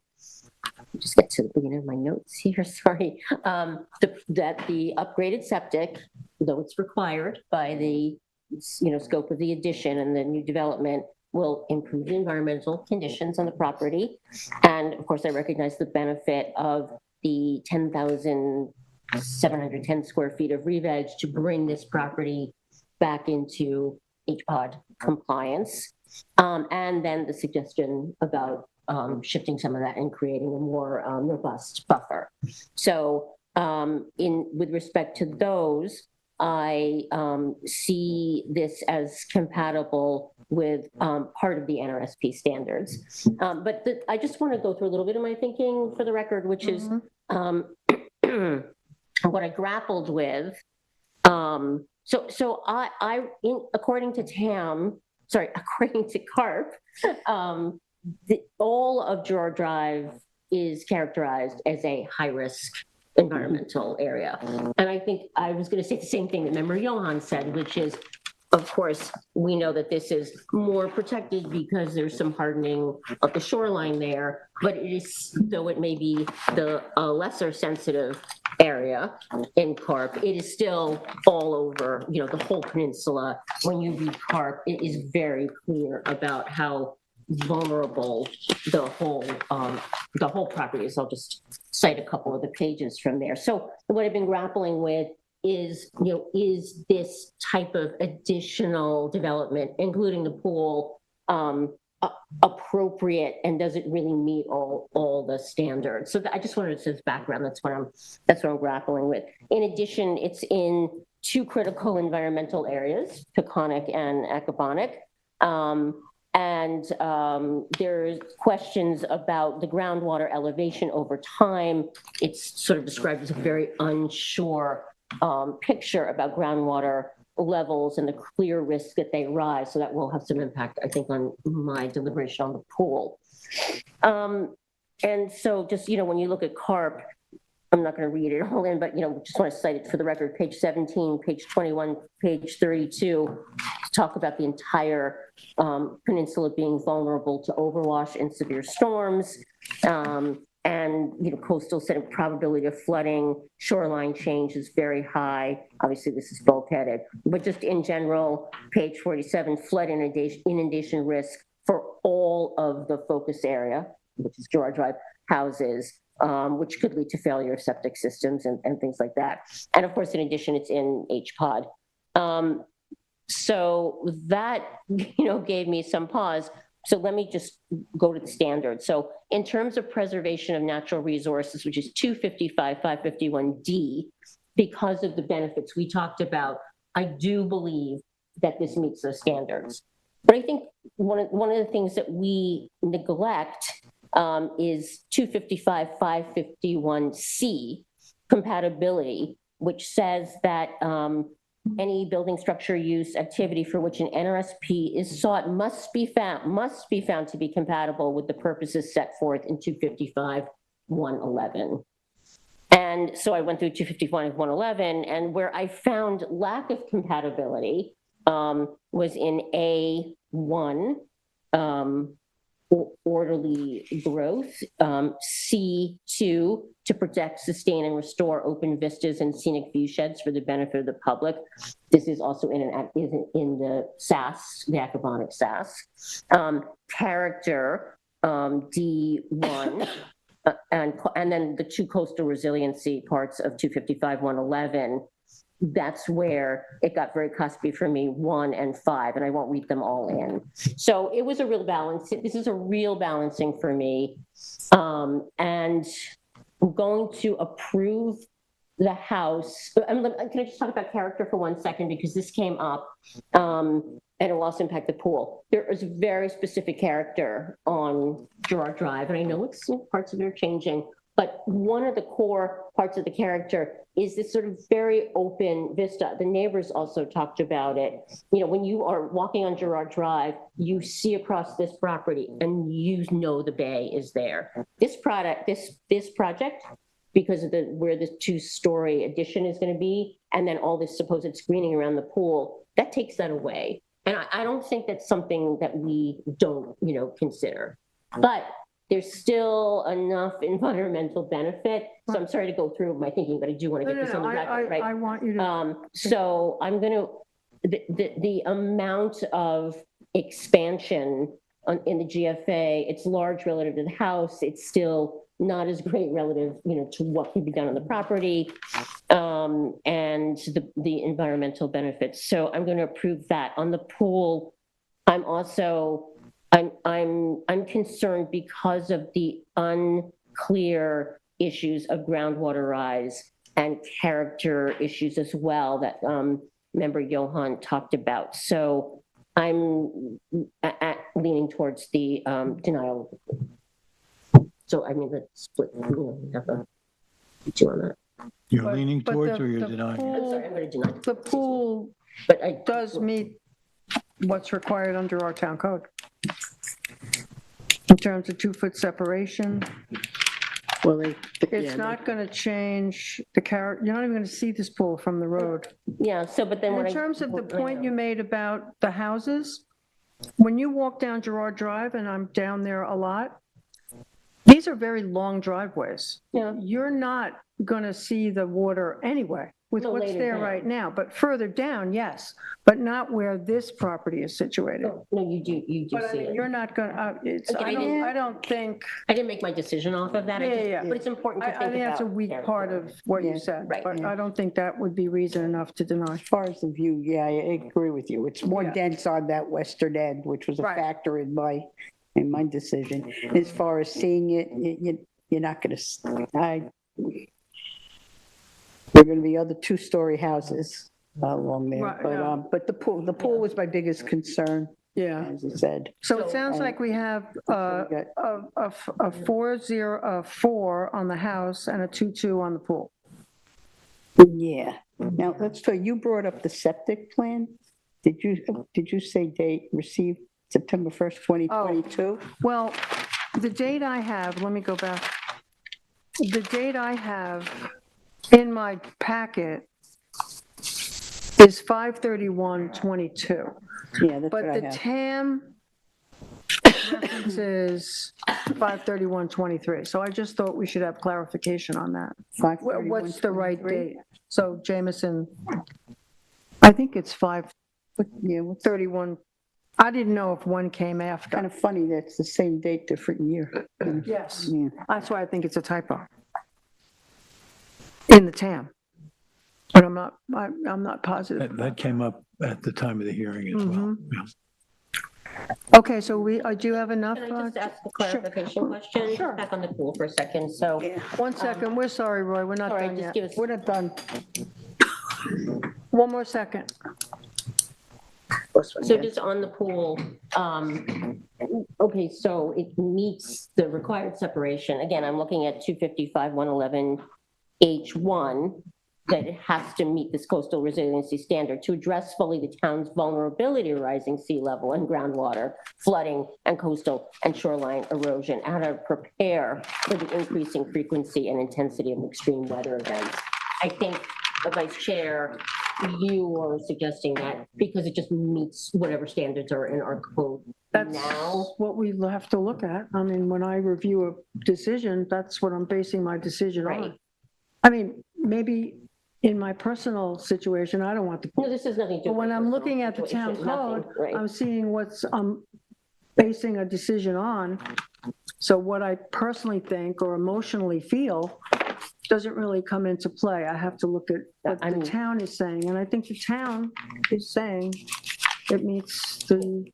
just get to the beginning of my notes here, sorry, that the upgraded septic, though it's required by the scope of the addition and the new development, will improve the environmental conditions on the property. And of course, I recognize the benefit of the 10,710 square feet of re-veg to bring this property back into HPOD compliance. And then the suggestion about shifting some of that and creating a more robust buffer. So with respect to those, I see this as compatible with part of the NRSP standards. But I just want to go through a little bit of my thinking for the record, which is what I grappled with. So according to according to CARP, all of Gerard Drive is characterized as a high-risk environmental area. And I think I was going to say the same thing that Member Johan said, which is, of course, we know that this is more protected because there's some hardening of the shoreline there, but it is, though it may be the lesser sensitive area in CARP, it is still all over, the whole peninsula. When you read CARP, it is very clear about how vulnerable the whole property is. I'll just cite a couple of the pages from there. So what I've been grappling with is, is this type of additional development, including the pool, appropriate, and does it really meet all the standards? So I just wanted to this background. That's what I'm grappling with. In addition, it's in two critical environmental areas, Peconic and Accabonac. There's questions about the groundwater elevation over time. It's sort of described as a very unsure picture about groundwater levels and the clear risk that they rise. So that will have some impact, I think, on my deliberation on the pool. And so just, when you look at CARP, I'm not going to read it all in, but, just want to cite it for the record, page 17, page 21, page 32, to talk about the entire peninsula being vulnerable to overwash and severe storms. And, coastal sediment probability of flooding, shoreline change is very high. Obviously, this is bulkheaded, but just in general, page 47, flood inundation risk for all of the focus area, which is Girard Drive, houses, which could lead to failure of septic systems and things like that. And of course, in addition, it's in HPOD. So that, gave me some pause. So let me just go to the standards. So in terms of preservation of natural resources, which is 255-551D, because of the benefits we talked about, I do believe that this meets those standards. But I think one of the things that we neglect is 255-551C, compatibility, which says that any building structure use activity for which an NRSP is sought must be found to be compatible with the purposes set forth in 255-111. And so I went through 255-111, and where I found lack of compatibility was in A1, orderly growth, C2, to protect, sustain, and restore open vistas and scenic view sheds for the benefit of the public. This is also in the SAS, the Accabonac SAS. Character, D1, and then the two coastal resiliency parts of 255-111. That's where it got very cuspy for me, 1 and 5, and I won't read them all in. So it was a real balance. This is a real balancing for me. And I'm going to approve the house. Can I just talk about character for 1 second, because this came up, and it will also impact the pool. There is very specific character on Girard Drive, and I know parts of it are changing, but one of the core parts of the character is this sort of very open vista. The neighbors also talked about it. When you are walking on Girard Drive, you see across this property and the bay is there. This project, because of where the 2-story addition is going to be, and then all this supposed screening around the pool, that takes that away. And I don't think that's something that we don't, consider. But there's still enough environmental benefit. So I'm sorry to go through my thinking, but I do want to get this on the record, right? I want you to. So I'm going to, the amount of expansion in the GFA, it's large relative to the house. It's still not as great relative, to what can be done on the property, and the environmental benefits. So I'm going to approve that. On the pool, I'm concerned because of the unclear issues of groundwater rise and character issues as well that Member Johan talked about. So I'm leaning towards the denial. So let's split. We have a two on that. You're leaning towards or you're denying? I'm sorry, I'm going to deny. The pool does meet what's required under our town code in terms of 2-foot separation Well, It's not going to change the character, you're not even going to see this pool from the road. Yeah, so, but then And when in I. terms of the point you made about the houses, when you walk down Girard Drive, and I'm down there a lot, these are very long driveways. Yeah. You're not going to see the water anyway with No, what's later there down. right now, but further down, yes, but not where this property is situated. No, you do But I see mean, it. you're not going to, Okay, I don't think, I didn't make my decision off of that. Yeah. But it's important to I think about. think that's a weak part of what you said, Right. but I don't think that would be reason enough to deny. As far as the view, yeah, I agree with you. It's more Yeah. dense on that western end, which was a Right. factor in my decision. As far as seeing it, you're not going to, there are going to be other two-story houses along there. Right, yeah. But the pool was my biggest concern, Yeah. as I said. So it sounds like we have a 4 on the house and a 2-2 on the pool. Yeah. Now, let's tell you brought up the septic plan. Did you say date received September 1st, 2022? Well, the date I have, let me go back. The date I have in my packet is 5/31/22. Yeah, that's But what I the have. TAM reference is 5/31/23. So I just thought we should have clarification on that. What's the right 5/31/23? date? So Jameson, I think it's 5/31. I didn't know if one came after. Kind of funny that it's the same date, different year. Yes, Yeah. that's why I think it's a typo in the TAM. But I'm not positive. That came up at the time of the hearing as well. Mhm. Yeah. Okay, so do you have enough? Can I just ask a clarification question? Sure. Back on the pool for a second, so. One second, we're sorry, Roy, we're not All right, done just yet. give us. We're not done. One more second. So just on the pool, okay, so it meets the required separation. Again, I'm looking at 255-111H1, that it has to meet this coastal resiliency standard to address fully the town's vulnerability to rising sea level and groundwater, flooding, and coastal and shoreline erosion, and how to prepare for the increasing frequency and intensity of extreme weather events. I think the Vice Chair, you are suggesting that because it just meets whatever standards are in our code That's now. what we have to look at. I mean, when I review a decision, that's what I'm basing my decision on. Right. I mean, maybe in my personal situation, I don't want the No, pool. this has nothing to do But with. when I'm personal looking at the town situation, nothing, code, right. I'm seeing what's, basing a decision on. So what I personally think or emotionally feel doesn't really come into play. I have to look at what the town is saying, and I think the town is saying it meets the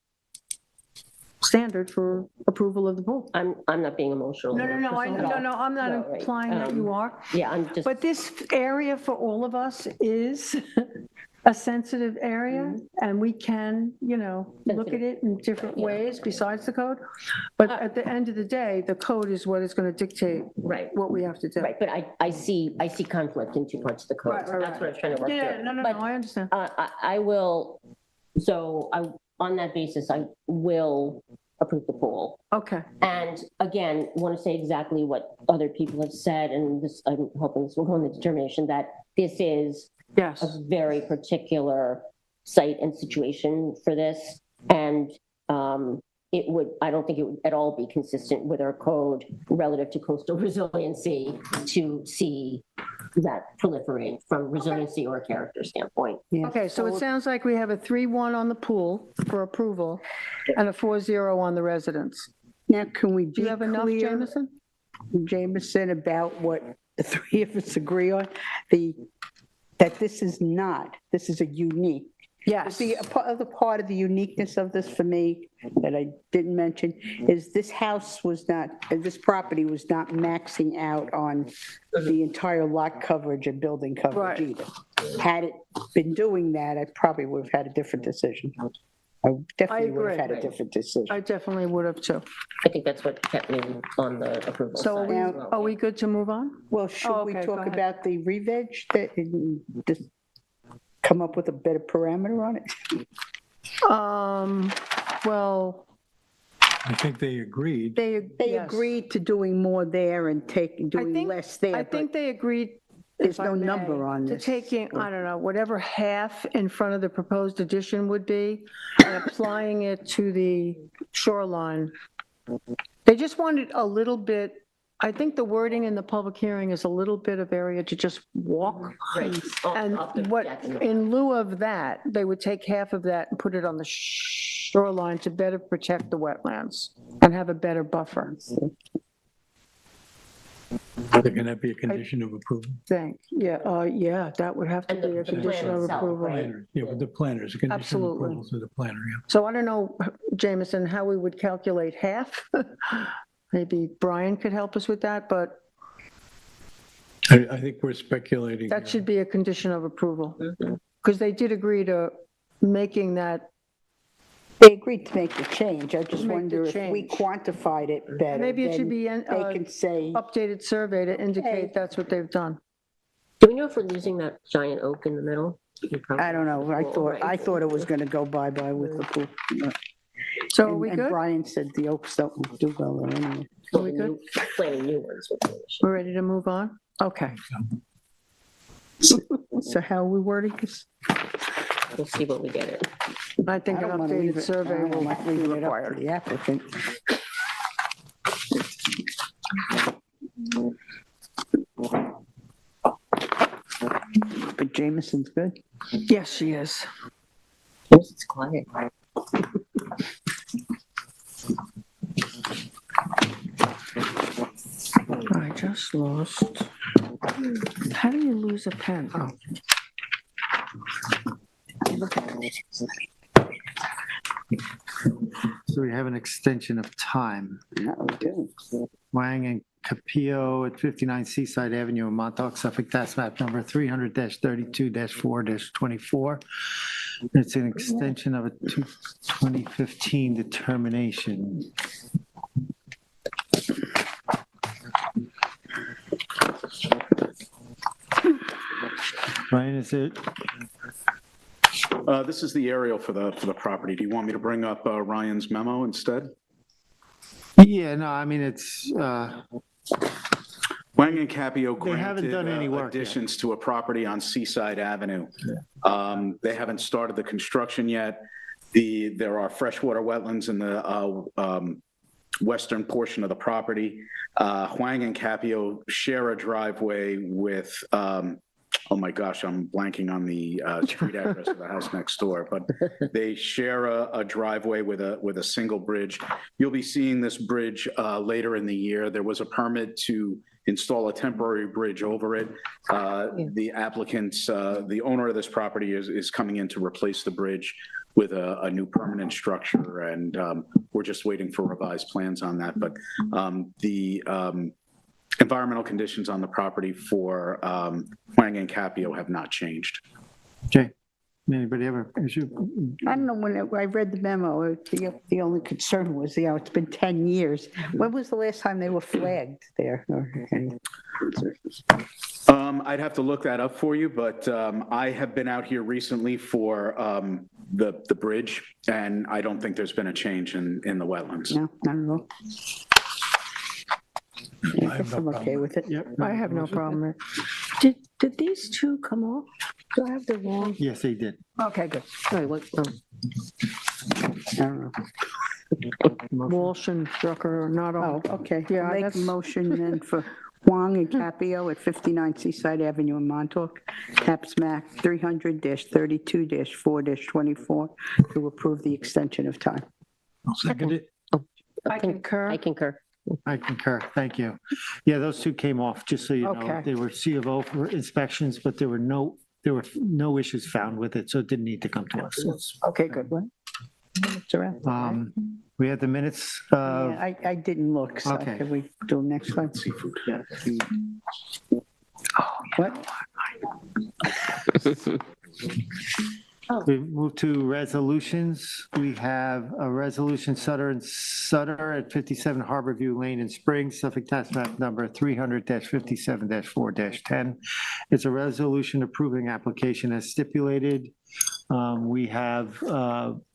standard for approval of the pool. I'm not being emotional. No, I'm not No, right. implying that you are. Yeah, I'm just. But this area for all of us is a sensitive area, and we can, look at it in different ways besides the code. But at the end of the day, the code is what is going to dictate what we have to do. Right, but I see conflict in two parts of the code. Right, So right, that's what I'm trying to work through. Yeah, no, But, I understand. I will, on that basis, I will approve the pool. Okay. And again, want to say exactly what other people have said, and this, I'm hoping this will go in the determination that this is a very particular site and situation for this. And I don't think it would at all be consistent with our code relative to coastal resiliency to see that proliferate from resiliency or a character standpoint. Okay, so it sounds like we have a 3-1 on the pool for approval and a 4-0 on the residents. Now, can we Do you be have enough, clear, Jameson, about what the three of us agree on? That this is a unique. Yes. The other part of the uniqueness of this for me that I didn't mention is this property was not maxing out on the entire lot coverage and building coverage either. Had it been doing that, I probably would have had a different decision. I definitely would have had a different decision. I definitely would have too. I think that's what kept me on the approval So side as well. are we good to move on? Well, should we okay, go talk ahead. about the re-veg that, just come up with a better parameter on it? Well, I think they agreed. They Yes. agreed to doing more there and doing less there. I think they agreed. There's if I no may, number on to this. taking, I don't know, whatever half in front of the proposed addition would be and applying it to the shoreline. They just wanted a little bit, I think the wording in the public hearing is a little bit of area to just walk. Right. And what, in lieu of that, they would take half of that and put it on the shoreline to better protect the wetlands and have a better buffer. Can that be a condition of approval? Yeah, that would have to And the be a condition plan of itself, approval. right? Yeah, with the planners, a condition of Absolutely. approval through the planner, yeah. So I don't know, Jameson, how we would calculate half. Maybe Brian could help us with that, but I think we're speculating. that should be a condition of approval. Because they did agree to making that, They agreed to make the change. I just Make the wonder if we change. quantified it better. maybe it should then be They can say, updated survey to indicate that's what they've done. Do we know if we're losing that giant oak in the middle? I don't know. I thought it was going to go bye-bye with the pool. So are we And good? Brian said the oaks don't do well there anyway. Are we good? Planting new ones would be an issue. We're ready to move on? Okay. So how are we wording this? We'll see what we get it. I think I an don't want to leave updated it. survey I will don't like be leaving it up to required. the applicant. But Jameson's good. Yes, she is. Yes, it's quiet. I just lost. How do you lose a pen? Oh. So we have an extension of time. No, we do. Wang and Capillo at 59 Seaside Avenue in Montauk, Suffolk, tax map number 300-32-4-24. It's an extension of a 2015 determination. Ryan, is it? This is the aerial for the property. Do you want me to bring up Ryan's memo instead? Yeah, no, I mean, it's, Wang and Capio They haven't granted done any work yet. additions to a property on Seaside Avenue. They haven't started the construction yet. There are freshwater wetlands in the western portion of the property. Huang and Capio share a driveway with, oh my gosh, I'm blanking on the street address of the house next door, but they share a driveway with a single bridge. You'll be seeing this bridge later in the year. There was a permit to install a temporary bridge over it. The applicants, the owner of this property is coming in to replace the bridge with a new permanent structure, and we're just waiting for revised plans on that. But the environmental conditions on the property for Huang and Capio have not changed. Okay. Anybody have an issue? I don't know, when I read the memo, the only concern was, it's been 10 years. When was the last time they were flagged there? I'd have to look that up for you, but I have been out here recently for the bridge, and I don't think there's been a change in the wetlands. No, not at all. I guess I'm okay with it. I have no problem. Did these two come off? Do I have the wrong? Yes, they did. Okay, good. All right, I don't know. Walsh and Drucker are not on. Oh, okay. Yeah, Make a that's- motion then for Huang and Capio at 59 Seaside Avenue in Montauk, tax map 300-32-4-24, to approve the extension of time. I'll second it. I concur. I concur. I concur. Thank you. Yeah, those two came off, just so you know. Okay. They were C of O for inspections, but there were no issues found with it, so it didn't need to come to us. It's- Okay, good. It's all right. We had the minutes. Yeah, I didn't look, so Okay. can we do them next one? Seafood. What? We move to resolutions. We have a resolution Sutter at 57 Harborview Lane in Springs, Suffolk tax map number 300-57-4-10. It's a resolution approving application as stipulated. We have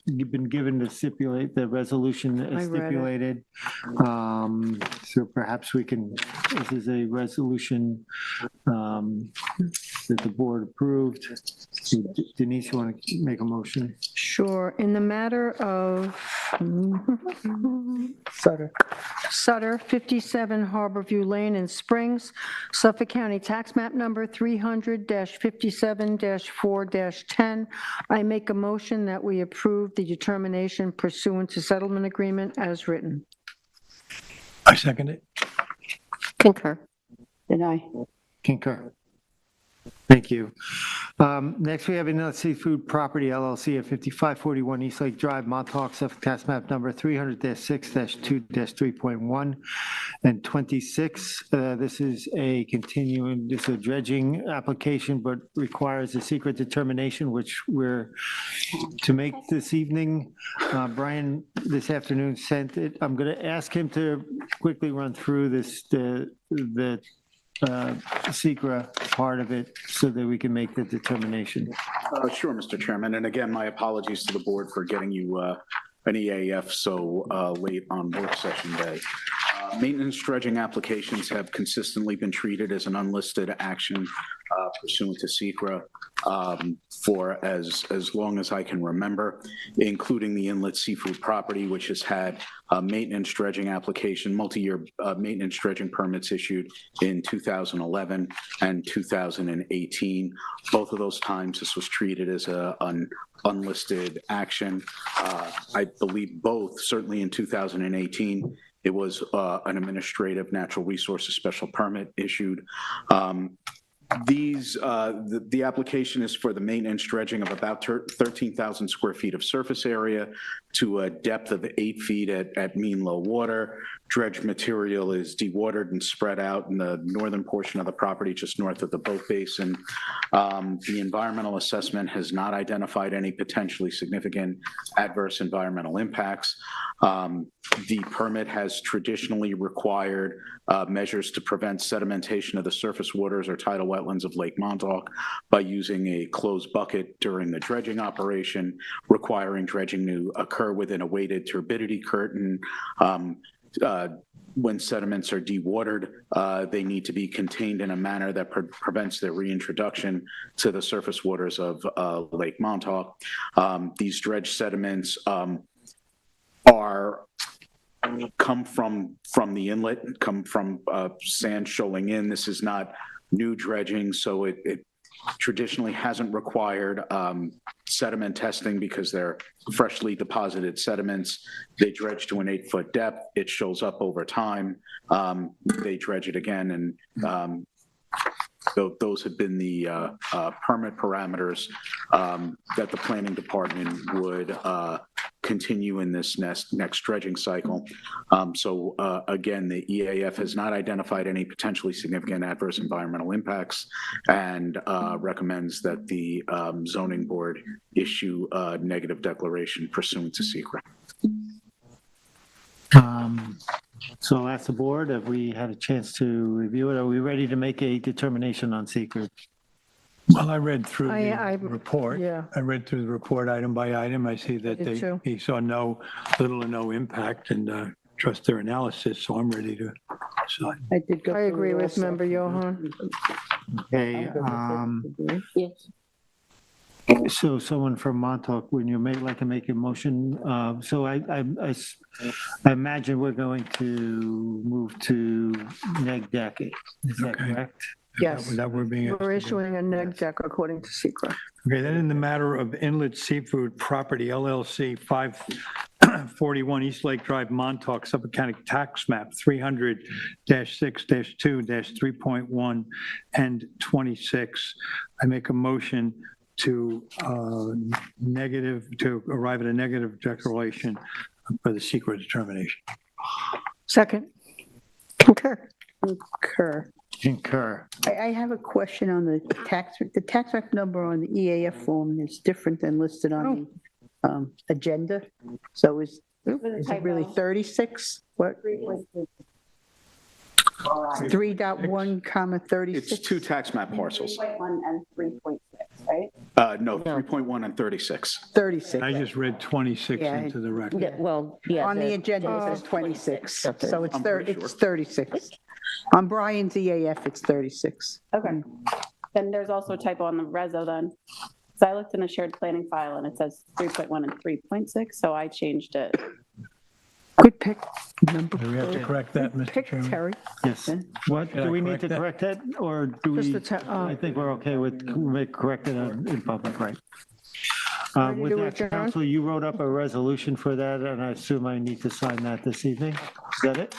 you've been given to stipulate, the resolution I is read it. stipulated. So perhaps we can, this is a resolution that the board approved. Denise, you want to make a motion? Sure. In the matter of Sutter, 57 Harborview Lane in Springs, Suffolk County Tax Map Number 300-57-4-10. I make a motion that we approve the determination pursuant to settlement agreement as written. I second it. Concur. Deny. Concur. Thank you. Next, we have Inlet Seafood Property LLC at 5541 East Lake Drive, Montauk, Suffolk Tax Map Number 300-6-2-3.1 and 26. This is a continuing, this is a dredging application, but requires a secret determination, which we're to make this evening. Brian, this afternoon sent it. I'm going to ask him to quickly run through this, the secret part of it so that we can make the determination. Sure, Mr. Chairman. And again, my apologies to the board for getting you an EAF so late on work session day. Maintenance dredging applications have consistently been treated as an unlisted action pursuant to SECRA for as long as I can remember, including the Inlet Seafood Property, which has had maintenance dredging application, multi-year maintenance dredging permits issued in 2011 and 2018. Both of those times, this was treated as an unlisted action. I believe both, certainly in 2018, it was an administrative natural resources special permit issued. The application is for the maintenance dredging of about 13,000 square feet of surface area to a depth of 8 feet at mean low water. Dredged material is dewatered and spread out in the northern portion of the property, just north of the boat basin. The environmental assessment has not identified any potentially significant adverse environmental impacts. The permit has traditionally required measures to prevent sedimentation of the surface waters or tidal wetlands of Lake Montauk by using a closed bucket during the dredging operation, requiring dredging to occur within a weighted turbidity curtain. When sediments are dewatered, they need to be contained in a manner that prevents their reintroduction to the surface waters of Lake Montauk. These dredged sediments come from the inlet, come from sand shoaling in. This is not new dredging, so it traditionally hasn't required sediment testing because they're freshly deposited sediments. They dredge to an 8-foot depth. It shows up over time. They dredge it again, and those have been the permit parameters that the planning department would continue in this next dredging cycle. So again, the EAF has not identified any potentially significant adverse environmental impacts and recommends that the zoning board issue a negative declaration pursuant to SECRA. So I'll ask the board, have we had a chance to review it? Are we ready to make a determination on secret? Well, I read through the report. Yeah. I read through the report item by item. I see that did too. he saw little or no impact and trust their analysis, so I'm ready to decide. I did go I through agree it with also. Member Johan. Okay, Yes. so someone from Montauk, when you like to make a motion, so I imagine we're going to move to neg deck. Is that Okay. correct? Yes. That we're being. We're issuing a neg deck according to SECRA. Okay, then in the matter of Inlet Seafood Property LLC, 541 East Lake Drive, Montauk, Suffolk County Tax Map 300-6-2-3.1 and 26. I make a motion to arrive at a negative declaration for the secret determination. Second. Concur. Concur. I have a question on the tax rec number on the EAF form is different than listed on the agenda. So is it really 36? What? 3.1 comma 36? It's two tax map parcels. 3.1 and 3.6. right? No, 3.1 and 36. 36. I just read 26 Yeah. into the record. Yeah, well, yeah. On the agenda, it says 26, not 30. so it's I'm pretty sure. 36. On Brian's EAF, it's 36. Okay. Then there's also a typo on the reso then. So I looked in the shared planning file and it says 3.1 and 3.6, so I changed it. Good pick. Number. Do we have to correct that, Mr. Pick, Chairman? Terry. Yes. What, Can I do we need to correct correct that, or do Just we, the ta- I think we're okay with, correct it in public, right? Ready With to that, adjourn? council, you wrote up a resolution for that, and I assume I need to sign that this evening? Is that it?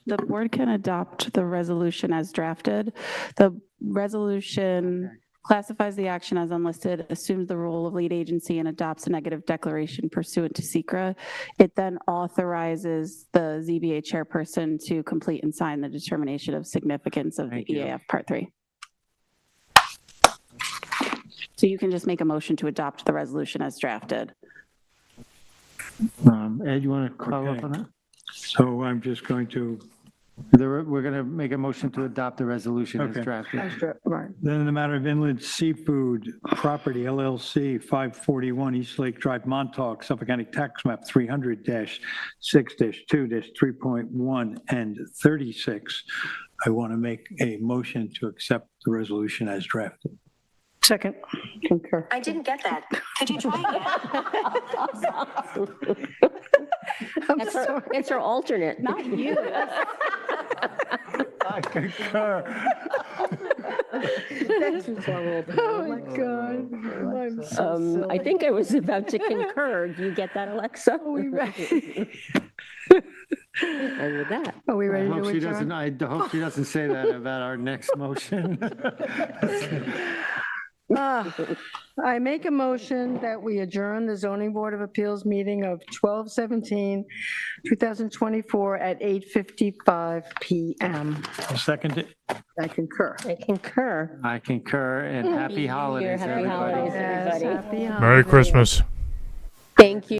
The board can adopt the resolution as drafted. The resolution classifies the action as unlisted, assumes the role of lead agency, and adopts a negative declaration pursuant to SECRA. It then authorizes the ZBA chairperson to complete and sign the determination of significance of the Thank you. EAF Part 3. So you can just make a motion to adopt the resolution as drafted. Ed, you want to follow up Okay. on that? So I'm just going to, We're going to make a motion to adopt the resolution as Okay. drafted. Right. then in the matter of Inland Seafood Property LLC, 541 East Lake Drive, Montauk, Suffolk County Tax Map 300-6-2-3.1 and 36, I want to make a motion to accept the resolution as drafted. Second. Concur. I didn't get that. Could you try again? It's her alternate. Not you. I concur. Oh, my God. I'm so silly. I think I was about to concur. Do you get that, Alexa? Are we ready? And with that. Are we I ready hope to she adjourn? doesn't, I hope she doesn't say that about our next motion. I make a motion that we adjourn the zoning board of appeals meeting of 12/17/2024 at 8:55 PM. I'll second it. I concur. I concur. I concur, and happy holidays, Happy everybody. holidays, Yes, everybody. happy Merry holidays. Christmas. Thank you.